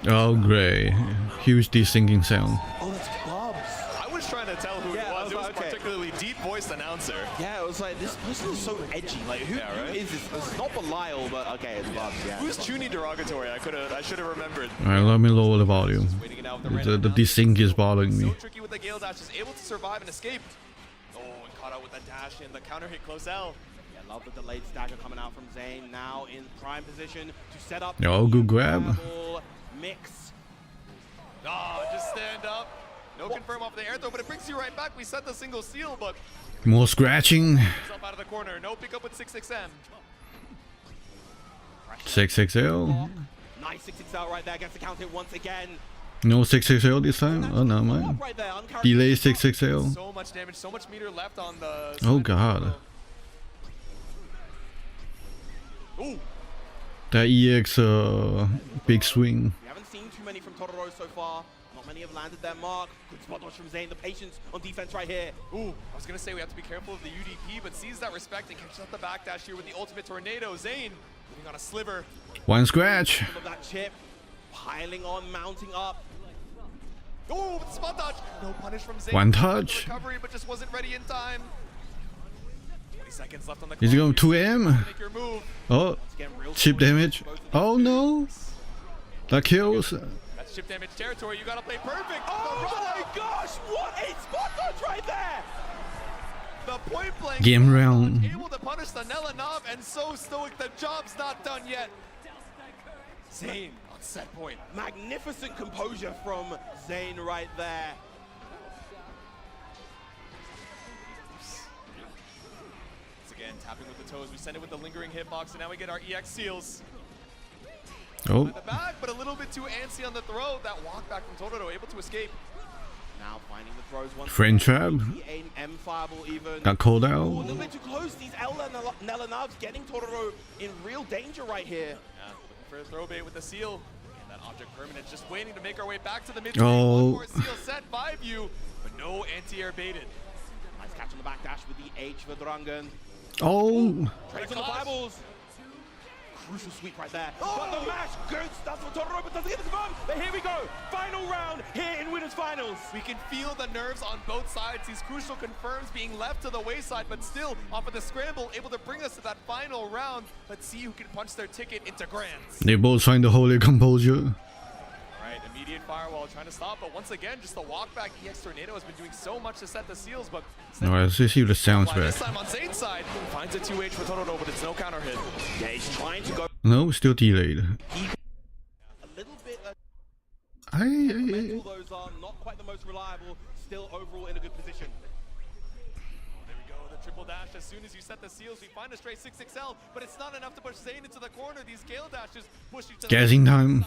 Oh, great. Huge desyncing sound. Oh, that's Bob's. I was trying to tell who it was. It was a particularly deep-voiced announcer. Yeah, it was like, this person is so edgy. Like, who is this? It's not Belial, but okay, it's Bob's. Yeah. Who's Chuny derogatory? I should have remembered. Alright, let me lower the volume. The desync is bothering me. So tricky with the Gale Dash, is able to survive and escape. Oh, and caught out with the dash and the counter hit close L. Yeah, love the delayed stagger coming out from Zane. Now in prime position to set up. Oh, good grab. Mix. Oh, just stand up. No confirm off the air throw, but it brings you right back. We set the single seal, but More scratching. up out of the corner. No pick up with 6XM. 6XL. Nice 6XL right there. Gets the count hit once again. No 6XL this time? Oh no, man. Delay 6XL. So much damage, so much meter left on the. Oh god. Ooh. That EX big swing. We haven't seen too many from Totoro so far. Not many have landed their mark. Good spot dodge from Zane. The patience on defense right here. Ooh, I was gonna say we have to be careful of the UDP, but sees that respect and catches up the backdash here with the ultimate tornado. Zane moving on a sliver. One scratch. Of that chip, piling on, mounting up. Oh, with the spot dodge. No punish from Zane. One touch. Recovery, but just wasn't ready in time. 20 seconds left on the clock. Is he going 2M? Make your move. Oh, chip damage. Oh no. That kills. That's chip damage territory. You gotta play perfect. Oh my gosh, what a spot dodge right there! The point blank Game round. able to punish the Nelanov, and so stoic. The job's not done yet. Zane on set point. Magnificent composure from Zane right there. Once again, tapping with the toes. We send it with the lingering hitbox, and now we get our EX seals. Oh. At the back, but a little bit too antsy on the throw. That walk back from Totoro, able to escape. Now finding the throws once. Friend trap. M fireball even. Got called out. A little bit too close. These Nelanovs getting Totoro in real danger right here. Yeah, looking for a throw bait with the seal. And that object permanent just waiting to make our way back to the mid. Oh. One more seal set, 5U, but no anti-air baited. Nice catch on the back dash with the H for Drangen. Oh. Trades on the fireballs. crucial sweep right there. But the mash, good stuff for Totoro, but doesn't get the confirm. But here we go, final round here in winners finals. We can feel the nerves on both sides. These crucial confirms being left to the wayside, but still off of the scramble, able to bring us to that final round. Let's see who can punch their ticket into grands. They both trying to hold their composure. Right, immediate firewall trying to stop, but once again, just the walk back. EX Tornado has been doing so much to set the seals, but Alright, let's see if the sounds back. this time on Zane's side, finds a 2H for Totoro, but it's no counter hit. Yeah, he's trying to go. No, still delayed. A little bit. Those are not quite the most reliable. Still overall in a good position. There we go, the triple dash. As soon as you set the seals, we find a straight 6XL, but it's not enough to push Zane into the corner. These Gale dashes push you to Guessing time.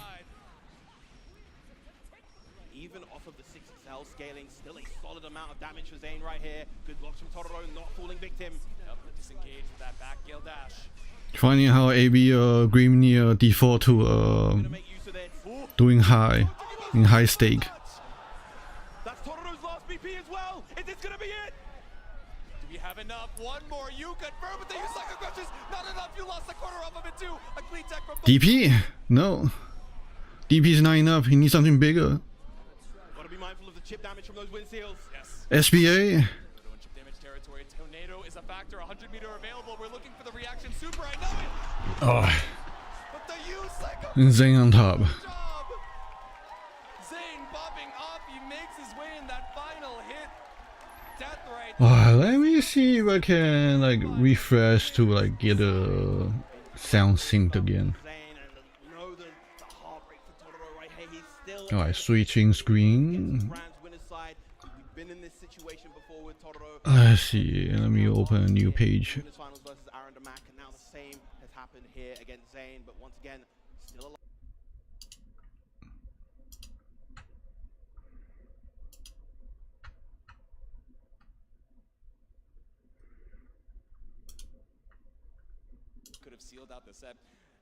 Even off of the 6XL scaling, still a solid amount of damage for Zane right here. Good blocks from Totoro, not falling victim. Yep, disengage with that back Gale dash. Finding how AB Grim near default to doing high in high stake. That's Totoro's last BP as well. Is this gonna be it? Do we have enough? One more. You confirm with the use like crutches. Not enough. You lost the corner off of it too. A clean tech from DP? No. DP is not enough. He needs something bigger. Gotta be mindful of the chip damage from those wind seals. Yes. SBA. Chip damage territory. Tornado is a factor. 100 meter available. We're looking for the reaction super. I know it. Oh. But the use like Zane on top. Zane popping off. He makes his way in that final hit. Death right. Let me see if I can like refresh to like get a sound synced again. Alright, switching screen. Let's see. Let me open a new page. Could have sealed out the set.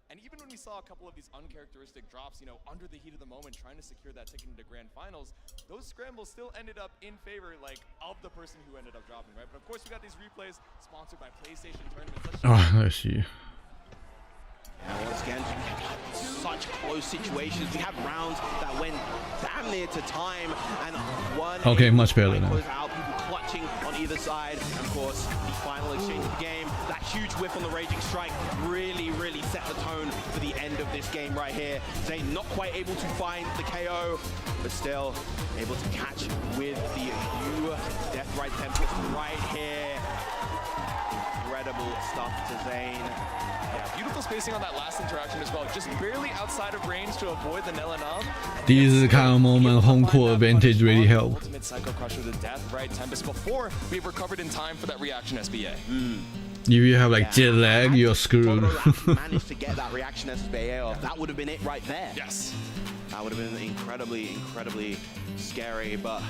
And even when we saw a couple of these uncharacteristic drops, you know, under the heat of the moment, trying to secure that ticket into grand finals, those scrambles still ended up in favor, like, of the person who ended up dropping, right? But of course, we got these replays sponsored by PlayStation Tournaments. Let's see. And once again, such close situations. We have rounds that went damn near to time, and one. Okay, much better now. Out, people clutching on either side. And of course, the final exchange of the game. That huge whiff on the Raging Strike really set the tone for the end of this game right here. Zane not quite able to find the KO, but still able to catch with the Death Right Tempest right here. Incredible stuff to Zane. Yeah, beautiful spacing on that last interaction as well. Just barely outside of range to avoid the Nelanov. These are the kind of moment home court advantage really help. Ultimate Psycho Crusher, the Death Right Tempest before we recovered in time for that reaction SBA. If you have like jet lag, you're screwed. Managed to get that reaction SBA, that would have been it right there. Yes. That would have been incredibly scary, but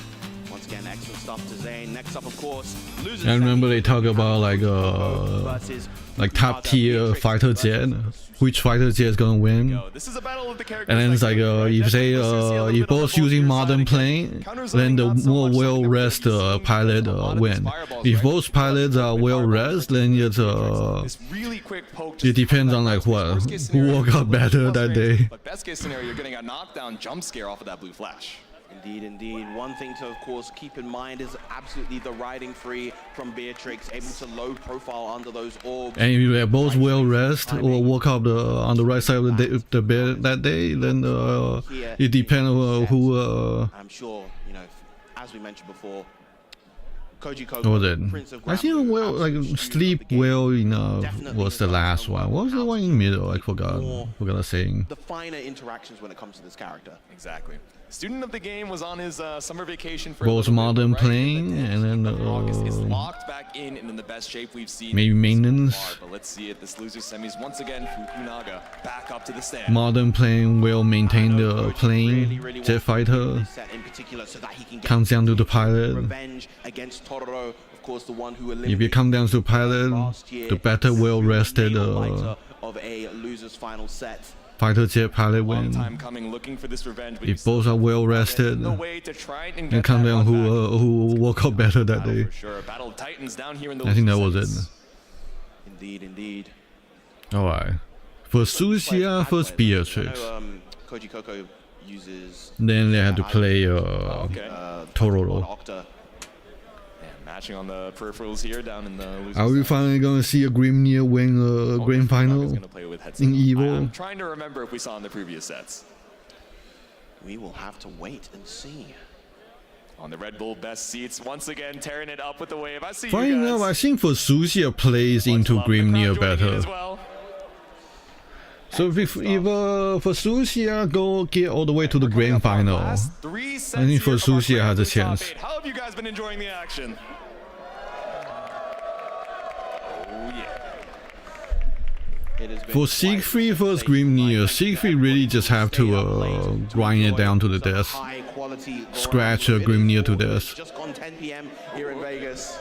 once again, excellent stuff to Zane. Next up, of course, losers. I remember they talk about like top tier fighter jet. Which fighter jet is gonna win? This is a battle of the characters. And then it's like if they if both using modern plane, then the more well rested pilot win. If both pilots are well rested, then it's it depends on like what who woke up better that day. But best case scenario, you're getting a knockdown jump scare off of that blue flash. Indeed. One thing to, of course, keep in mind is absolutely the riding free from Beatrix, able to low profile under those orbs. And if they're both well rested or woke up on the right side of the bed that day, then it depends on who. I'm sure, you know, as we mentioned before, Koji what was it? I think well, like sleep well enough was the last one. What was the one in the middle? I forgot the saying. The finer interactions when it comes to this character. Exactly. Student of the game was on his summer vacation for both modern playing and then August is locked back in and in the best shape we've seen. Maybe maintenance. So far, but let's see it. This loser semis once again. Fukunaga back up to the stand. Modern playing will maintain the plane jet fighter. Comes down to the pilot. Revenge against Totoro, of course, the one who if it comes down to pilot, the better well rested of a loser's final set. Fighter jet pilot win. If both are well rested, and come down who woke up better that day. I think that was it. Indeed. Alright. For Sushia, first Beatrix. Koji Coco uses. Then they had to play Tororo. Yeah, matching on the peripherals here down in the losers. Are we finally gonna see a Grimnir win a grand final in Evo? I'm trying to remember if we saw in the previous sets. We will have to wait and see. On the Red Bull best seats, once again tearing it up with the wave. I see Funny you guys. enough, I think for Sushia plays into Grimnir better. So if for Sushia get all the way to the grand final, I think for Sushia has a chance. How have you guys been enjoying the action? Oh yeah. For Siegfried versus Grimnir, Siegfried really just have to grind it down to the death. Scratch Grimnir to death. Just gone 10 p.m. here in Vegas.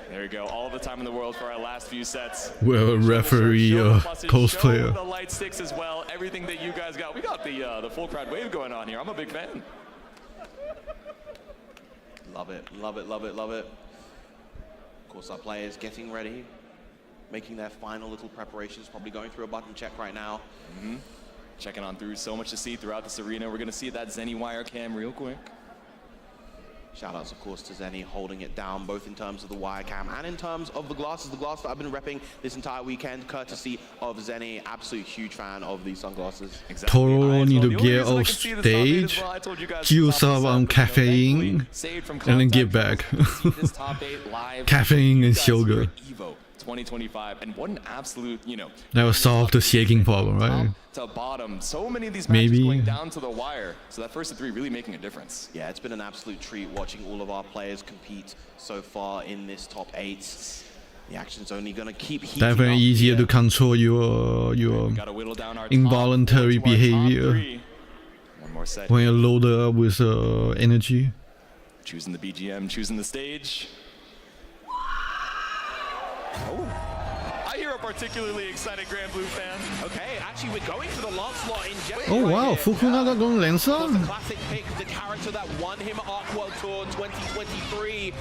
There you go, all the time in the world for our last few sets. We're a referee cosplayer. The light sticks as well, everything that you guys got. We got the full crowd wave going on here. I'm a big fan. Love it, love it, love it, love it. Of course, our players getting ready, making their final little preparations, probably going through a button check right now. Checking on through, so much to see throughout this arena. We're gonna see that Zenny wire cam real quick. Shoutouts, of course, to Zenny holding it down, both in terms of the wire cam and in terms of the glasses. The glasses that I've been repping this entire weekend, courtesy of Zenny. Absolute huge fan of these sunglasses. Tororo need to get off stage, juice up on caffeine, and then get back. Caffeine and sugar. 2025, and what an absolute, That will solve the shaking problem, right? To bottom, so many of these matches going down to the wire. So that first of three really making a difference. Yeah, it's been an absolute treat watching all of our players compete so far in this top 8. The action's only gonna keep heating up. Definitely easier to control your involuntary behavior when you're loaded up with energy. Choosing the BGM, choosing the stage. Oh, I hear a particularly excited Granblue fan. Okay, actually we're going for the Lancelot in Jet. Oh wow, Fukunaga going Lancer? The classic pick, the character that won him Arc World Tour 2023.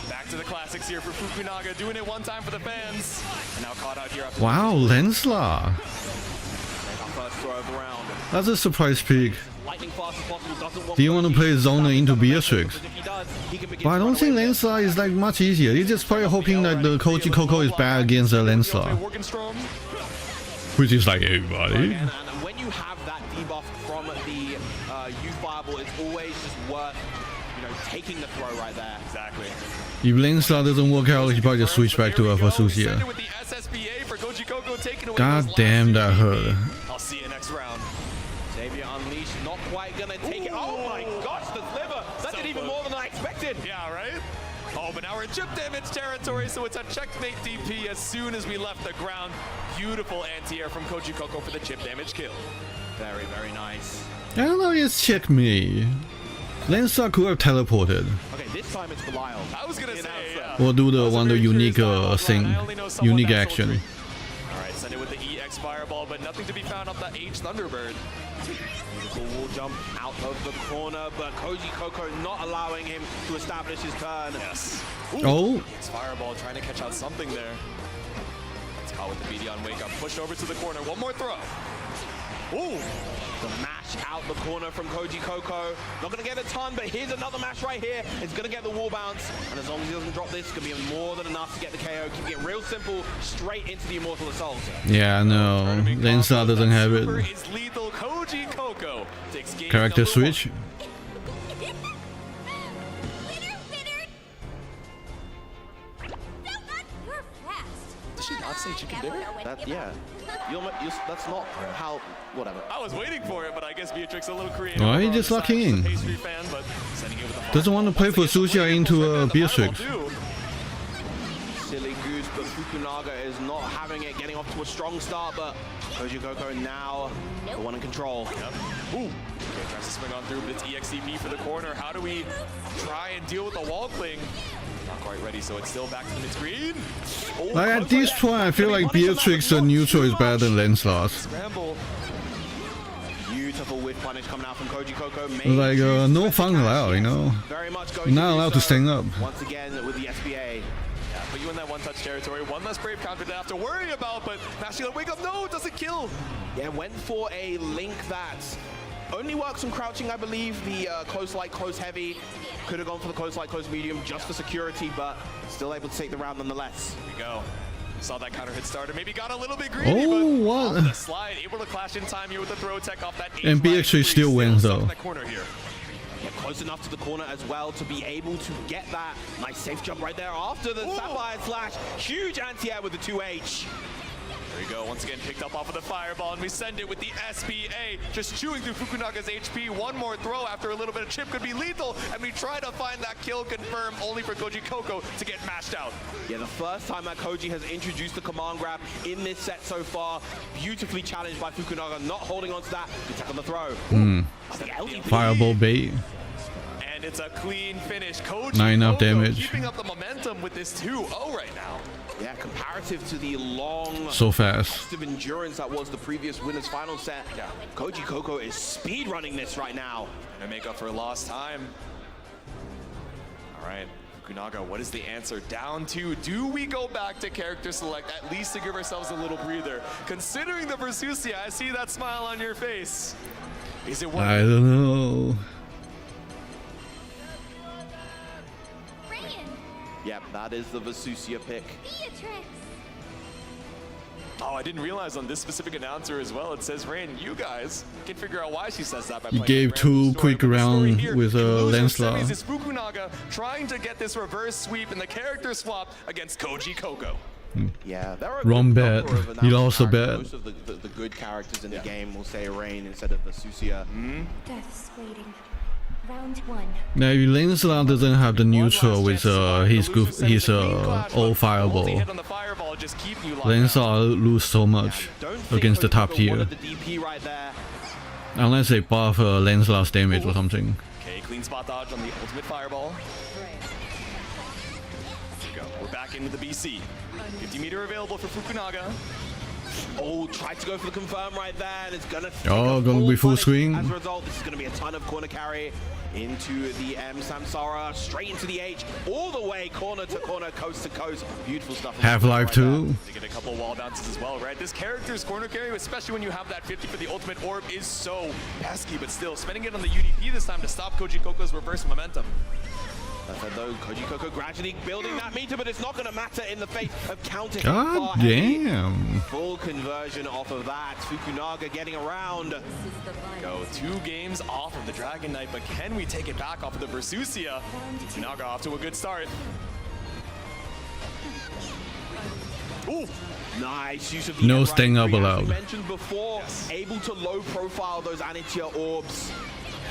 Back to the classics here for Fukunaga, doing it one time for the fans. And now caught out here after Wow, Lancelot. That's a surprise pick. Do you want to play Zona into Beatrix? But I don't think Lancelot is like much easier. You're just probably hoping that the Koji Coco is bad against the Lancelot, which is like everybody. And when you have that debuff from the youth fireball, it's always just worth taking the throw right there. Exactly. If Lancelot doesn't work out, he probably just switch back to Sushia. God damn, that hurt. I'll see you next round. Xavier Unleashed, not quite gonna take it. Oh my gosh, the sliver! That did even more than I expected. Yeah, right? Oh, but now we're in chip damage territory, so it's a checkmate DP as soon as we left the ground. Beautiful anti-air from Koji Coco for the chip damage kill. Very, very nice. I don't know, it's checkmate. Lancelot could have teleported. Okay, this time it's Belial. I was gonna say, or do the unique thing, unique action. Alright, send it with the EX Fireball, but nothing to be found off that H Thunderbird. Beautiful wall jump out of the corner, but Koji Coco not allowing him to establish his turn. Yes. Ooh. Oh. It's Fireball trying to catch out something there. It's caught with the BD on wake up, pushed over to the corner. One more throw. Ooh. The mash out the corner from Koji Coco. Not going to get a ton, but here's another mash right here. It's going to get the wall bounce. And as long as he doesn't drop this, it's going to be more than enough to get the KO. Keep it real simple, straight into the Immortal Assault. Yeah, no. Lancelot doesn't have it. Lethal Koji Coco takes game Character switch. Did she not say chicken dinner? Yeah. That's not how. Whatever. I was waiting for it, but I guess Beatrix a little creative. Why he just locking in? Doesn't want to play for Sushia into Beatrix. Silly goose, but Fukunaga is not having it, getting off to a strong start, but Koji Coco now the one in control. Yep. Ooh. Okay, tries to swing on through, but it's EXCP for the corner. How do we try and deal with the wall cling? Not quite ready, so it's still back to the mid-screen. Like at this point, I feel like Beatrix neutral is better than Lancelot. Scramble. Beautiful whiff punish coming out from Koji Coco. Like no fun allowed, You're not allowed to stand up. Once again with the SBA. Yeah, Put you in that one-touch territory. One less brave counter to have to worry about, but Mashing wake up. No, doesn't kill. Yeah, went for a link that only works on crouching, I believe. The close light, close heavy. Could have gone for the close light, close medium just for security, but still able to take the round nonetheless. Here we go. Saw that counter hit starter. Maybe got a little bit greedy, but what? Off the slide, able to clash in time here with the throw tech off that. And B actually still wins though. That corner here. Yeah, close enough to the corner as well to be able to get that nice safe jump right there after the Sapphire Slash. Huge anti-air with the 2H. There we go, once again picked up off of the fireball, and we send it with the SBA, just chewing through Fukunaga's HP. One more throw after a little bit of chip could be lethal, and we try to find that kill confirm, only for Koji Coco to get mashed out. Yeah, the first time that Koji has introduced the command grab in this set so far. Beautifully challenged by Fukunaga, not holding on to that. Good tech on the throw. Fireball bait. And it's a clean finish. Koji Not enough Coco damage. keeping up the momentum with this 2-0 right now. Yeah, comparative to the long So fast. of endurance that was the previous winner's final set. Yeah. Koji Coco is speed running this right now. And make up for lost time. All right, Fukunaga, what is the answer? Down 2. Do we go back to character select, at least to give ourselves a little breather? Considering the Versusia, I see that smile on your face. Is it worth I don't know. Yep, that is the Versusia pick. Oh, I didn't realize on this specific announcer as well, it says Rain. You guys can figure out why she says that by He playing gave the 2 story. quick round with Lancelot. Is Fukunaga trying to get this reverse sweep and the character swap against Koji Coco. Yeah, there are Wrong bet. You lost a bet. Most of the good characters in the game will say Rain instead of Versusia. Death's waiting. Round 1. Now, if Lancelot doesn't have the neutral with his old fireball, Lancelot lose so much against the top tier. Unless they buff Lancelot's damage or something. Okay, clean spot dodge on the ultimate fireball. Here we go. We're back into the BC. 50 meter available for Fukunaga. Oh, tried to go for the confirm right there, and it's gonna. Oh, gonna be full screen. As a result, this is gonna be a ton of corner carry into the M Samsara, straight into the H, all the way corner to corner, coast to coast. Beautiful stuff. Half-Life 2. They get a couple wall bounces as well, right? This character's corner carry, especially when you have that 50 for the ultimate orb, is so pesky, but still spending it on the UDP this time to stop Koji Coco's reverse momentum. Though Koji Coco gradually building that meter, but it's not going to matter in the face of counter. God damn. Full conversion off of that. Fukunaga getting around. Go 2 games off of the Dragon Knight, but can we take it back off of the Versusia? Fukunaga off to a good start. Ooh. Nice use of the No staying up as allowed. we mentioned before, able to low profile those Anitia orbs.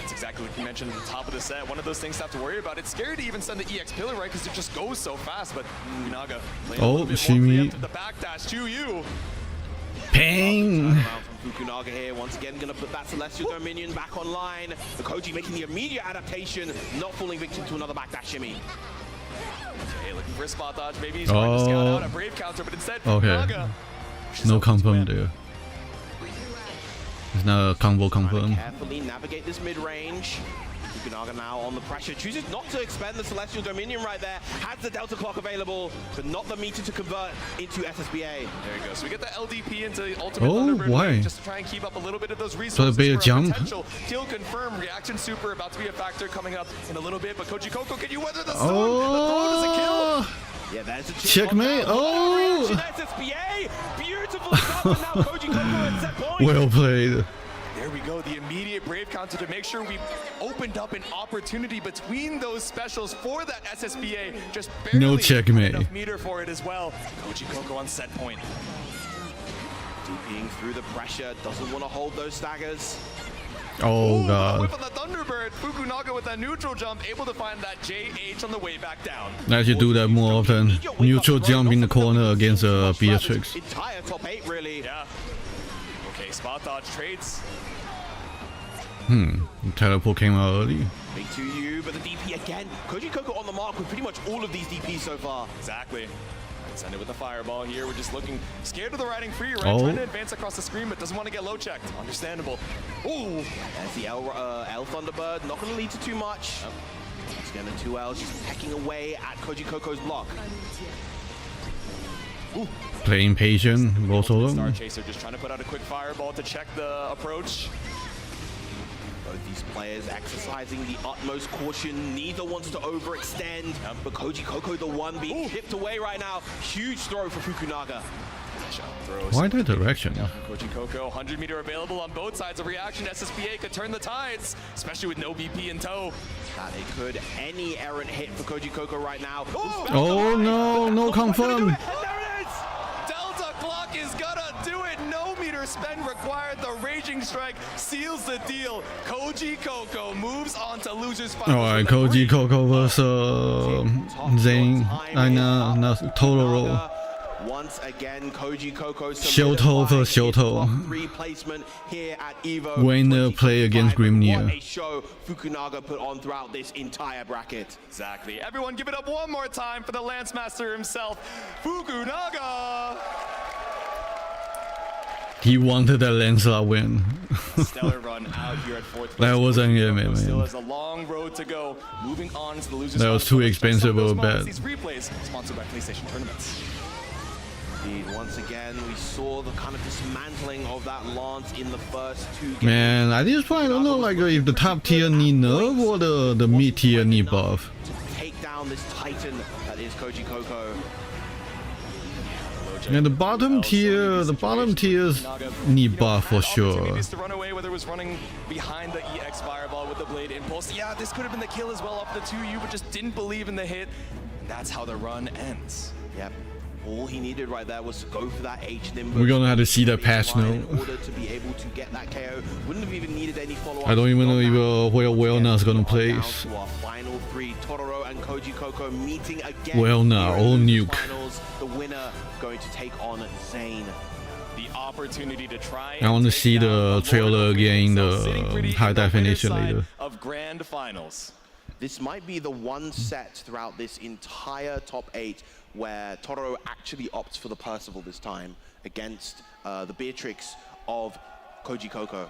That's exactly what you mentioned at the top of the set. One of those things to have to worry about. It's scary to even send the EX pillar, right? Because it just goes so fast. But Fukunaga playing a little bit more Shimi. the backdash to you. Ping. From Fukunaga here, once again gonna put that Celestial Dominion back online. The Koji making the immediate adaptation, not falling victim to another backdash shimmy. Okay, looking for a spot dodge. Maybe he's trying to scout out a brave counter, but instead Fukunaga. No confirm there. It's not a combo confirm. Carefully navigate this mid-range. Fukunaga now on the pressure, chooses not to expend the Celestial Dominion right there. Has the Delta Clock available, but not the meter to convert into SSBA. There you go. So we get the LDP into the ultimate Thunderbird why? lane just to try and keep up a little bit of those So resources a bit for of jump. potential kill confirm. Reaction super about to be a factor coming up in a little bit. But Koji Coco, can you weather the storm? Oh. The throw does a kill. Yeah, there's a Checkmate. Oh. SSBA. Beautiful stuff. And now Koji Coco at set point. Well played. There we go, the immediate brave counter to make sure we opened up an opportunity between those specials for that SSBA. Just barely No checkmate. enough meter for it as well. Koji Coco on set point. DPing through the pressure, doesn't want to hold those staggers. Oh god. Whip on the Thunderbird, Fukunaga with that neutral jump, able to find that JH on the way back down. I should do that more often. Neutral jump in the corner against Beatrix. Entire top 8 really. Yeah. Okay, spot dodge trades. Teleport came out early. Big 2U, but the DP again. Koji Coco on the mark with pretty much all of these DPs so far. Exactly. Send it with the fireball here. We're just looking scared of the riding free, right? Oh. Trying to advance across the screen, but doesn't want to get low checked. Understandable. Ooh. There's the L Thunderbird. Not going to lead to too much. Once again, the 2Ls just pecking away at Koji Coco's block. Playing patient, both of Star them. Chaser just trying to put out a quick fireball to check the approach. Both these players exercising the utmost caution. Neither wants to overextend. But Koji Coco, the one being chipped away right now. Huge throw for Fukunaga. Why that direction? Koji Coco, 100-meter available on both sides of reaction. SSBA could turn the tides, especially with no BP in tow. That it could. Any errant hit for Koji Coco right now. Oh no, no confirm. Delta Clock is gonna do it. No meter spend required. The Raging Strike seals the deal. Koji Coco moves on to losers finals. Alright, Koji Coco versus Zane. Totoro. Once again, Koji Coco 修头 versus 修头. replacement here at Evo. Winner play against What Grimnir. a show Fukunaga put on throughout this entire bracket. Exactly. Everyone give it up one more time for the Lance Master himself, Fukunaga. He wanted that Lancelot win. Stellar run out here at fourth place. That wasn't him, Still man. has a long road to go. Moving on to the losers. That was too expensive of a bet. These replays sponsored by PlayStation Tournaments. Indeed, once again, we saw the kind of dismantling of that Lance in the first two games. Man, at this point, I don't know like if the top tier need nerf or the mid tier need buff. Take down this titan that is Koji Coco. And the bottom tiers need buff for sure. Opportunities to run away, whether it was running behind the EX Fireball with the Blade Impulse. Yeah, this could have been the kill as well off the 2U, but just didn't believe in the hit. And that's how the run ends. Yep. All he needed right there was to go for that H Nimble. We're gonna have to see that patch now. In order to be able to get that KO. Wouldn't have even needed any follow-up. I don't even know if Wellna's gonna place. Down to our final three, Totoro and Koji Coco meeting again. Wellna, all nuke. Finals. The winner going to take on Zane. The opportunity to try. I want to see the trailer again, the high definition later. Of grand finals. This might be the one set throughout this entire top 8 where Totoro actually opts for the Percival this time against the Beatrix of Koji Coco.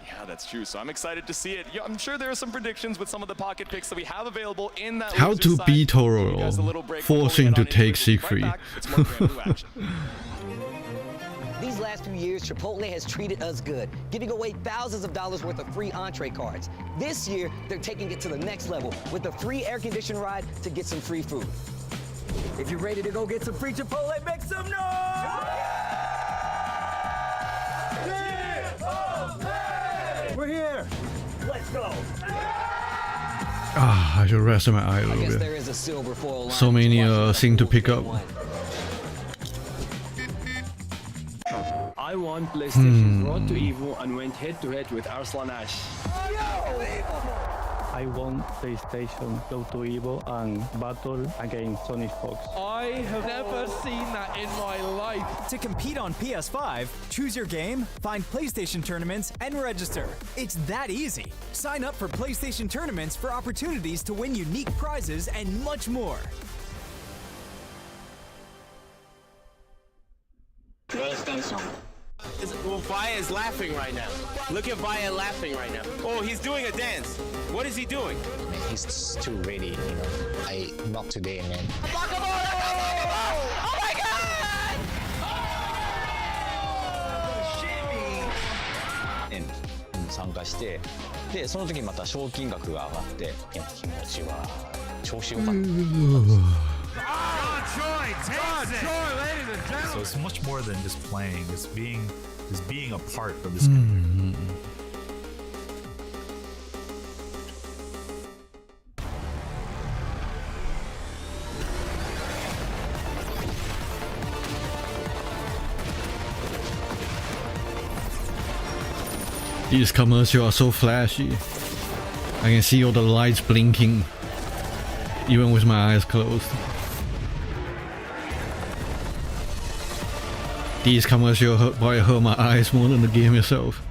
Yeah, that's true. So I'm excited to see it. Yeah, I'm sure there are some predictions with some of the pocket picks that we have available in that. How to beat Totoro, forcing to take Siegfried. These last few years, Chipotle has treated us good, giving away thousands of dollars worth of free entree cards. This year, they're taking it to the next level with a free air-conditioned ride to get some free food. If you're ready to go get some free Chipotle, make some noise! We're here! Let's go! Ah, I should rest my eye a little bit. There is a silver foil So many things to pick up. I won PlayStation Road to Evo and went head-to-head with Arslan Ash. I won PlayStation Go to Evo and battle against Sonic Fox. I have never seen that in my life. To compete on PS5, choose your game, find PlayStation tournaments, and register. It's that easy. Sign up for PlayStation tournaments for opportunities to win unique prizes and much more. PlayStation. Well, Vaya is laughing right now. Look at Vaya laughing right now. Oh, he's doing a dance. What is he doing? He's too ready, you know. Not today, man. Oh my God! N に参加して、でその時にまた賞金額が上がって、気持ちは調子良かった。So it's much more than just playing. It's being a part of this community. These commercials are so flashy. I can see all the lights blinking, even with my eyes closed. These commercials probably hurt my eyes more than the game itself.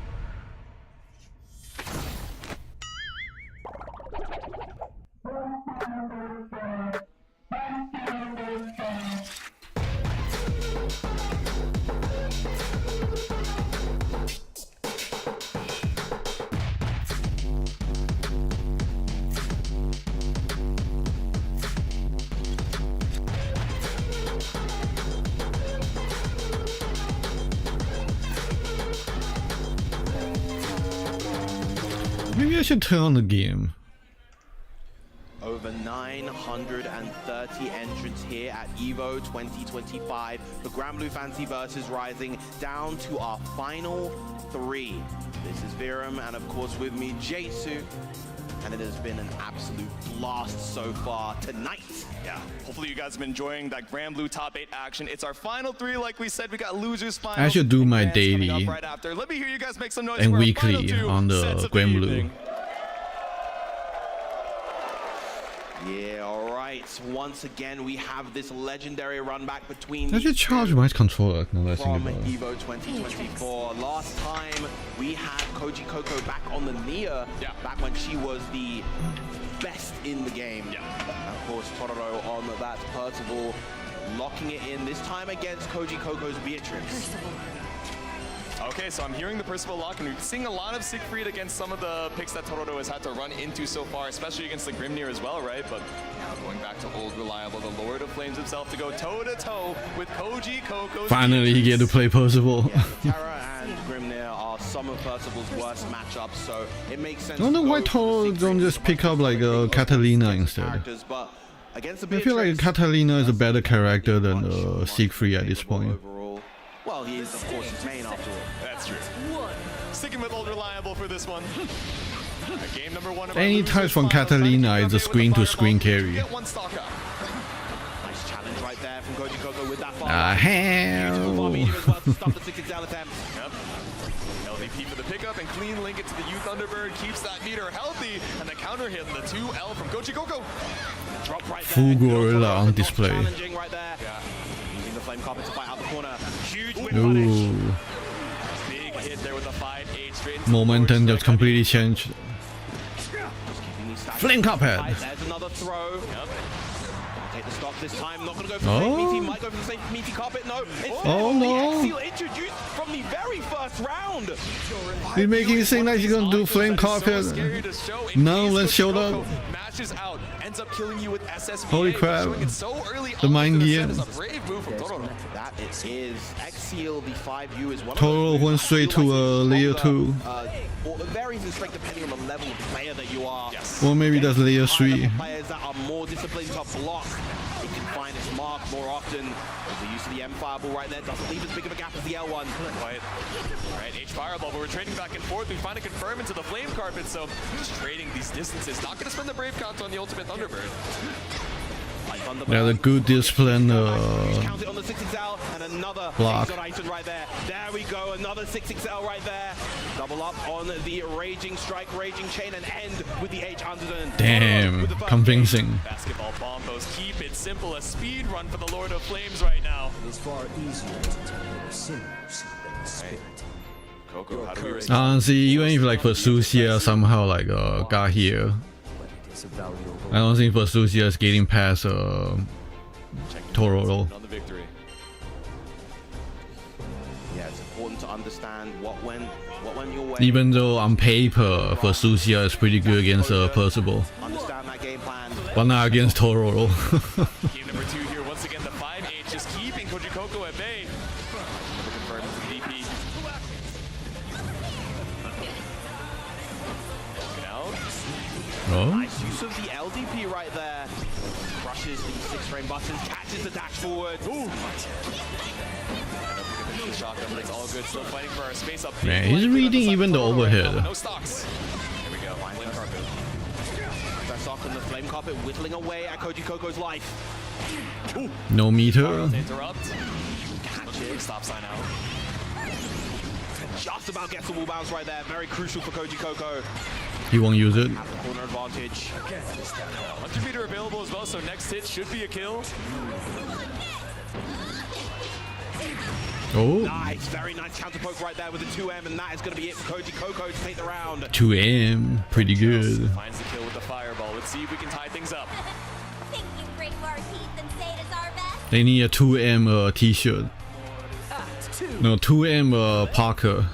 Maybe I should turn on the game. Over 930 entrants here at EVO 2025. The Granblue Fantasy versus Rising down to our final 3. This is Virum, and of course with me, Yuushou. And it has been an absolute blast so far tonight. Yeah, hopefully you guys have been enjoying that Granblue top 8 action. It's our final 3, like we said. We got losers final. I should do my daily right after. Let me hear you guys make some noise and for weekly on the Granblue. Yeah, all right. Once again, we have this legendary run back between. I should charge my controller. No, that's from EVO 2024. Last time we had Koji Coco back on the Nia. Yeah. Back when she was the best in the game. Yeah. And of course, Tororo on that Percival, locking it in this time against Koji Coco's Beatrix. Okay, so I'm hearing the Percival lock, and we're seeing a lot of Siegfried against some of the picks that Tororo has had to run into so far, especially against the Grimnir as well, right? But now going back to old reliable, the Lord of Flames himself to go toe-to-toe with Koji Coco. Finally, you get to play Percival. Yeah, Terra and Grimnir are some of Percival's worst matchups, so it makes sense. I wonder why Toro don't just pick up like Catalina instead. But against I feel like Catalina is a better character than Siegfried at this point. Well, he is, of course, his main after all. That's true. Sticking with old reliable for this one. Game number 1. Any type from Catalina is a screen-to-screen carry. Nice challenge right there from Koji Coco with that hell. LVP for the pickup and clean link it to the Youth Thunderbird, keeps that meter healthy, and the counter hit, the 2L from Koji Coco. Drop right there. Full Gorilla on display. Challenging right there. Yeah. Using the flame carpet to fight out the corner. Huge win Ooh. Big hit there with the 5-8 straight. Momentum just completely changed. Flame carpet. There's another throw. Yep. Take the stock this time. Not gonna go for the same meaty. Might go for the same meaty carpet. No. It's no. Exil introduced from the very first round. You're making it seem like you're gonna do flame carpet. No, let's show them. Mashes out. Ends up killing you with SSVA. Holy crap. So early the mind game. That is Exil, the 5U is one Toro went straight to layer 2. Or varies in strength depending on the level of player that you are. Yes. Or maybe that's layer 3. Players that are more disciplined to block, it can find its mark more often. The use of the M Fireball right there doesn't leave as big of a gap as the L1. Right, H Fireball, but we're trading back and forth. We finally confirm into the Flame Carpet, so just trading these distances. Not going to spend the Brave Count on the Ultimate Thunderbird. Yeah, the good discipline count it on the 6XL and another block. Right there. There we go, another 6XL right there. Double up on the Raging Strike, Raging Chain, and end with the H100. Damn, convincing. Basketball bombos, keep it simple. A speed run for the Lord of Flames right now. It is far easier to tame sinners than the spirit. Coco, how do we honestly, even if like Versusia somehow like got here, I don't think Versusia is getting past Tororo. Yeah, it's important to understand what went your way. Even though on paper Versusia is pretty good against Percival, understand that game plan. but not against Tororo. Game number 2 here, once again the 5-8 just keeping Koji Coco at bay. Confirmed to the DP. Oh. Nice use of the LDP right there. Crushes the 6-frame buttons, catches the dash forward. Ooh. Shotgun, but it's all good. Still fighting for our space up. Man, he's reading even the overhead. No stocks. Here we go. Flame Carpet. That stock on the Flame Carpet whittling away at Koji Coco's life. Ooh. No meter. Interrupt. Catch it. Stop sign out. Just about gets the wall bounce right there. Very crucial for Koji Coco. He won't use it. Corner advantage. 100 meter available as well, so next hit should be a kill. Oh. Nice, very nice counter poke right there with the 2M, and that is going to be it for Koji Coco to take the round. 2M, pretty good. Finds the kill with the fireball. Let's see if we can tie things up. Think you bring more heat than Zeta's our best? They need a 2M t-shirt. No, 2M Parker.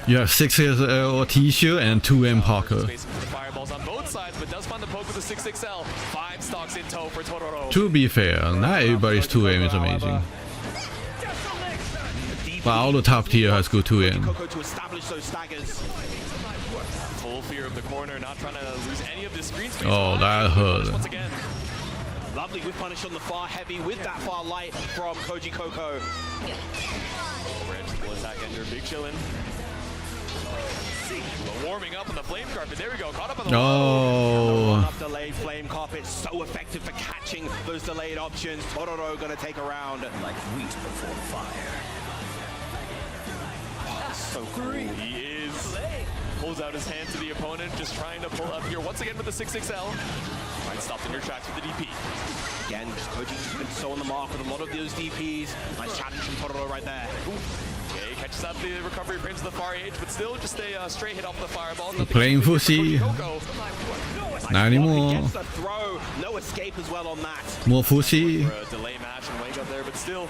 You have 6XL t-shirt and 2M Parker. Fireballs on both sides, but does find the poke with the 6XL. 5 stocks in tow for Tororo. To be fair, not everybody's 2M is amazing. But all the top tier has good 2M. Coco to establish those staggers. Full fear of the corner, not trying to lose any of this screen space. Oh, that hurt. Once again. Lovely with punish on the far heavy with that far light from Koji Coco. Overedge will attack Ender, big chillin'. Warming up on the flame carpet. There we go. Caught up on the Oh. Delayed flame carpet, so effective for catching those delayed options. Tororo gonna take a round. Like wheat before fire. Oh, so cool. He is. Pulls out his hand to the opponent, just trying to pull up here once again with the 6XL. Right, stopped in your tracks with the DP. Again, Koji's been so on the mark with a lot of those DPs. Nice challenge from Tororo right there. Okay, catches out the recovery frames to the far edge, but still just a straight hit off the fireball. Playing Fusi. Not anymore. Gets the throw. No escape as well on that. More Fusi. Delay match and wake up there, but still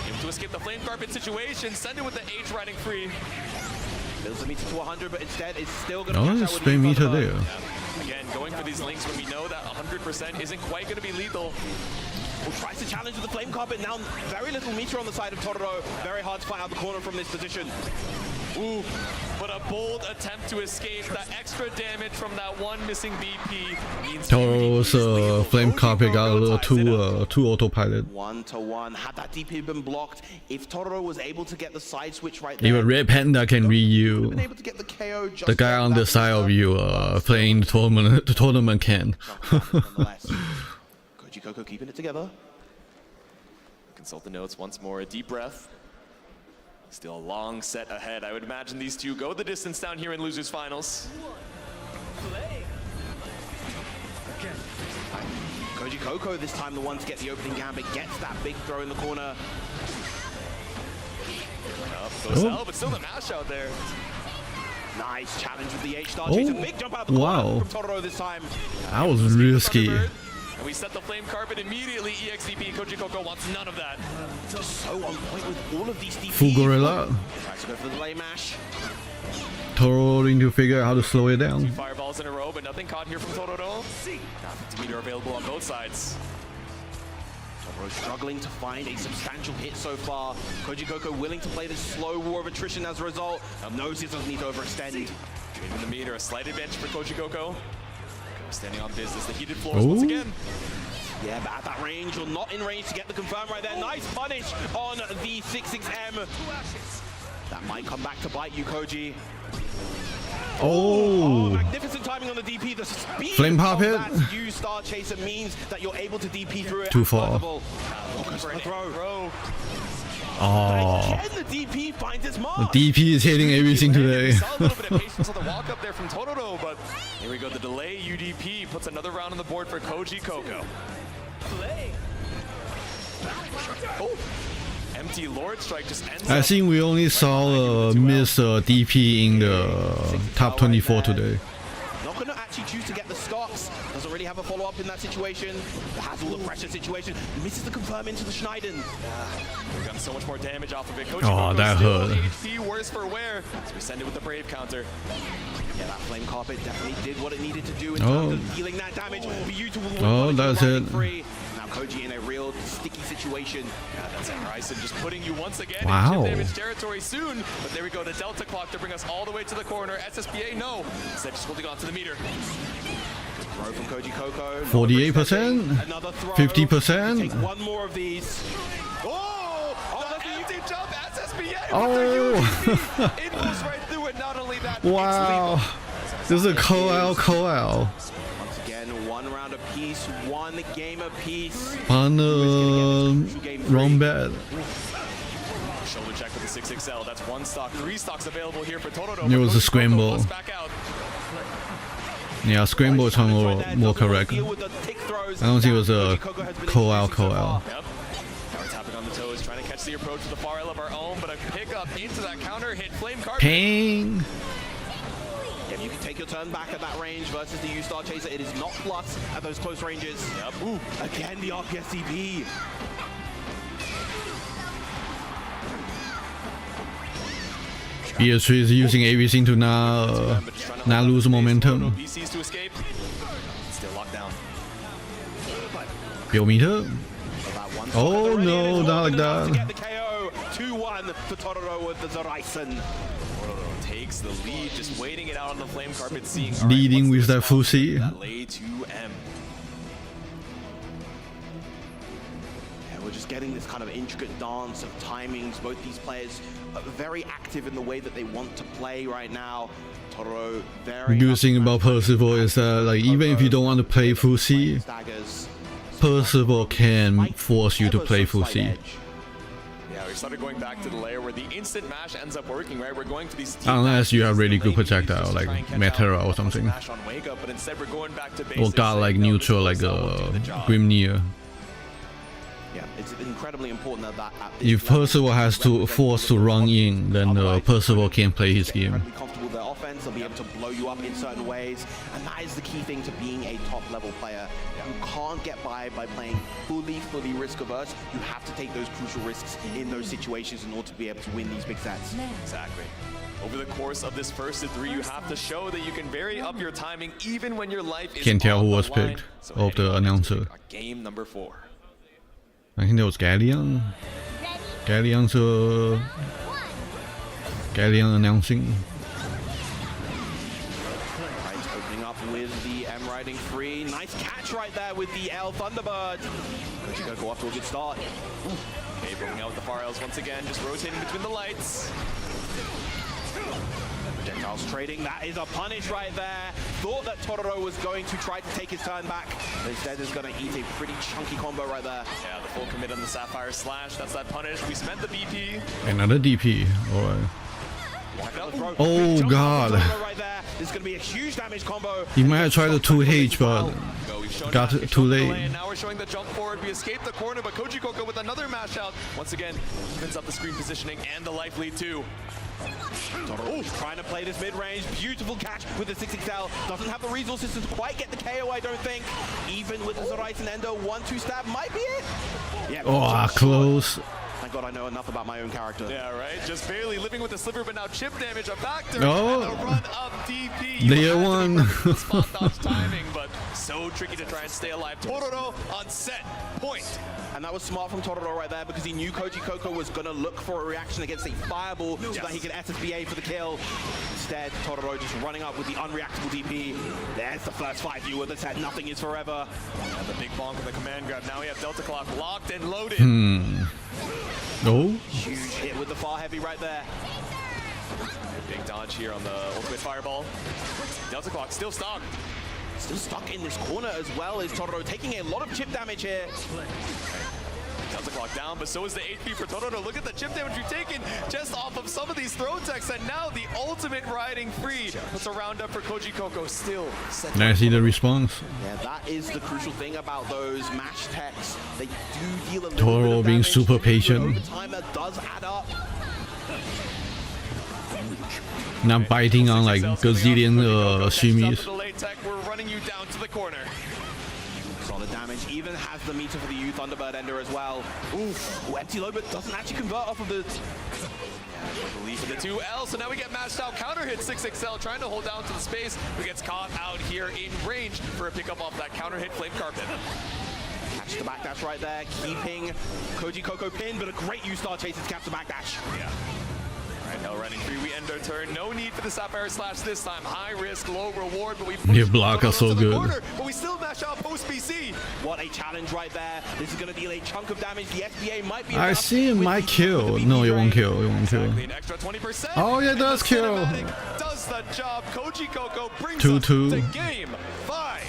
able to escape the flame carpet situation. Send it with the H riding free. Builds the meter to 100, but instead it's still going to Oh, spray meter there. Yeah. Again, going for these links when we know that 100% isn't quite going to be lethal. Well, tries to challenge with the flame carpet. Now very little meter on the side of Tororo. Very hard to fight out the corner from this position. Ooh, but a bold attempt to escape. That extra damage from that one missing BP means Tororo's flame carpet got a little too autopilot. 1-to-1. Had that DP been blocked, if Tororo was able to get the side switch right there, Even Red Panda can read you. been able to get the KO just The guy on the side of you playing the tournament can. Koji Coco keeping it together. Consult the notes once more. A deep breath. Still a long set ahead. I would imagine these two go the distance down here in losers finals. Koji Coco this time the one to get the opening gambit, gets that big throw in the corner. Up goes L, but still the mash out there. Nice challenge with the H-star chase. A big jump out of the corner from Tororo this time. That was risky. And we set the flame carpet immediately. EXDP, Koji Coco wants none of that. Just so on point with all of these DPs. Full gorilla. Tries to go for the delay mash. Tororo need to figure out how to slow it down. 2 fireballs in a row, but nothing caught here from Tororo. 50 meter available on both sides. Tororo struggling to find a substantial hit so far. Koji Coco willing to play this slow war of attrition as a result. Knows he doesn't need to overextend. Even the meter, a slight advantage for Koji Coco. Standing on business, the heated floors once again. Yeah, but at that range, or not in range to get the confirm right there. Nice punish on the 66M. That might come back to bite you, Koji. Oh, magnificent timing on the DP. The speed flame pop of hit. that U-Star Chaser means that you're able to DP through it. Too far. Throw. Oh, Again, the DP finds its mark. the DP is hitting everything today. Saw a little bit of patience on the walk up there from Tororo, but here we go. The delay UDP puts another round on the board for Koji Coco. Oh, empty Lord Strike just ends I up. think we only saw miss DP in the top 24 today. Not going to actually choose to get the stocks. Doesn't really have a follow-up in that situation. Has all the pressure situation. Misses the confirm into the Schneiden. We've gotten so much more damage off of it. Koji Oh, Coco that still hurt. HP worse for wear. So we send it with the Brave counter. Yeah, that flame carpet definitely did what it needed to do in terms of dealing that damage. Beautiful. Oh, that's it. Free. Now Koji in a real sticky situation. Yeah, that's it. Bryson just putting you once again Wow. in chip damage territory soon. But there we go. The Delta clock to bring us all the way to the corner. SSBA, no. Instead, just holding on to the meter. Throw from Koji Coco. 48%, Another throw. 50%. Take one more of these. Oh, that's an empty jump. SSBA. Oh, It moves right through it. Not only that, wow. This is a call out. Once again, one round apiece, one game apiece. Panda, wrong bet. Shoulder check with the 6XL. That's one stock. 3 stocks available here for Tororo. It was a scramble. Back out. Yeah, scramble is more correct. I don't think it was a call out. Yep. Now we're tapping on the toes, trying to catch the approach with the far L of our own, but a pickup into that counter hit flame carpet. Ping. Yeah, you can take your turn back at that range versus the U-Star Chaser. It is not plus at those close ranges. Yep. Ooh, again, the RPSCP. PS3 is using everything to not lose momentum. BCs to escape. Still locked down. Bill meter. Oh no, not like that. To get the KO. 2-1 for Tororo with the Zoraisen. takes the lead, just waiting it out on the flame carpet, seeing leading with that full C. That lay to M. Yeah, we're just getting this kind of intricate dance of timings. Both these players are very active in the way that they want to play right now. Totoro very. The good thing about Percival is that like even if you don't want to play full C, Percival can force you to play full C. Yeah, we started going back to the layer where the instant mash ends up working, right? We're going to these Unless you have really good projectile like Metera or something. Mash on wake up, but instead we're going back to Or got like neutral like Grimnir. Yeah, it's incredibly important that if Percival has to force to run in, then Percival can't play his game. Comfortable with their offense, they'll be able to blow you up in certain ways, and that is the key thing to being a top-level player. You can't get by playing fully risk-averse. You have to take those crucial risks in those situations in order to be able to win these big sets. Exactly. Over the course of this first of 3, you have to show that you can vary up your timing even when your life is Can't tell who on was the line. picked So of the announcer. Game number 4. I think that was Galleon. Gallion's Galleon announcing. Right, opening up with the M riding free. Nice catch right there with the L Thunderbird. But you gotta go off to a good start. Okay, bringing out the far L's once again, just rotating between the lights. Projectiles trading, that is a punish right there. Thought that Totoro was going to try to take his turn back, but instead is going to eat a pretty chunky combo right there. Yeah, the full commit on the Sapphire Slash, that's that punish. We spent the BP. Another DP. Alright. Oh god. Right there. This is going to be a huge damage combo. He might have tried the 2H, but got it too late. And now we're showing the jump forward. We escaped the corner, but Koji Koko with another mash out. Once again, evens up the screen positioning and the life lead too. Totoro trying to play this mid-range. Beautiful catch with the 6XL. Doesn't have the resources to quite get the KO, I don't think. Even with the Zorais and Endo, 1-2 stab might be it. Yeah, close. Thank God I know enough about my own character. Yeah, right? Just barely living with the sliver, but now chip damage a factor. Oh. And a run up DP. Layer 1. Spot dodge timing, but so tricky to try and stay alive. Totoro on set point. And that was smart from Totoro right there because he knew Koji Koko was going to look for a reaction against a fireball so that he could SSBA for the kill. Instead, Totoro just running up with the unreactable DP. There's the first 5 viewer that said nothing is forever. And the big bonk on the command grab. Now we have Delta Clock locked and loaded. Oh. Huge hit with the far heavy right there. Big dodge here on the ultimate fireball. Delta Clock still stuck. Still stuck in this corner as well as Totoro taking a lot of chip damage here. Delta Clock down, but so is the HP for Totoro. Look at the chip damage we've taken just off of some of these throw techs, and now the ultimate riding free. Puts a round up for Koji Koko still. Now I see the response. Yeah, that is the crucial thing about those mash techs. They do deal a little Totoro bit of being damage. super patient. Over time, that does add up. Not biting on like gazillion shimmies. We're running you down to the corner. Solid damage, even has the meter for the Youth Thunderbird Ender as well. Ooh, empty low, but doesn't actually convert off of the... Release of the 2L, so now we get mashed out. Counter hit 6XL, trying to hold down to the space, who gets caught out here in range for a pickup off that counter hit flame carpet. Catch the backdash right there, keeping Koji Koko pinned, but a great U-Star chases caps the backdash. Yeah. Right now running free, we end our turn. No need for the Sapphire Slash this time. High risk, low reward, but we Your block are so good. corner, but we still mash out post BC. What a challenge right there. This is going to deal a chunk of damage. The SBA might be I see it might kill. No, it won't kill. It won't kill. An extra 20%. Oh, yeah, it does kill. Does the job. Koji Koko brings 2-2. us to game 5.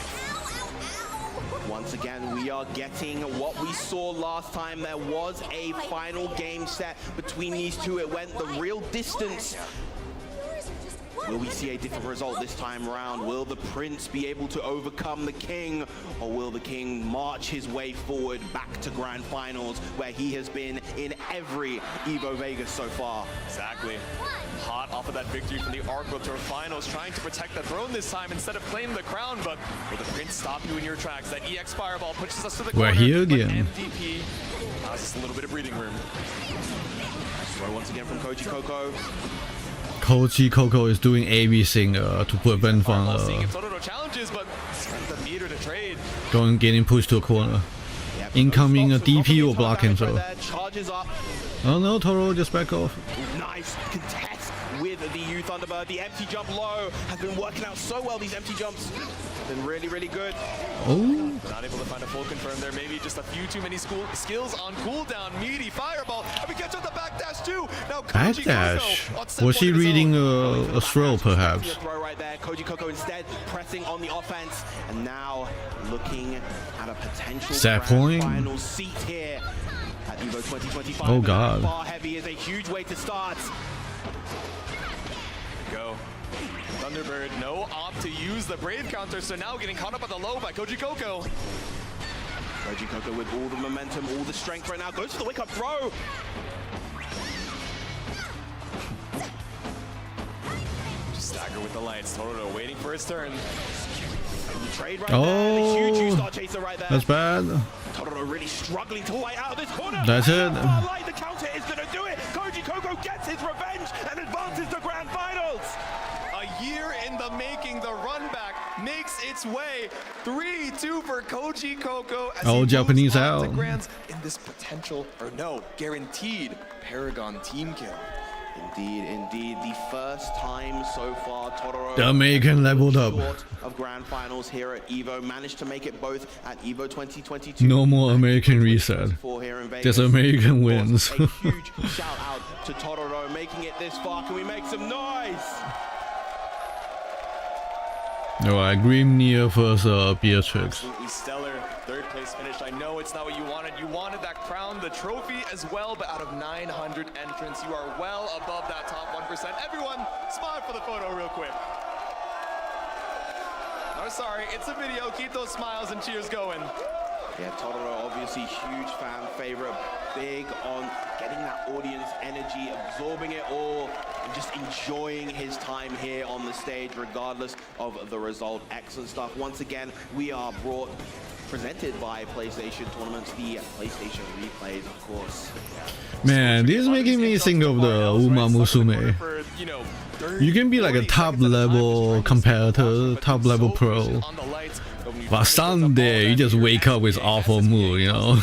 Once again, we are getting what we saw last time. There was a final game set between these two. It went the real distance. Will we see a different result this time around? Will the Prince be able to overcome the King? Or will the King march his way forward back to Grand Finals, where he has been in every Evo Vegas so far? Exactly. Hot off of that victory from the Arc Tour Finals, trying to protect the throne this time instead of claiming the crown, but will the Prince stop you in your tracks? That EX Fireball pushes us to the corner. We're here again. MVP allows us a little bit of breathing room. Throw once again from Koji Koko. Koji Koko is doing everything to prevent from Seeing if Totoro challenges, but the meter to trade. getting pushed to a corner. Incoming DP or blocking, so. Charges up. Oh no, Totoro just back off. Nice contest with the Yu Thunderbird. The empty jump low has been working out so well. These empty jumps have been really, really good. Oh. Not able to find a full confirm there. Maybe just a few too many skills on cooldown. Meaty fireball. And we catch up the backdash too. Now Backdash? Was he reading a throw perhaps? Throw right there. Koji Coco instead pressing on the offense. And now looking at a potential Set point. final seat here at EVO 2025. Oh god. Far heavy is a huge way to start. Go. Thunderbird, no opt to use the Brave counter, so now getting caught up at the low by Koji Coco. Koji Coco with all the momentum, all the strength right now, goes for the wake-up throw. Just stagger with the lights. Totoro waiting for his turn. Trade right there. The huge U-Star chaser right there. That's bad. Totoro really struggling to way out of this corner. That's it. The counter is going to do it. Koji Coco gets his revenge and advances to grand finals. A year in the making, the run back makes its way. 3-2 for Koji Coco. Oh, Japanese out. In this potential, or no, guaranteed Paragon team kill. Indeed. The first time so far Totoro the American leveled up of grand finals here at EVO, managed to make it both at EVO 2022. No more American reset. Just American wins. A huge shout out to Totoro making it this far. Can we make some noise? Alright, Grimnir versus Beatrix. Absolutely stellar third place finish. I know it's not what you wanted. You wanted that crown, the trophy as well, but out of 900 entrants, you are well above that top 1%. Everyone, smile for the photo real quick. Oh, sorry, it's a video. Keep those smiles and cheers going. Yeah, Totoro, obviously huge fan favorite, big on getting that audience energy, absorbing it all, and just enjoying his time here on the stage, regardless of the result. Excellent stuff. Once again, we are presented by PlayStation Tournaments, the PlayStation replays, of course. Man, this is making me think of the Uma Musume. You can be like a top level competitor, top level pro, but someday you just wake up with awful mood, you know.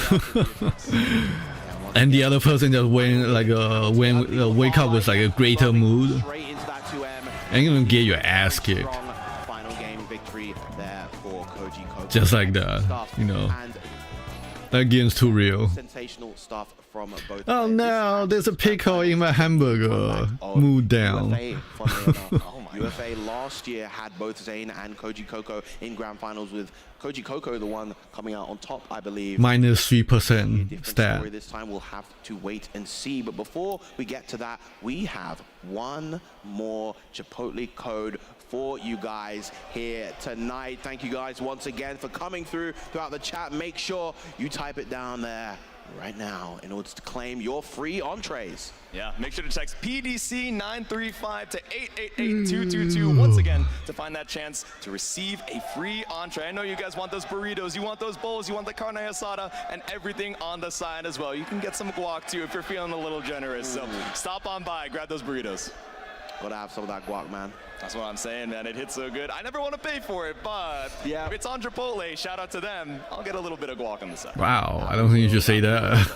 And the other person just wake up with like a greater mood and even get your ass kicked. Just like that, you know. That game's too real. Sensational stuff from both. Oh no, there's a pickle in my hamburger. Mood down. UFA last year had both Zayn and Koji Coco in grand finals, with Koji Coco the one coming out on top, I believe. Minus 3% stat. This time we'll have to wait and see. But before we get to that, we have one more Chipotle code for you guys here tonight. Thank you guys once again for coming throughout the chat. Make sure you type it down there right now in order to claim your free entrees. Yeah, make sure to text PDC 935 to 888222 once again to find that chance to receive a free entree. I know you guys want those burritos, you want those bowls, you want the carne asada, and everything on the side as well. You can get some guac too if you're feeling a little generous. So stop on by, grab those burritos. Gotta have some of that guac, man. That's what I'm saying, man. It hits so good. I never want to pay for it, but yeah, if it's on Chipotle, shout out to them. I'll get a little bit of guac on the side. Wow, I don't think you should say that.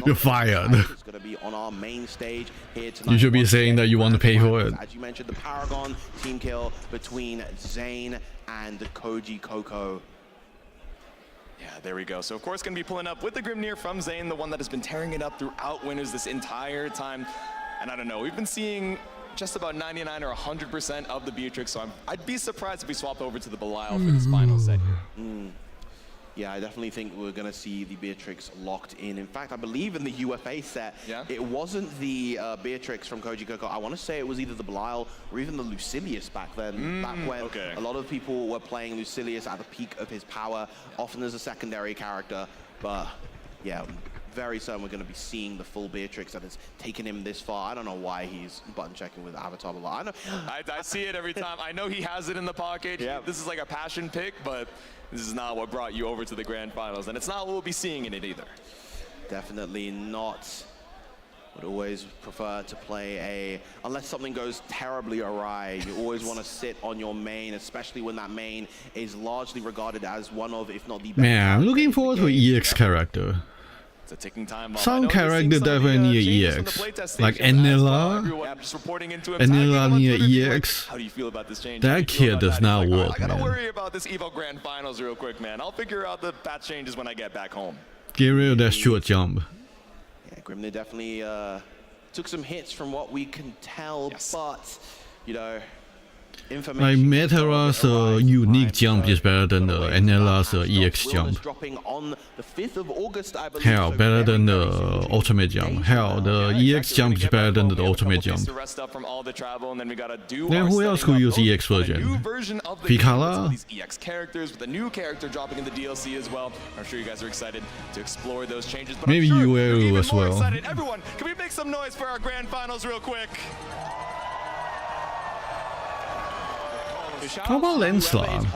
You're fired. It's gonna be on our main stage here tonight. You should be saying that you want to pay for it. As you mentioned, the Paragon team kill between Zayn and Koji Coco. Yeah, there we go. So of course, gonna be pulling up with the Grimnir from Zayn, the one that has been tearing it up throughout winners this entire time. And I don't know, we've been seeing just about 99 or 100% of the Beatrix, so I'd be surprised if we swap over to the Belial for this final set. Yeah, I definitely think we're going to see the Beatrix locked in. In fact, I believe in the UFA set, it wasn't the Beatrix from Koji Coco. I want to say it was either the Belial or even the Lucilius back then. Back when a lot of people were playing Lucilius at the peak of his power, often as a secondary character. But yeah, very certain we're going to be seeing the full Beatrix that has taken him this far. I don't know why he's button checking with Avatar a lot. I see it every time. I know he has it in the pocket. This is like a passion pick, but this is not what brought you over to the grand finals, and it's not what we'll be seeing in it either. Definitely not. Would always prefer to play unless something goes terribly awry, you always want to sit on your main, especially when that main is largely regarded as one of, if not the best. Man, I'm looking forward to EX character. Some character definitely need EX, like Anila. Anila need EX. That kid does not work, man. Don't worry about this Evo Grand Finals real quick, man. I'll figure out the patch changes when I get back home. Get rid of that short jump. Yeah, Grimnir definitely took some hits from what we can tell, but you know. Like Metara's unique jump is better than the Anela's EX jump. Hell, better than the ultimate jump. Hell, the EX jump is better than the ultimate jump. Then who else could use EX version? Picala? These EX characters with a new character dropping in the DLC as well. I'm sure you guys are excited to explore those changes. But maybe Yuushou as well. Everyone, can we make some noise for our grand finals real quick? How about Lancelot?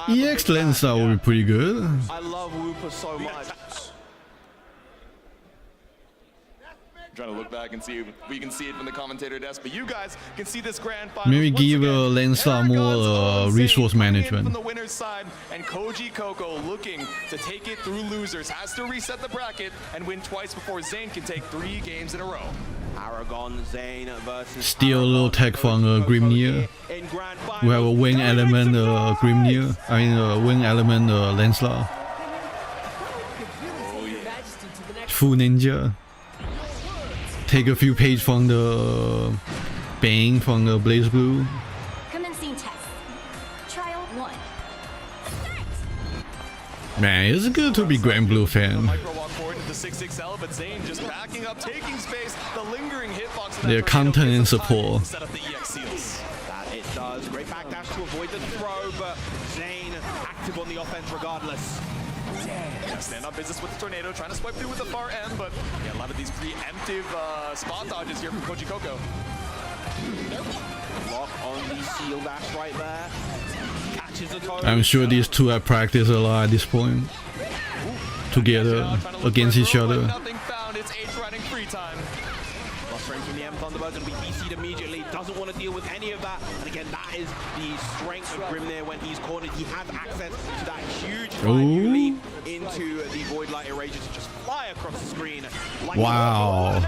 EX Lancelot would be pretty good. I love Wooper so much. I'm trying to look back and see if we can see it from the commentator desk, but you guys can see this grand final. Maybe give Lancelot more resource management. From the winner's side, and Koji Coco looking to take it through losers, has to reset the bracket and win twice before Zane can take 3 games in a row. Aragon, Zane versus steal a little tech from Grimnir. We have a wing element Grimnir. I mean wing element Lancelot. Full ninja. Take a few pages from the Bane from the Blazblue. Commencing test. Trial 1. Man, it's good to be Granblue fan. But Zane just backing up, taking space, the lingering hitbox. Their content and support. Set up the EX seals. That it does. Great backdash to avoid the throw, but Zane active on the offense regardless. Stand up business with the tornado, trying to swipe through with the far end, but yeah, a lot of these preemptive spot dodges here from Koji Coco. Lock on the seal dash right there. Catches the toe. I'm sure these two have practiced a lot at this point. Together against each other. Nothing found. It's H riding free time. Lost frame from the M Thunderbirds and be BC'd immediately. Doesn't want to deal with any of that. And again, that is the strength of Grimnir when he's cornered. He has access to that huge leap into the Void Light Eraser to just fly across the screen. Like wow.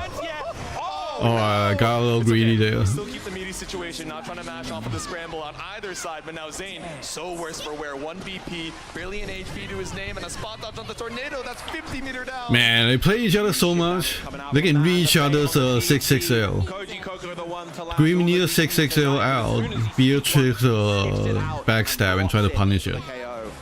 Oh, I got a little greedy there. Still keep the meaty situation, not trying to mash off of the scramble on either side, but now Zane, so worse for wear. 1 BP, barely an HP to his name, and a spot dodge on the tornado. That's 50 meter down. Man, they play each other so much. They can read each other's 6XL. Grimnir 6XL out. Beatrix backstab and try to punish it.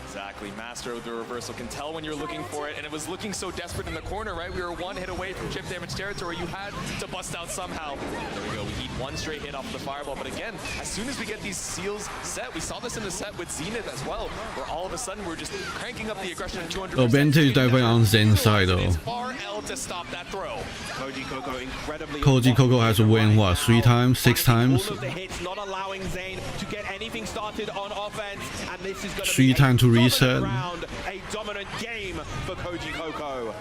Exactly, master of the reversal, can tell when you're looking for it, and it was looking so desperate in the corner, right? We were 1 hit away from chip damage territory. You had to bust out somehow. There we go, we eat 1 straight hit off of the fireball, but again, as soon as we get these seals set, we saw this in the set with Zenith as well, where all of a sudden we're just cranking up the aggression at 200%. Advantage definitely on Zane's side though. RL to stop that throw. Koji Coco has to win what, 3 times, 6 times? All of the hits not allowing Zane to get anything started on offense, and this is going to 3 times to reset. Round, a dominant game for Koji Coco.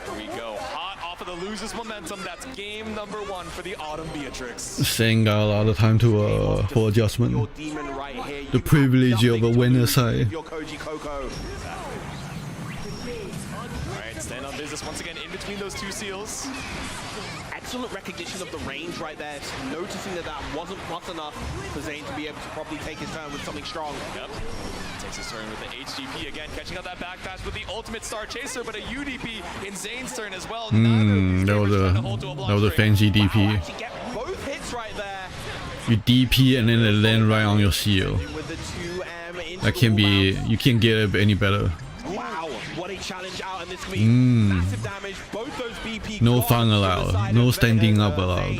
Here we go, hot off of the losers momentum. That's game number 1 for the Autumn Beatrix. Zane got a lot of time to for adjustment. The privilege of a winner's side. Koji Coco. Alright, stand on business once again in between those 2 seals. Excellent recognition of the range right there, noticing that that wasn't plus enough for Zane to be able to probably take his turn with something strong. Yep. Takes his turn with the HGP again, catching out that backdash with the ultimate Star Chaser, but a UDP in Zane's turn as well. That was a fancy DP. Wow, get both hits right there. You DP and then it land right on your seal. That can be, you can't get it any better. Wow, what a challenge out, and this can be massive damage. Both those BP no fun allowed, no standing up allowed.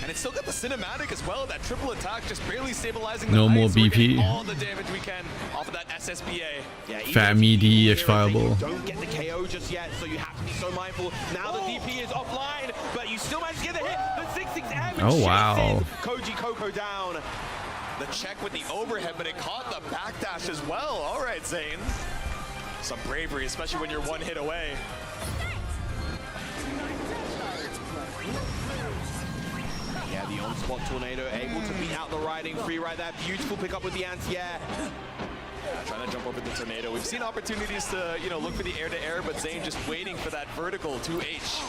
And it's still got the cinematic as well, that triple attack just barely stabilizing no the more ice. We're getting BP. all the damage we can off of that SSBA. Yeah, Fat meaty EX fireball. Don't get the KO just yet, so you have to be so mindful. Now the DP is offline, but you still manage to get the hit. The 6-6 Oh wow. Koji Coco down. The check with the overhead, but it caught the backdash as well. All right, Zane. Some bravery, especially when you're 1 hit away. Yeah, the on-spot tornado able to beat out the riding free right there. Beautiful pickup with the anti-air. Trying to jump over the tornado. We've seen opportunities to, you know, look for the air-to-air, but Zane just waiting for that vertical 2H.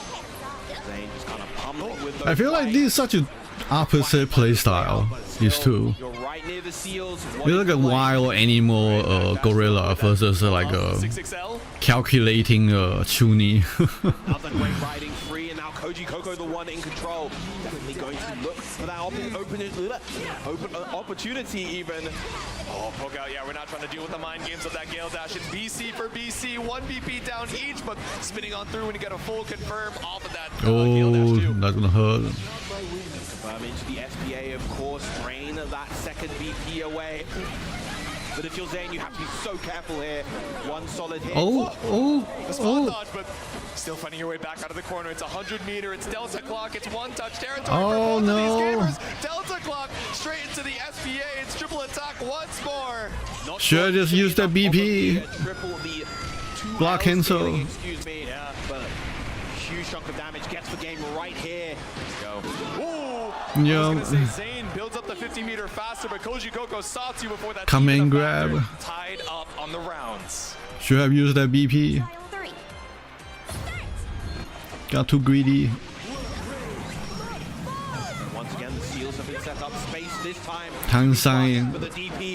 Zane just kind of pummeling with those. I feel like this is such an opposite playstyle. These two. You're right near the seals. You're like a wild animal gorilla versus like a calculating Chuni. Another great riding free, and now Koji Coco the one in control. Definitely going to look for that open opportunity even. Oh, poke out. Yeah, we're not trying to deal with the mind games of that Gale Dash. It's BC for BC. 1 BP down each, but spinning on through when you get a full confirm off of that Gale Dash too. That's gonna hurt. Confirm into the SPA, of course. Drain that second BP away. But if you're Zane, you have to be so careful here. One solid hit. The spot dodge, but still finding your way back out of the corner. It's 100 meter. It's Delta Clock. It's one touch territory for both of these gamers. Delta Clock straight into the SPA. It's triple attack once more. Should I just use that BP? Block cancel. Excuse me. Yeah, but huge chunk of damage gets the game right here. Let's go. Yeah. I was gonna say Zane builds up the 50 meter faster, but Koji Coco stops you before that. Come and grab. Tied up on the rounds. Should have used that BP. Got too greedy. Once again, the seals have been set up. Space this time. Tansai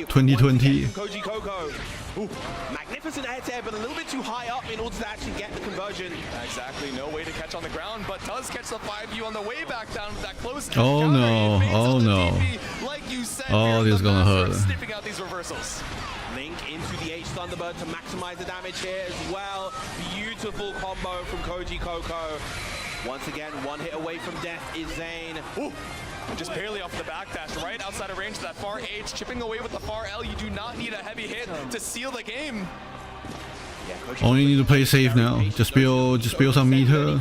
2020. Koji Coco. Ooh, magnificent air, but a little bit too high up in order to actually get the conversion. Exactly, no way to catch on the ground, but does catch the 5U on the way back down with that close. Oh no! Oh no! Like you said, oh, this is gonna hurt. Sniffing out these reversals. Link into the H Thunderbird to maximize the damage here as well. Beautiful combo from Koji Coco. Once again, one hit away from death is Zane. Ooh. Just barely off the backdash, right outside of range of that far H, chipping away with the far L. You do not need a heavy hit to seal the game. Only need to play safe now. Just build some meter.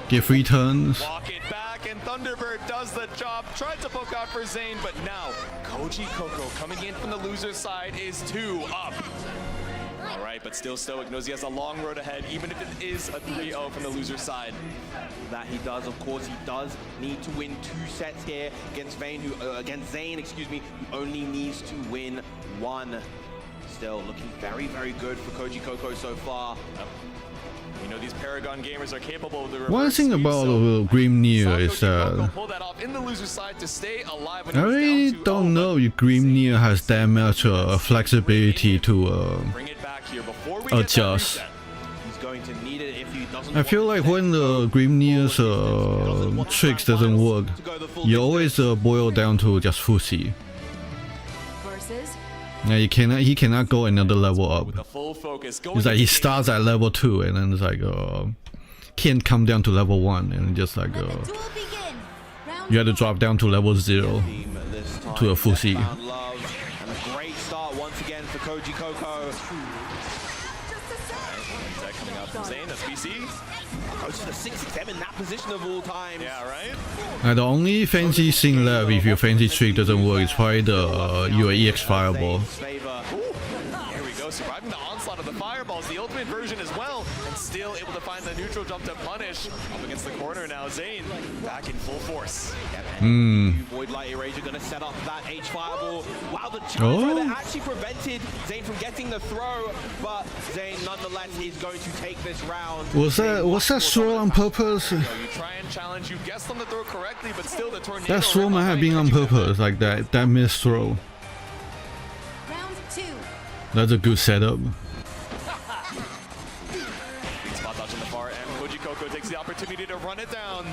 Get free turns. Walk it back, and Thunderbird does the job. Tried to poke out for Zane, but now Koji Coco coming in from the loser side is 2 up. All right, but still stoic, knows he has a long road ahead, even if it is a 3-0 from the loser side. That he does, of course, he does need to win 2 sets here against Zane, excuse me, who only needs to win 1. Still looking very, very good for Koji Coco so far. You know, these Paragon gamers are capable of the reverse. One thing about Grimnir is that pull that off in the loser side to stay alive. I really don't know if Grimnir has that much flexibility to adjust. I feel like when the Grimnir's tricks doesn't work, you always boil down to just Fusi. Yeah, he cannot go another level up. It's like he starts at level 2 and then it's like can't come down to level 1 and just like you have to drop down to level 0 to a Fusi. And a great start once again for Koji Coco. Coming out from Zane, that's BC. Goes to the 6-7 in that position of all time. Yeah, right? And the only fancy thing left if your fancy trick doesn't work is probably your EX fireball. There we go, surviving the onslaught of the fireballs, the ultimate version as well, and still able to find the neutral jump to punish. Up against the corner now, Zane back in full force. Void Light Erasure gonna set up that H fireball. Wow, the challenge that actually prevented Zane from getting the throw, but Zane nonetheless is going to take this round. Was that throw on purpose? You try and challenge, you guessed on the throw correctly, but still the tornado. That throw might have been on purpose, like that missed throw. Round 2. That's a good setup. Spot dodge on the far end. Koji Coco takes the opportunity to run it down.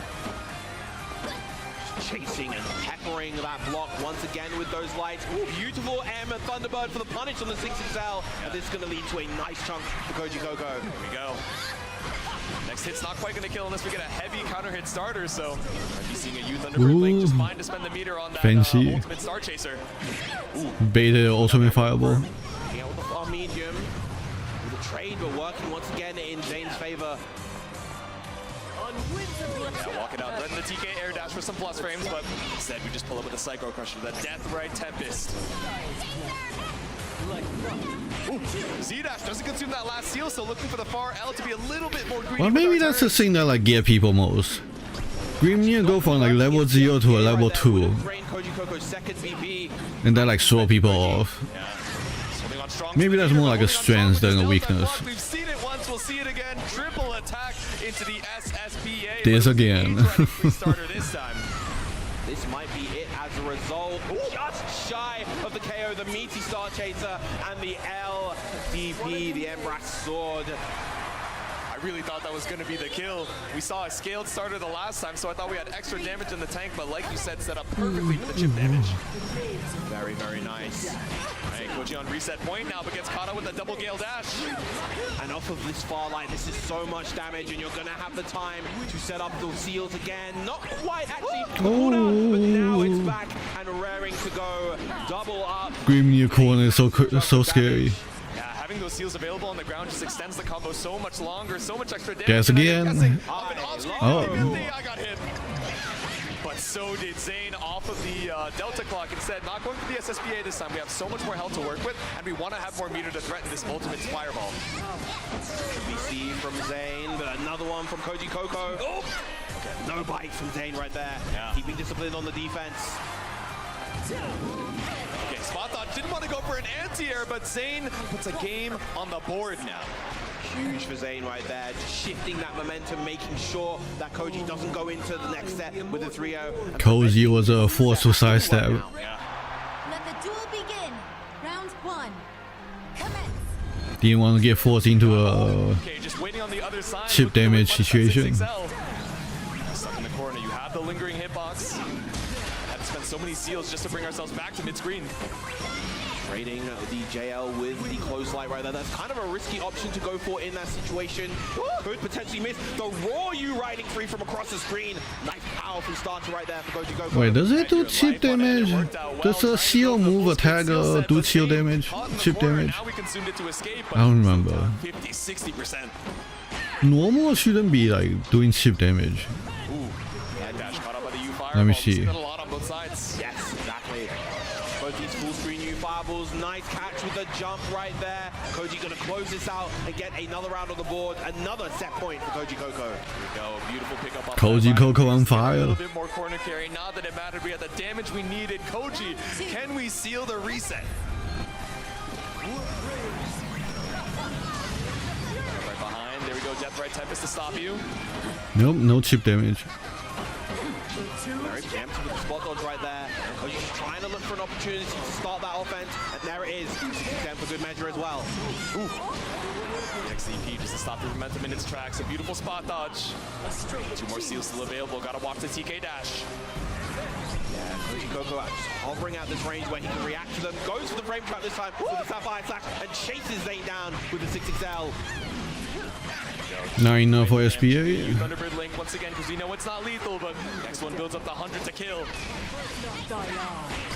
Chasing and peppering that block once again with those lights. Ooh, beautiful M and Thunderbird for the punish on the 6XL. And this is going to lead to a nice chunk for Koji Coco. Here we go. Next hit's not quite going to kill unless we get a heavy counter hit starter, so might be seeing a Youth Thunderbird Link just fine to spend the meter on that ultimate Star Chaser. Beta ultimate fireball. Yeah, with the far medium. With a trade, but working once again in Zane's favor. Yeah, walk it out, letting the TK air dash for some plus frames, but instead we just pull up with a Psycho Crusher, the Death Right Tempest. Z-Dash doesn't consume that last seal, so looking for the far L to be a little bit more greedy. Well, maybe that's the thing that like get people most. Grimnir go from like level 0 to a level 2, and that like throw people off. Maybe that's more like a strength than a weakness. We've seen it once, we'll see it again. Triple attack into the SSPA. This again. Starter this time. This might be it as a result. Just shy of the KO, the meaty Star Chaser and the LDP, the Embrace Sword. I really thought that was going to be the kill. We saw a scaled starter the last time, so I thought we had extra damage in the tank, but like you said, set up perfectly for the chip damage. Very, very nice. Hey, Koji on reset point now, but gets caught up with a double gale dash. And off of this far line, this is so much damage, and you're going to have the time to set up those seals again. Not quite actually pulled out, but now it's back and raring to go. Double up. Grim near corner is so scary. Having those seals available on the ground just extends the combo so much longer, so much extra damage. Guess again. Oh. I got hit. But so did Zane off of the Delta Clock instead. Not going for the SSPA this time. We have so much more health to work with, and we want to have more meter to threaten this ultimate fireball. We see from Zane, but another one from Koji Coco. Oh. Okay, no bite from Zane right there. Yeah. Keeping discipline on the defense. Okay, Spot Thought didn't want to go for an anti-air, but Zane puts a game on the board now. Huge for Zane right there, just shifting that momentum, making sure that Koji doesn't go into the next set with a 3-0. Koji was a force to sidestep. Let the duel begin. Round 1. Commence. Didn't want to get forced into a just waiting on the other side, chip damage situation. Stuck in the corner, you have the lingering hitbox. Had to spend so many seals just to bring ourselves back to mid-screen. Trading the JL with the close light right there. That's kind of a risky option to go for in that situation. Could potentially miss. The raw you riding free from across the screen. Nice powerful starter right there for Koji Coco. Wait, does it do chip damage? Does a seal move attack do shield damage? Chip damage? I don't remember. 50-60%. Normal shouldn't be like doing chip damage. Let me see. Yes, exactly. Both these full screen U fireballs. Nice catch with the jump right there. Koji gonna close this out and get another round on the board. Another set point for Koji Coco. There we go. Beautiful pickup. Koji Coco on fire. A little bit more corner carry. Not that it mattered. We had the damage we needed. Koji, can we seal the reset? Right behind. There we go. Death Right Tempest to stop you. Nope, no chip damage. Very preemptive with the spot dodge right there. Koji's just trying to look for an opportunity to start that offense, and there it is. 60% for good measure as well. Ooh. The XCP just to stop the momentum in its tracks. A beautiful spot dodge. 2 more seals still available. Gotta watch the TK dash. Yeah, Koji Coco just hovering out this range where he can react to them. Goes for the frame trap this time with the Sapphire Slash and chases Zane down with the 6XL. Not enough for SPA. Thunderbird Link once again because we know it's not lethal, but next one builds up the 100 to kill.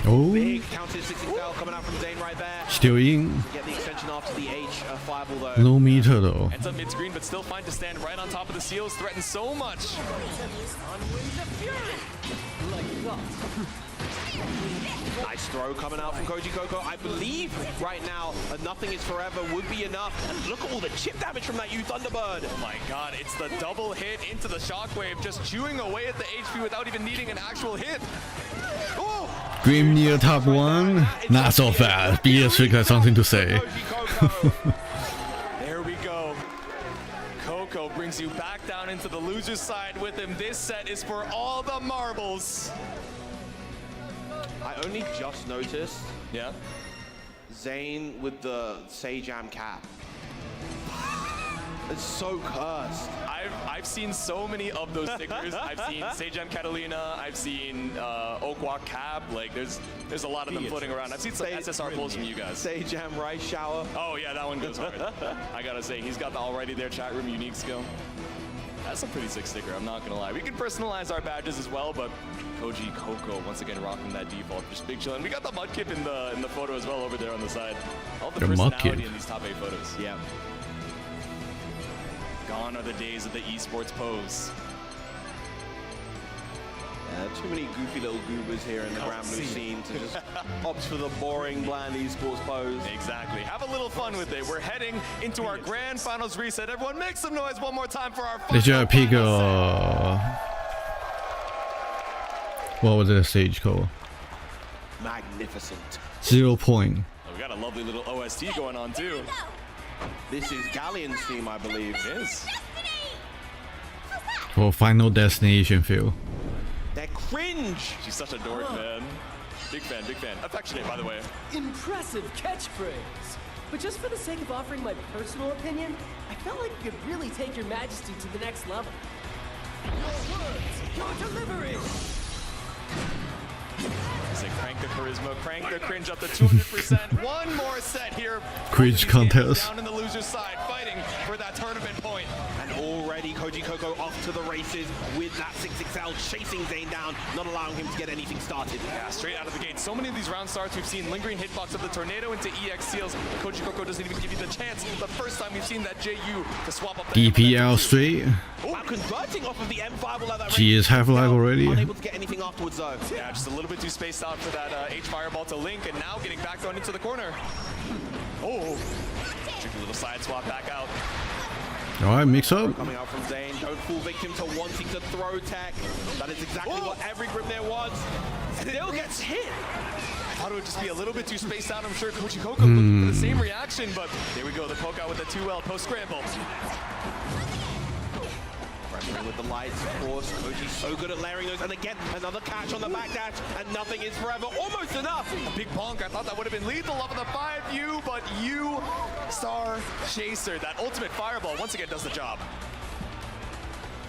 Oh. Big counter 6XL coming out from Zane right there. Still in. Get the extension after the H fireball though. No meter though. Ends up mid-screen, but still fine to stand right on top of the seals. Threatens so much. Nice throw coming out from Koji Coco. I believe right now nothing is forever would be enough. And look at all the chip damage from that U Thunderbird. Oh my god, it's the double hit into the shockwave, just chewing away at the HP without even needing an actual hit. Oh! Grim near top 1. Not so fast. BS Trick has something to say. There we go. Coco brings you back down into the loser's side with him. This set is for all the marbles. I only just noticed. Yeah. Zane with the Sejam cap. It's so cursed. I've seen so many of those stickers. I've seen Sejam Catalina. I've seen Okwak cap. Like there's a lot of them floating around. I've seen some SSR pulls from you guys. Sejam Rice Shower. Oh yeah, that one goes hard. I gotta say, he's got the already there chat room unique skill. That's a pretty sick sticker, I'm not gonna lie. We can personalize our badges as well, but Koji Coco once again rocking that default, just big chillin'. We got the Mudkip in the photo as well over there on the side. All the personality in these top 8 photos. Yeah. Gone are the days of the esports pose. Too many goofy little goobers here in the Granblue scene to just opt for the boring, bland esports pose. Exactly. Have a little fun with it. We're heading into our grand finals reset. Everyone make some noise one more time for our Did you pick what was the stage called? Magnificent. 0 point. Okay. got a lovely little OST going on too. This is Galleon's theme, I believe. It is. For Final Destination feel. They're cringe. She's such a dork, man. Big fan, big fan. Affectionate, by the way. Impressive catchphrase. But just for the sake of offering my personal opinion, I felt like you could really take your majesty to the next level. Your words, your delivery. Say crank the charisma, crank the cringe up to 200%. One more set here. Cringe contest. Down in the loser's side, fighting for that tournament point. And already Koji Coco off to the races with that 6XL, chasing Zane down, not allowing him to get anything started. Yeah, straight out of the gate. So many of these round starts, we've seen lingering hitbox of the tornado into EX seals. Koji Coco doesn't even give you the chance. The first time we've seen that JU to swap up the DPL straight. Wow, converting off of the M5 will let that She is half-life already. Unable to get anything afterwards though. Yeah, just a little bit too spaced out for that H fireball to link, and now getting back thrown into the corner. Oh, tricky little side swap back out. Alright, mix up. Coming out from Zane, don't fall victim to wanting to throw tech. That is exactly what every grip there wants. Still gets hit. I thought it would just be a little bit too spaced out. I'm sure Koji Coco looking for the same reaction, but there we go. The poke out with the 2L post scramble. With the lights, of course. Koji's so good at layering those. And again, another catch on the backdash, and nothing is forever. Almost enough. A big bonk. I thought that would have been lethal off of the 5U, but you, Star Chaser, that ultimate fireball once again does the job.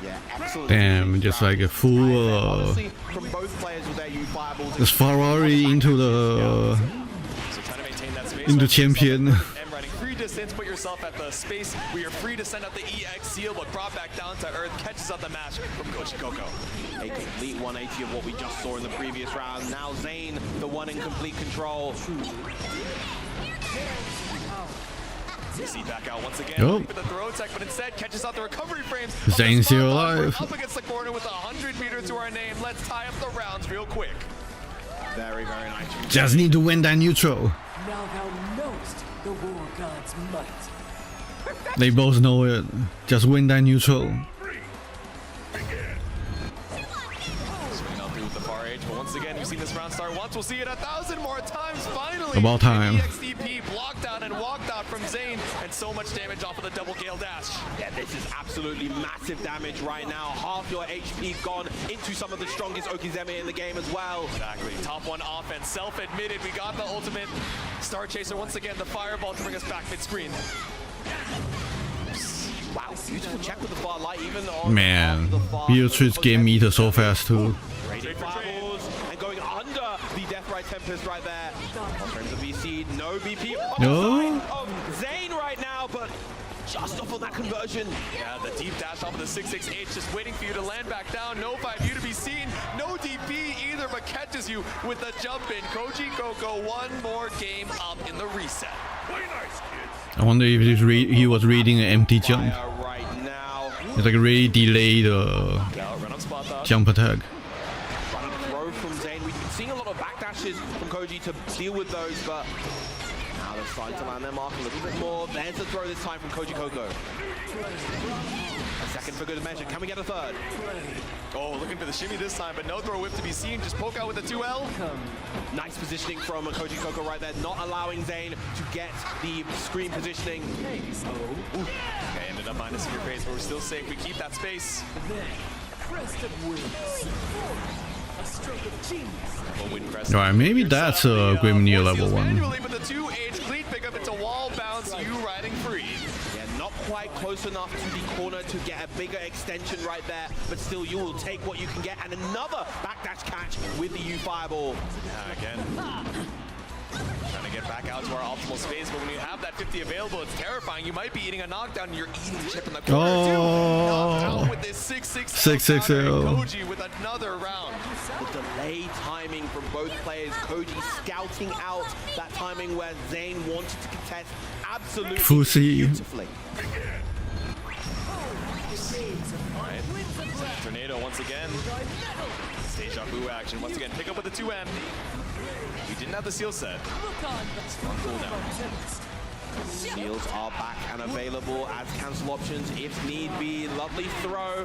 Yeah, excellent. Damn, just like a full honestly, from both players with their U fireballs. this Ferrari into the into champion. Free distance, put yourself at the space where you're free to send out the EX seal, but brought back down to earth, catches out the match from Koji Coco. A complete 180 of what we just saw in the previous round. Now Zane, the one in complete control. CC back out once again, Oh. with the throw tech, but instead catches out the recovery frames. Zane's still alive. Up against the corner with 100 meters to our name. Let's tie up the rounds real quick. Very, very nice. Just need to win that neutral. Now thou knowest the war god's might. They both know it. Just win that neutral. Swing out through with the far edge, but once again, we've seen this round start once. We'll see it 1,000 more times. Finally, About time. EXDP blocked out and walked out from Zane, and so much damage off of the double gale dash. Yeah, this is absolutely massive damage right now. Half your HP gone into some of the strongest Okizeme in the game as well. Exactly. Top one offense, self-admitted. We got the ultimate. Star Chaser once again, the fireball to bring us back mid-screen. Wow, beautiful check with the far light, even on Man, the far Beatrice game meter so fast too. Radiant fireballs and going under the Death Ride Tempest right there. Frames of BC, no BP on the side of Zane right now, but just off on that conversion. Yeah, the deep dash off of the 668, just waiting for you to land back down. No 5U to be seen. No DP either, but catches you with the jump in. Koji Coco, one more game up in the reset. Play nice, kids. I wonder if he was reading an empty jump. Right now. It's like a really delayed Run on spot dodge. jump attack. Run and throw from Zane. We've been seeing a lot of backdashes from Koji to deal with those, but now they're starting to land their mark a little bit more. There's the throw this time from Koji Coco. A second for good measure. Can we get a third? Oh, looking for the shimmy this time, but no throw whip to be seen. Just poke out with the 2L. Nice positioning from Koji Coco right there, not allowing Zane to get the screen positioning. Okay, ended up minus your face, but we're still safe. We keep that space. Crest of wings. A stroke of genius. Alright, maybe that's a Grimnir level 1. Manually, but the 2H clean pickup into wall bounce, you riding free. Yeah, not quite close enough to the corner to get a bigger extension right there, but still you will take what you can get, and another backdash catch with the U fireball. Again. Trying to get back out to our optimal space, but when you have that 50 available, it's terrifying. You might be eating a knockdown and you're eating chip in the corner too. Knocked out with this 6-6-0. Koji with another round. The delay timing from both players. Koji scouting out that timing where Zane wanted to contest absolutely beautifully. Right. Tornado once again. Deja vu action once again. Pick up with the 2M. We didn't have the seal set. One cooldown. Seals are back and available as cancel options if need be. Lovely throw.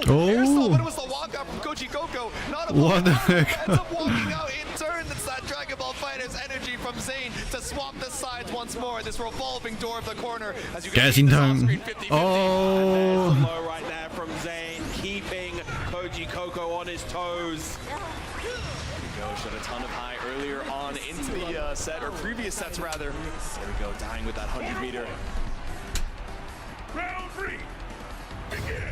Oh, but it was the walkout from Koji Coco. Not a what the walkout. heck? Ends up walking out in turn. It's that Dragon Ball Fighters energy from Zayn to swap the sides once more. This revolving door of the corner. As you can see Guessing this time. off-screen 50-50. Oh, There's the low right there from Zayn, keeping Koji Coco on his toes. Shot a ton of high earlier on into the set, or previous sets rather. There we go, dying with that 100-meter. Round 3. Begin.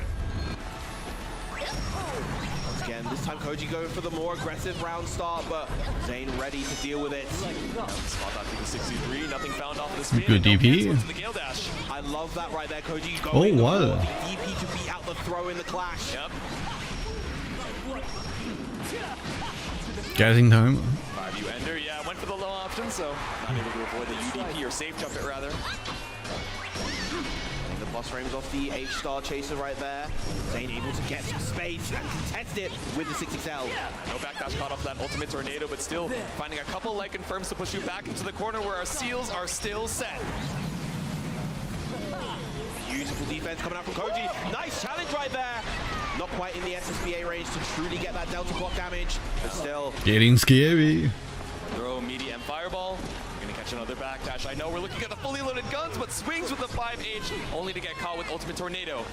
Once again, this time Koji going for the more aggressive round start, but Zayn ready to deal with it. Spot out to the 63, nothing found off the spin. good DP. The Gale Dash. I love that right there, Koji Oh, going wow. DP to beat out the throw in the clash. Yep. guessing time. 5U ender, yeah, went for the low option, so not able to avoid the UDP, or safe jump it rather. The plus frames off the H-star chaser right there. Zayn able to get some space and contest it with the 6XL. No backdash caught off that ultimate tornado, but still finding a couple leg confirms to push you back into the corner where our seals are still set. Beautiful defense coming out from Koji. Nice challenge right there. Not quite in the SSBA range to truly get that Delta Clock damage, but still. Getting scary. Throw immediate and fireball. Gonna catch another backdash. I know we're looking at the fully loaded guns, but swings with the 5H, only to get caught with ultimate tornado.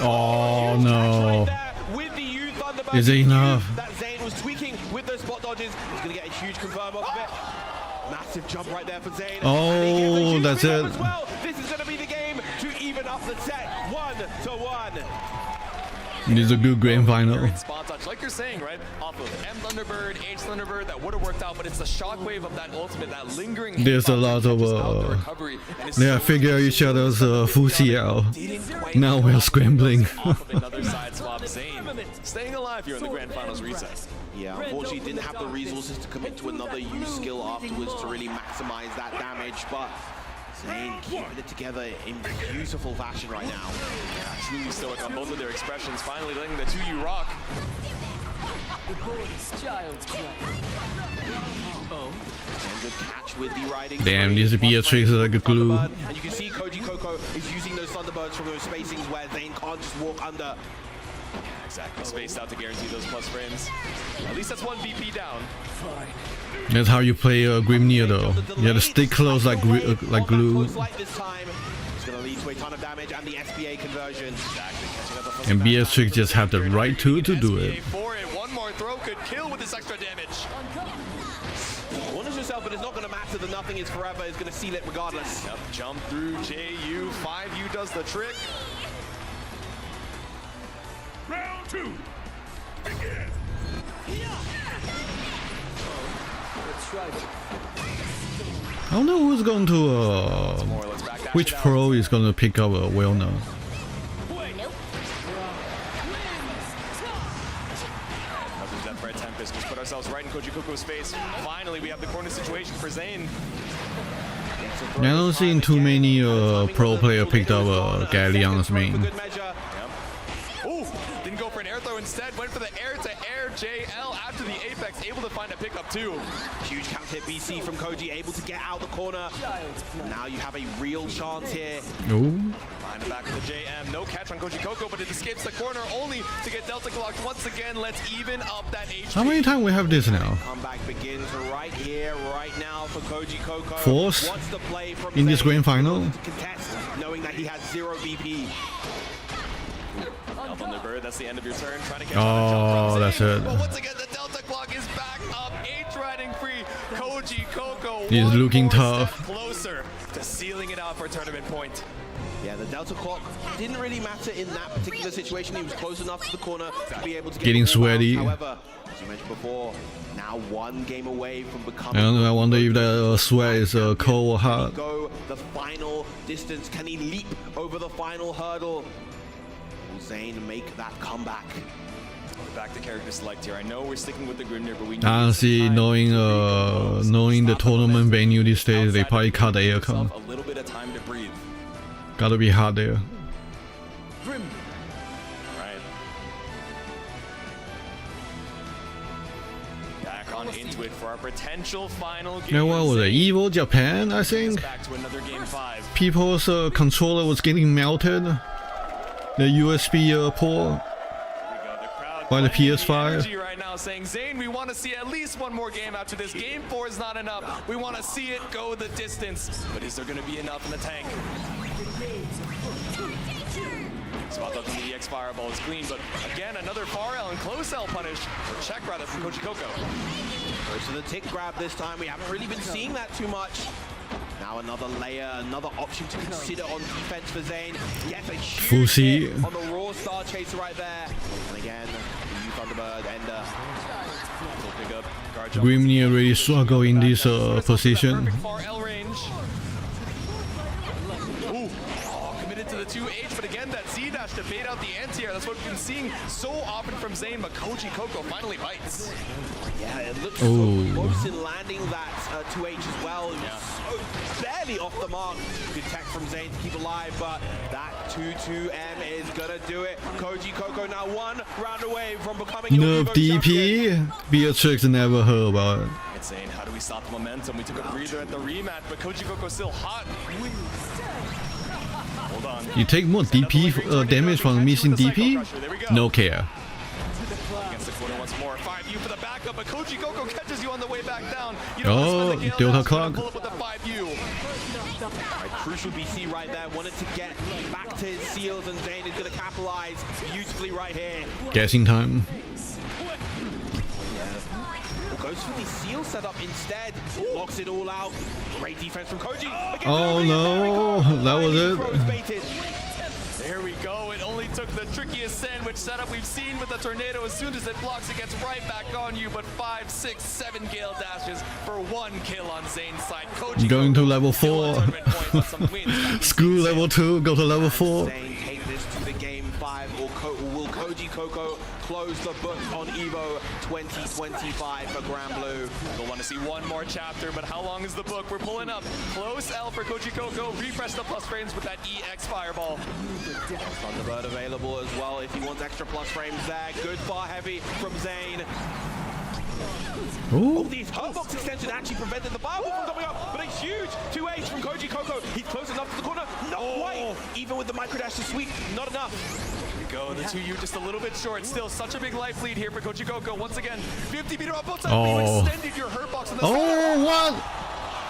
Oh no. With the U Thunderbird. Is it enough? That Zayn was tweaking with those spot dodges. He's gonna get a huge confirm off of it. Massive jump right there for Zayn. Oh, that's it. As well. This is gonna be the game to even up the set. 1-1. This is a good grand final. Spot touch, like you're saying, right? Off of M Thunderbird, H Thunderbird, that would have worked out, but it's the shockwave of that ultimate, that lingering. There's a lot of they figure each other's full CL. Now we're scrambling. Off of another side swap, Zayn staying alive here in the grand finals recess. Yeah, unfortunately didn't have the resources to commit to another use skill afterwards to really maximize that damage, but Zayn keeping it together in beautiful fashion right now. Yeah, truly stoic on both of their expressions, finally letting the 2U rock. The boys, child's play. And good catch with the riding. Damn, this Beatrix is like a glue. And you can see Koji Coco is using those Thunderbirds from those spacings where Zayn can't just walk under. Exactly, spaced out to guarantee those plus frames. At least that's one VP down. That's how you play Grimnir though. You have to stay close like glue. This time, it's going to lead to a ton of damage and the SBA conversion. And Beatrix just have the right tool to do it. One more throw could kill with this extra damage. Wonders yourself, but it's not going to matter. The nothing is forever. It's going to seal it regardless. Yep, jump through JU. 5U does the trick. Round 2. Begin. I don't know who's going to which pro is going to pick up well now. Tempest, just put ourselves right in Koji Coco's face. Finally, we have the corner situation for Zayn. I don't see too many pro player picked up Galleon's main. Ooh, didn't go for an air throw, instead went for the air-to-air JL after the apex, able to find a pickup too. Huge count hit BC from Koji, able to get out the corner. Now you have a real chance here. Ooh. Behind the back of the JM, no catch on Koji Coco, but it escapes the corner only to get Delta clocked once again. Let's even up that HP. How many times we have this now? Comeback begins right here, right now for Koji Coco. Fourth What's the play from in this grand final? Contest, knowing that he has 0 BP. Up on the bird, that's the end of your turn. Trying to get Oh, that's it. But once again, the Delta clock is back up. H riding free. Koji Coco. He's looking tough. Closer to sealing it out for a tournament point. Yeah, the Delta clock didn't really matter in that particular situation. He was close enough to the corner to be able to get Getting sweaty. However, as you mentioned before, now one game away from becoming. I don't know. I wonder if the sweat is cold or hot. Go the final distance. Can he leap over the final hurdle? Will Zayn make that comeback? Back to character select here. I know we're sticking with the Grimnir, but we need Honestly, knowing the tournament venue these days, they probably cut the aircon. a little bit of time to breathe. Gotta be hot there. Right. Back on into it for our potential final game. Now what was it? Evil Japan, I think? Back to another game 5. People's controller was getting melted. The USB port by the PS5. Right now saying, Zane, we want to see at least one more game after this. Game 4 is not enough. We want to see it go the distance. But is there going to be enough in the tank? Spot up in the EX Fireball is clean, but again, another far L and close L punish, or check rather, from Koji Coco. Goes to the tick grab this time. We haven't really been seeing that too much. Now another layer, another option to consider on defense for Zane. Gets a huge hit on the raw Star Chaser right there. And again, the Thunderbird Ender. Grimnir really struggle in this position. Far L range. Ooh. Oh, committed to the 2H, but again, that Z-dash to bait out the anti-air. That's what we've been seeing so often from Zane, but Koji Coco finally bites. Yeah, it looks so close in landing that 2H as well. It was so barely off the mark. Good tech from Zane to keep alive, but that 2-2M is gonna do it. Koji Coco now one round away from becoming Nerf DP. Beatrix never heard about it. It's Zane, how do we stop the momentum? We took a breather at the rematch, but Koji Coco still hot. Hold on. You take more DP damage from missing DP? No care. Against the corner once more. 5U for the backup, but Koji Coco catches you on the way back down. You know, Delta Clock. Pull up with the 5U. Right, crucial BC right there. Wanted to get back to his seals, and Zane is going to capitalize beautifully right here. Guessing time. Goes for the seal setup instead. Locks it all out. Great defense from Koji. Oh no, that was it. There we go. It only took the trickiest sandwich setup we've seen with the tornado. As soon as it blocks, it gets right back on you. But 5, 6, 7 Gale dashes for 1 kill on Zane's side. Koji going to level 4. Screw level 2, go to level 4. Zane take this to the game 5, or will Koji Coco close the book on EVO 2025 for Granblue? We'll want to see one more chapter, but how long is the book? We're pulling up. Close L for Koji Coco. Refresh the plus frames with that EX Fireball. Thunderbird available as well if he wants extra plus frames there. Good far heavy from Zane. Ooh. Oh, the hurtbox extension actually prevented the fireball from coming up, but a huge 2H from Koji Coco. He's close enough to the corner. Not quite. Even with the micro dash to sweep, not enough. Go, the 2U just a little bit short. Still such a big life lead here for Koji Coco. Once again, 50 meter on both sides. You extended your hurt box on the side. What?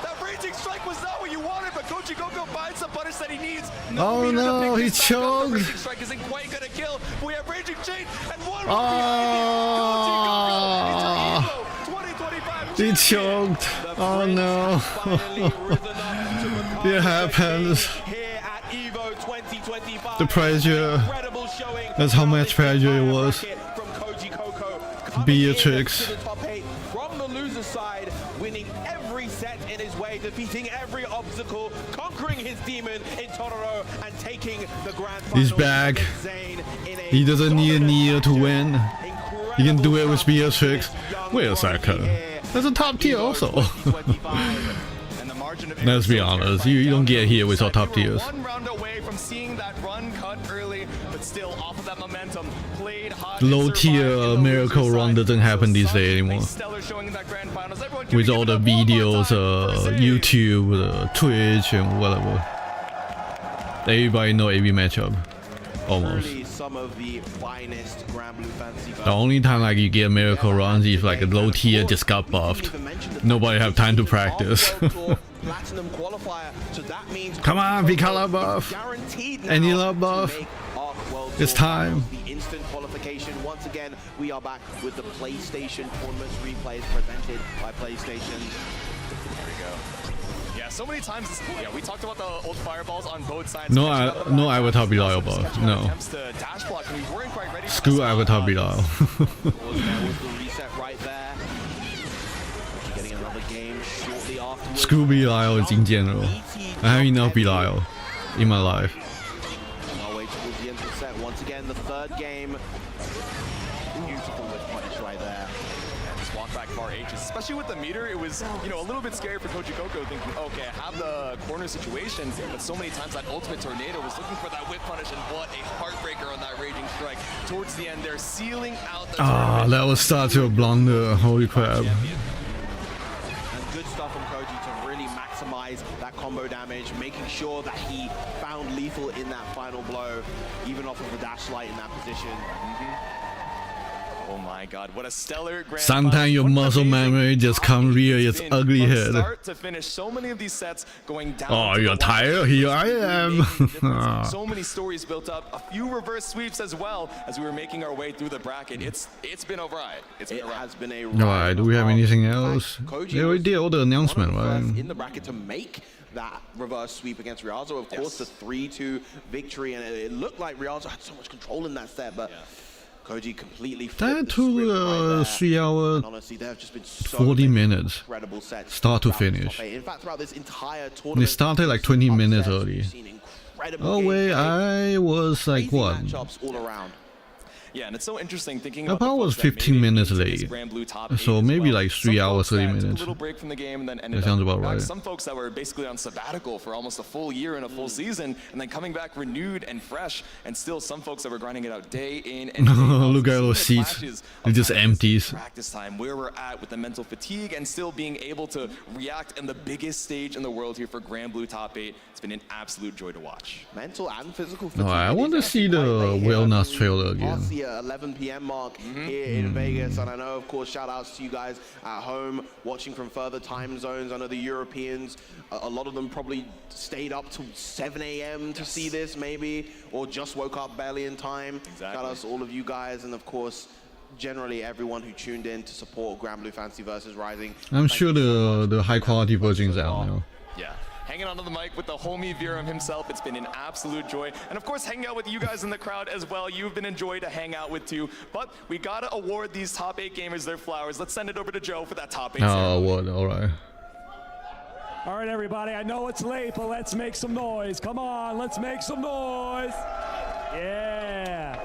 That raging strike was not what you wanted, but Koji Coco finds the punish that he needs. Oh no, he choked. Raging strike isn't quite gonna kill. We have raging chain and one he choked. Oh no. It happens. The pressure. That's how much pressure it was. Beatrix. From the loser side, winning every set in his way, defeating every obstacle, conquering his demon in Totoro, and taking the grand final. He's back. He doesn't need Nia to win. He can do it with Beatrix. Wait a second. That's a top tier also. Let's be honest, you don't get here without top tiers. One round away from seeing that run cut early, but still off of that momentum. Played hot. Low tier miracle run doesn't happen these days anymore. With all the videos, YouTube, Twitch, and whatever. Everybody know every matchup. Almost. Some of the finest Granblue fantasy. The only time like you get miracle runs is like a low tier just got buffed. Nobody have time to practice. Platinum qualifier, so that means come on, be color buff. Any love buff. It's time. The instant qualification. Once again, we are back with the PlayStation tournaments replays presented by PlayStation. There we go. Yeah, so many times. We talked about the old fireballs on both sides. No Avatar Belial buff. No. Screw Avatar Belial. Screw Belial in general. I have enough Belial in my life. On our way towards the end of the set. Once again, the third game. Beautiful with punish right there. And just walk back far H's, especially with the meter. It was, a little bit scary for Koji Coco, thinking, okay, I have the corner situation, but so many times that ultimate tornado was looking for that whip punish, and what a heartbreaker on that raging strike. Towards the end, they're sealing out the that was such a blunder. Holy crap. Good stuff from Koji to really maximize that combo damage, making sure that he found lethal in that final blow, even off of the dash light in that position. Oh my god, what a stellar grand Sometimes your muscle memory just can't rear its ugly head. Start to finish, so many of these sets going down. Oh, you're tired? Here I am. So many stories built up, a few reverse sweeps as well as we were making our way through the bracket. It's been a ride. It has been a Alright, do we have anything else? They already did all the announcement, right? In the bracket to make that reverse sweep against Riazo, of course, the 3-2 victory, and it looked like Riazo had so much control in that set, but Koji completely That took 3 hours, honestly, there have just been so 40 minutes, incredible sets start to finish. In fact, throughout this entire They tournament, started like 20 minutes early. Oh wait, I was like what? all around. Yeah, and it's so interesting thinking about I was 15 minutes late, so maybe like 3 hours 30 minutes. A little break from the game and then ended That sounds up about back. right. Some folks that were basically on sabbatical for almost a full year and a full season, and then coming back renewed and fresh, and still some folks that were grinding it out day in and day out. Look at those seats, it just empties. Practice time, where we're at with the mental fatigue and still being able to react in the biggest stage in the world here for Granblue Top 8. It's been an absolute joy to watch. Mental and physical fatigue. No, I want to see the wellness trailer again. Past the 11 p.m. mark here in Vegas, and I know, of course, shout outs to you guys at home watching from further time zones. I know the Europeans, a lot of them probably stayed up till 7 a.m. to see this, maybe, or just woke up barely in time. Shout outs to all of you guys, and of course, generally everyone who tuned in to support Granblue Fantasy versus Rising. I'm sure the high quality version is out now. Yeah. Hanging onto the mic with the homie Viram himself. It's been an absolute joy. And of course, hanging out with you guys in the crowd as well. You've been a joy to hang out with too. But we gotta award these top 8 gamers their flowers. Let's send it over to Joe for that top 8. Oh, what? Alright. All right, everybody, I know it's late, but let's make some noise. Come on, let's make some noise. Yeah.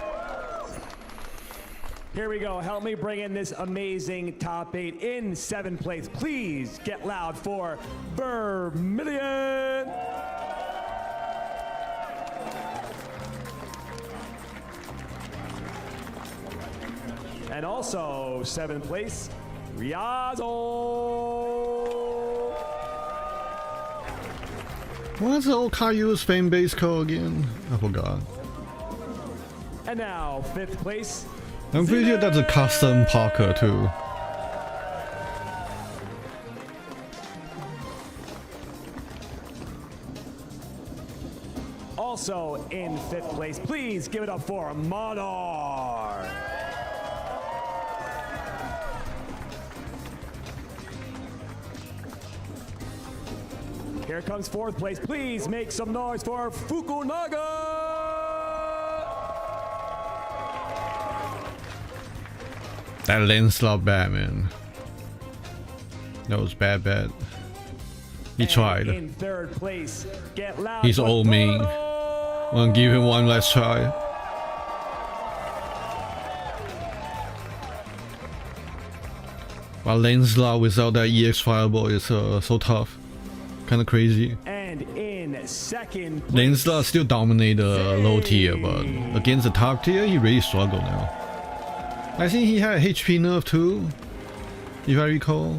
Here we go. Help me bring in this amazing top 8 in 7th place. Please get loud for Vermilion. And also 7th place, Riazo. What's the old Caillou's fan base code again? I forgot. And now 5th place. I'm pretty sure that's a custom Parker too. Also in 5th place, please give it up for Monarch. Here comes 4th place, please make some noise for Fukunaga. That lens slot bad, man. That was bad. He tried. In 3rd place, get loud. He's old man. Wanna give him one last try. But lens slot without that EX fireball is so tough. Kinda crazy. And in 2nd place, Lens slot still dominate the low tier, but against the top tier, he really struggled now. I think he had HP nerf too, if I recall.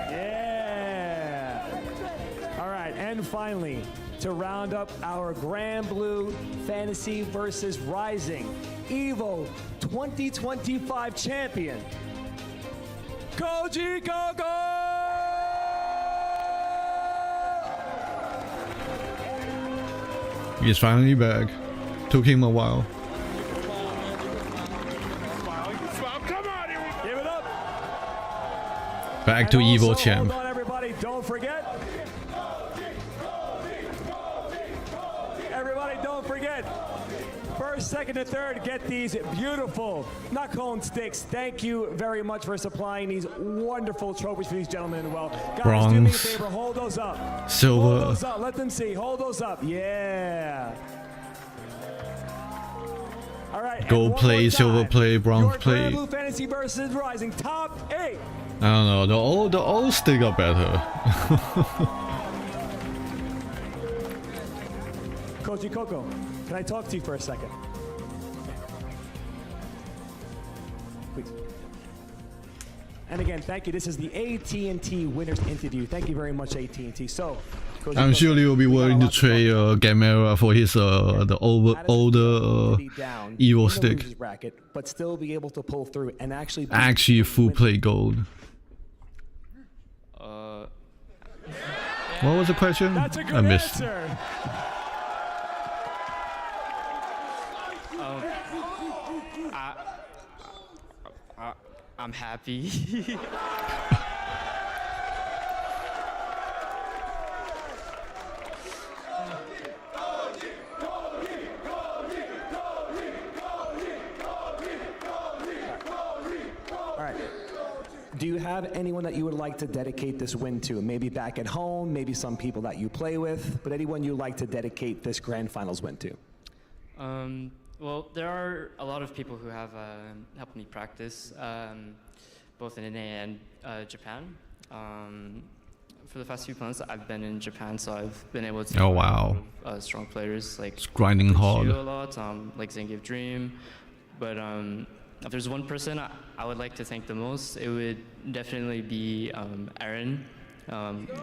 yeah. All right, and finally, to round up our Granblue Fantasy versus Rising EVO 2025 champion, Koji Koko! He's finally back. Took him a while. Give it up. Back to And EVO also, champ. Hold on, everybody, don't forget. Everybody, don't forget. 1st, 2nd, and 3rd, get these beautiful Nakon sticks. Thank you very much for supplying these wonderful trophies for these gentlemen as well. Guys, do me a Bronze. favor, hold those up. Silver. Hold those up, let them see. Hold those up, yeah. All right. and Gold one play, more silver time. play, bronze Your play. Granblue Fantasy versus Rising top 8. I don't know. The old stick are better. Koji Coco, can I talk to you for a second? Please. And again, thank you. This is the AT&T Winners Interview. Thank you very much, AT&T. So, Koji I'm Coco, sure he will be willing to trade Gamera for his the older Evo stick. bracket, but still be able to pull through and actually Full play gold. What was the question? That's a good I missed. answer. I'm happy. All right. Do you have anyone that you would like to dedicate this win to? Maybe back at home, maybe some people that you play with, but anyone you'd like to dedicate this grand finals win to? Well, there are a lot of people who have helped me practice, both in NA and Japan. For the past few months, I've been in Japan, so I've been able to Oh wow! Strong players like It's grinding hard. a lot, like Zangief Dream. But if there's one person I would like to thank the most, it would definitely be Aaron.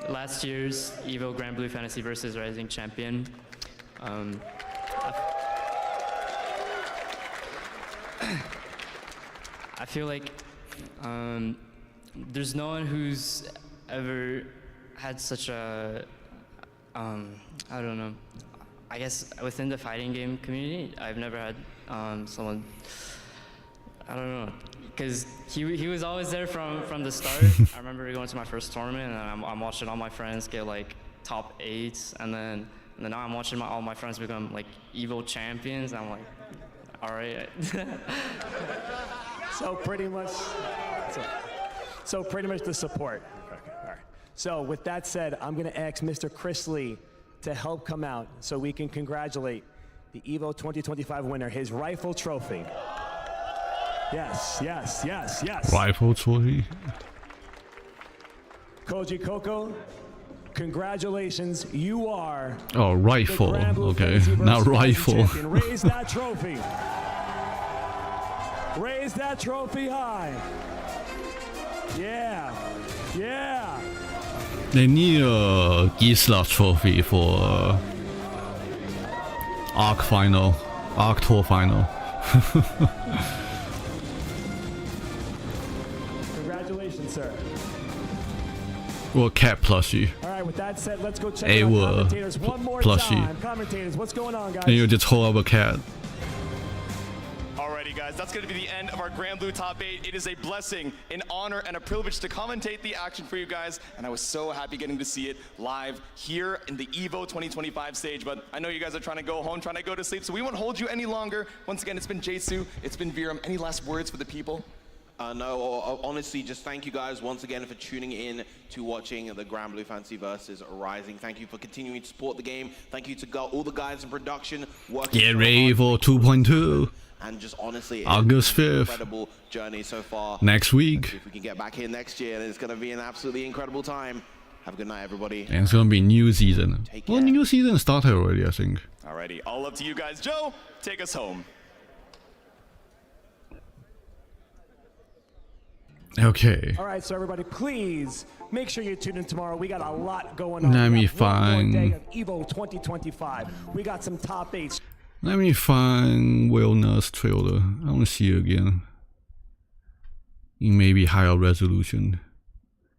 Last year's EVO Granblue Fantasy vs Rising champion. I feel like there's no one who's ever had such a, I don't know, I guess within the fighting game community, I've never had someone, I don't know, because he was always there from the start. I remember going to my first tournament and I'm watching all my friends get like top 8s, and then now I'm watching all my friends become like EVO champions, and I'm like, all right. So pretty much the support. Okay, all right. So with that said, I'm going to ask Mr. Chris Lee to help come out so we can congratulate the EVO 2025 winner, his rifle trophy. Yes, yes, yes, yes. Rifle trophy. Koji Coco, congratulations. You are rifle. the Granblue Okay, Fantasy not vs. rifle. champion. Raise that trophy. Raise that trophy high. Yeah, yeah. They need a Gisela trophy for Arc Tour final. Congratulations, sir. Or Cat plushie. All right, with that said, let's go check A out word commentators one more plushie. time. Commentators, what's going on, guys? Then you just hold up a cat. Alrighty, guys, that's going to be the end of our Granblue Top 8. It is a blessing, an honor, and a privilege to commentate the action for you guys, and I was so happy getting to see it live here in the EVO 2025 stage, but I know you guys are trying to go home, trying to go to sleep, so we won't hold you any longer. Once again, it's been Yuushou, it's been Viram. Any last words for the people? No, honestly, just thank you guys once again for tuning in to watching the Granblue Fantasy vs Rising. Thank you for continuing to support the game. Thank you to all the guys in production working. Get ready for 2.2. And just honestly, August it's been an 5th. incredible journey so far. Next week. If we can get back here next year, then it's going to be an absolutely incredible time. Have a good night, everybody. And it's gonna be new season. Well, new season started already, I think. Alrighty, all up to you guys. Joe, take us home. Okay. All right, so everybody, please make sure you tune in tomorrow. We got a lot going on. Let me We got one more day find. of EVO 2025. We got some top 8s. Let me find Wellness trailer. I want to see it again. In maybe higher resolution,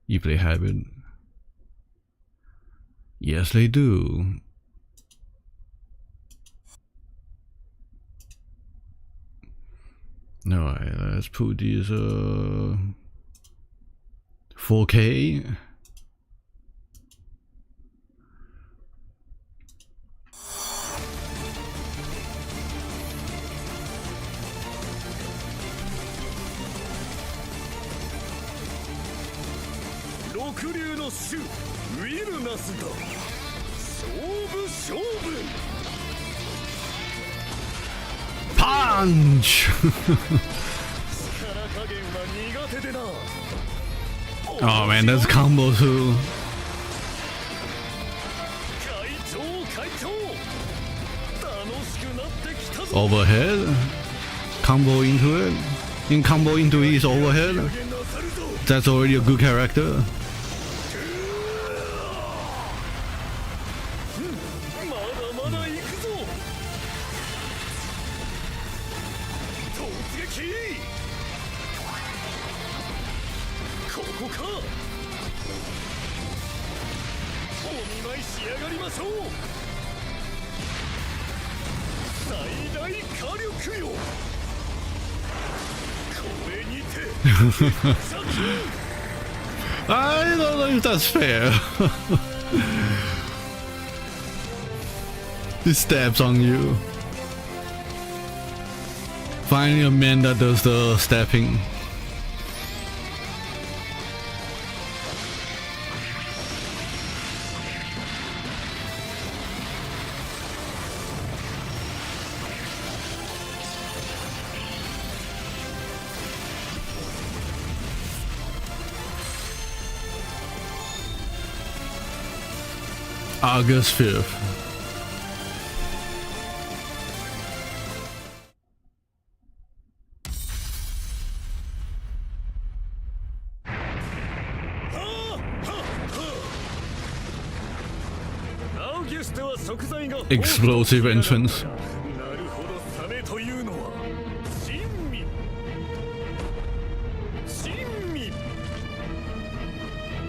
if they have it. Yes, they do. Alright, let's put this 4K.六流の衆ウィルナスだ勝負勝負 Punch! 力加減は苦手でな Oh man, that's combo too. 会長会長 Overhead. Combo into it. In combo into his overhead. That's already a good character. I don't know if that's fair. He stabs on you. Finally a man that does the stabbing. August 5th. Explosive entrance.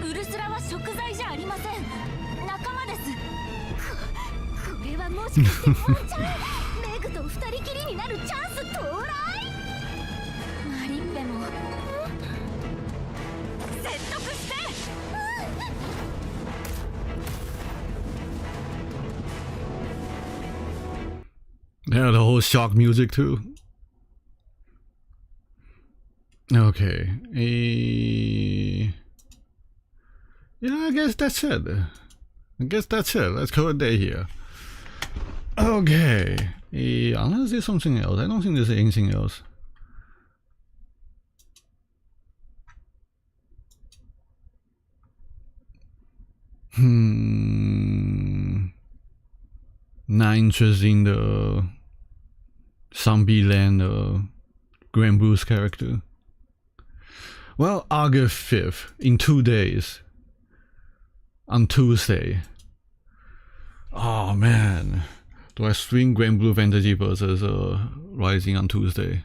ウルスラは食材じゃありません。仲間です。これはもしかしてワンチャンメグと二人きりになるチャンス到来。マリッペも説得して。Yeah, the whole shock music too. Okay. Yeah, I guess that's it. Let's call it a day here. Okay. Unless there's something else. I don't think there's anything else. Not interested in the Zombie Land Granblue's character. Well, August 5th, in 2 days. On Tuesday. Oh man. Do I stream Granblue Fantasy vs Rising on Tuesday?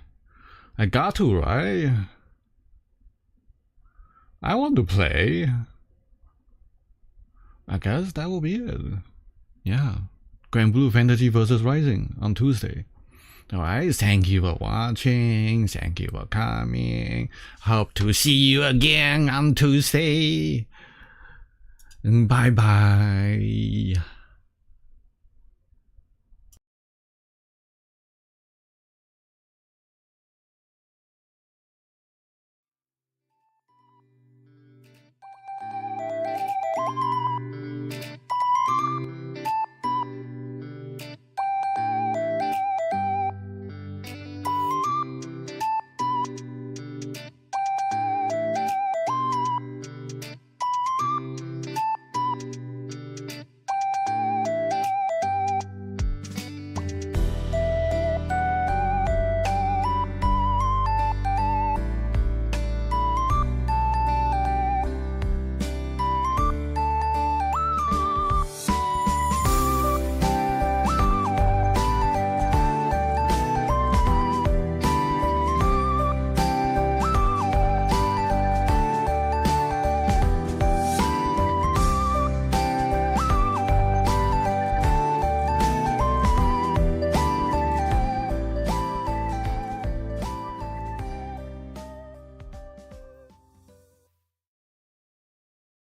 I got to, right? I want to play. I guess that will be it. Yeah. Granblue Fantasy vs Rising on Tuesday. Alright, thank you for watching. Thank you for coming. Hope to see you again on Tuesday. Bye bye.